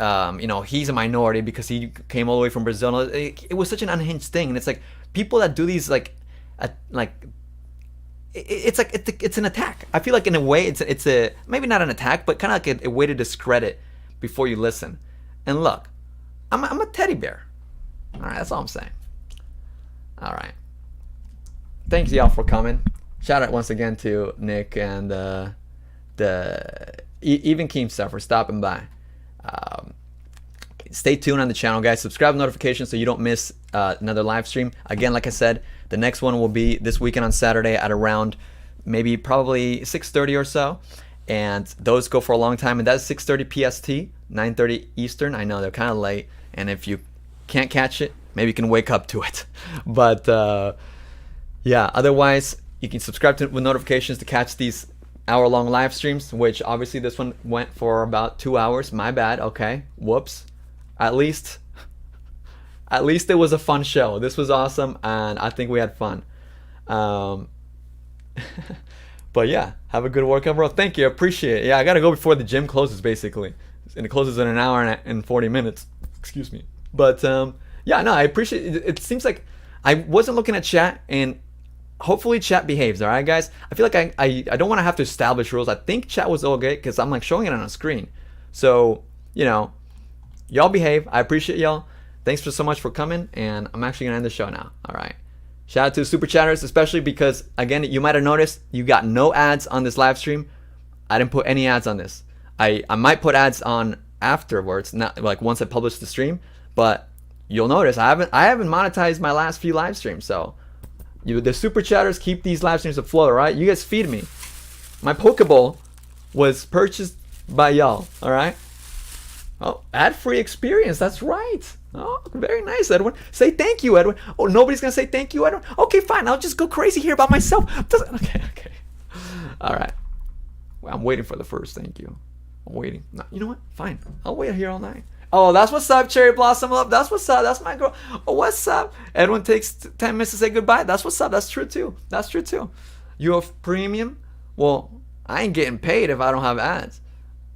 you know, he's a minority because he came all the way from Brazil. It was such an unhinged thing. And it's like, people that do these, it's an attack. I feel like in a way, it's a maybe not an attack, but kind of like a way to discredit before you listen. And look, I'm a teddy bear. All right, that's all I'm saying. All right. Thanks, y'all, for coming. Shout out once again to Nick and even Keemstar for stopping by. Stay tuned on the channel, guys. Subscribe notifications so you don't miss another live stream. Again, like I said, the next one will be this weekend on Saturday at around probably 6:30 or so, and those go for a long time, and that's 6:30 PST, 9:30 Eastern. I know they're kind of late, and if you can't catch it, maybe you can wake up to it. But yeah, otherwise you can subscribe with notifications to catch these hour-long live streams, which obviously this one went for about 2 hours. My bad. Okay, whoops. At least it was a fun show. This was awesome, and I think we had fun. But yeah, have a good workout, bro. Thank you, I appreciate it. Yeah, I gotta go before the gym closes, basically, and it closes in an hour and 40 minutes. Excuse me. But yeah, no, I appreciate it. It seems like I wasn't looking at chat, and hopefully chat behaves. All right, guys. I feel like I don't want to have to establish rules. I think chat was okay because I'm like showing it on a screen. So, you know, y'all behave. I appreciate y'all. Thanks so much for coming, and I'm actually gonna end the show now. All right. Shout out to the super chatters, especially because, again, you might have noticed you got no ads on this live stream. I didn't put any ads on this. I might put ads on afterwards, not like once I publish the stream, but you'll notice I haven't monetized my last few live streams. So the super chatters keep these live streams afloat, all right? You guys feed me. My Pokeball was purchased by y'all, all right? Oh, ad-free experience, that's right. Oh, very nice, Edwin. Say thank you, Edwin. Oh, nobody's gonna say thank you, Edwin? Okay, fine, I'll just go crazy here about myself. Okay. All right. Well, I'm waiting for the first thank you. I'm waiting. No, you know what? Fine. I'll wait here all night. Oh, that's what's up, Cherry Blossom Love. That's what's up. That's my girl. Oh, what's up? Edwin takes 10 minutes to say goodbye. That's what's up. That's true too. That's true too. You have premium? Well, I ain't getting paid if I don't have ads.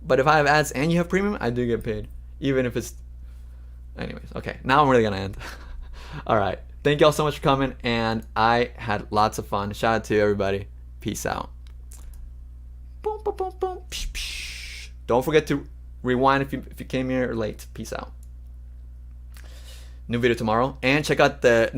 But if I have ads and you have premium, I do get paid. Even if it's... Anyways, okay. Now I'm really going to end. All right. Thank y'all so much for coming. And I had lots of fun. Shout out to everybody. Peace out. Boom, boom, boom, boom. Psh, psh. Don't forget to rewind if you came here late. Peace out. New video tomorrow. And check out the new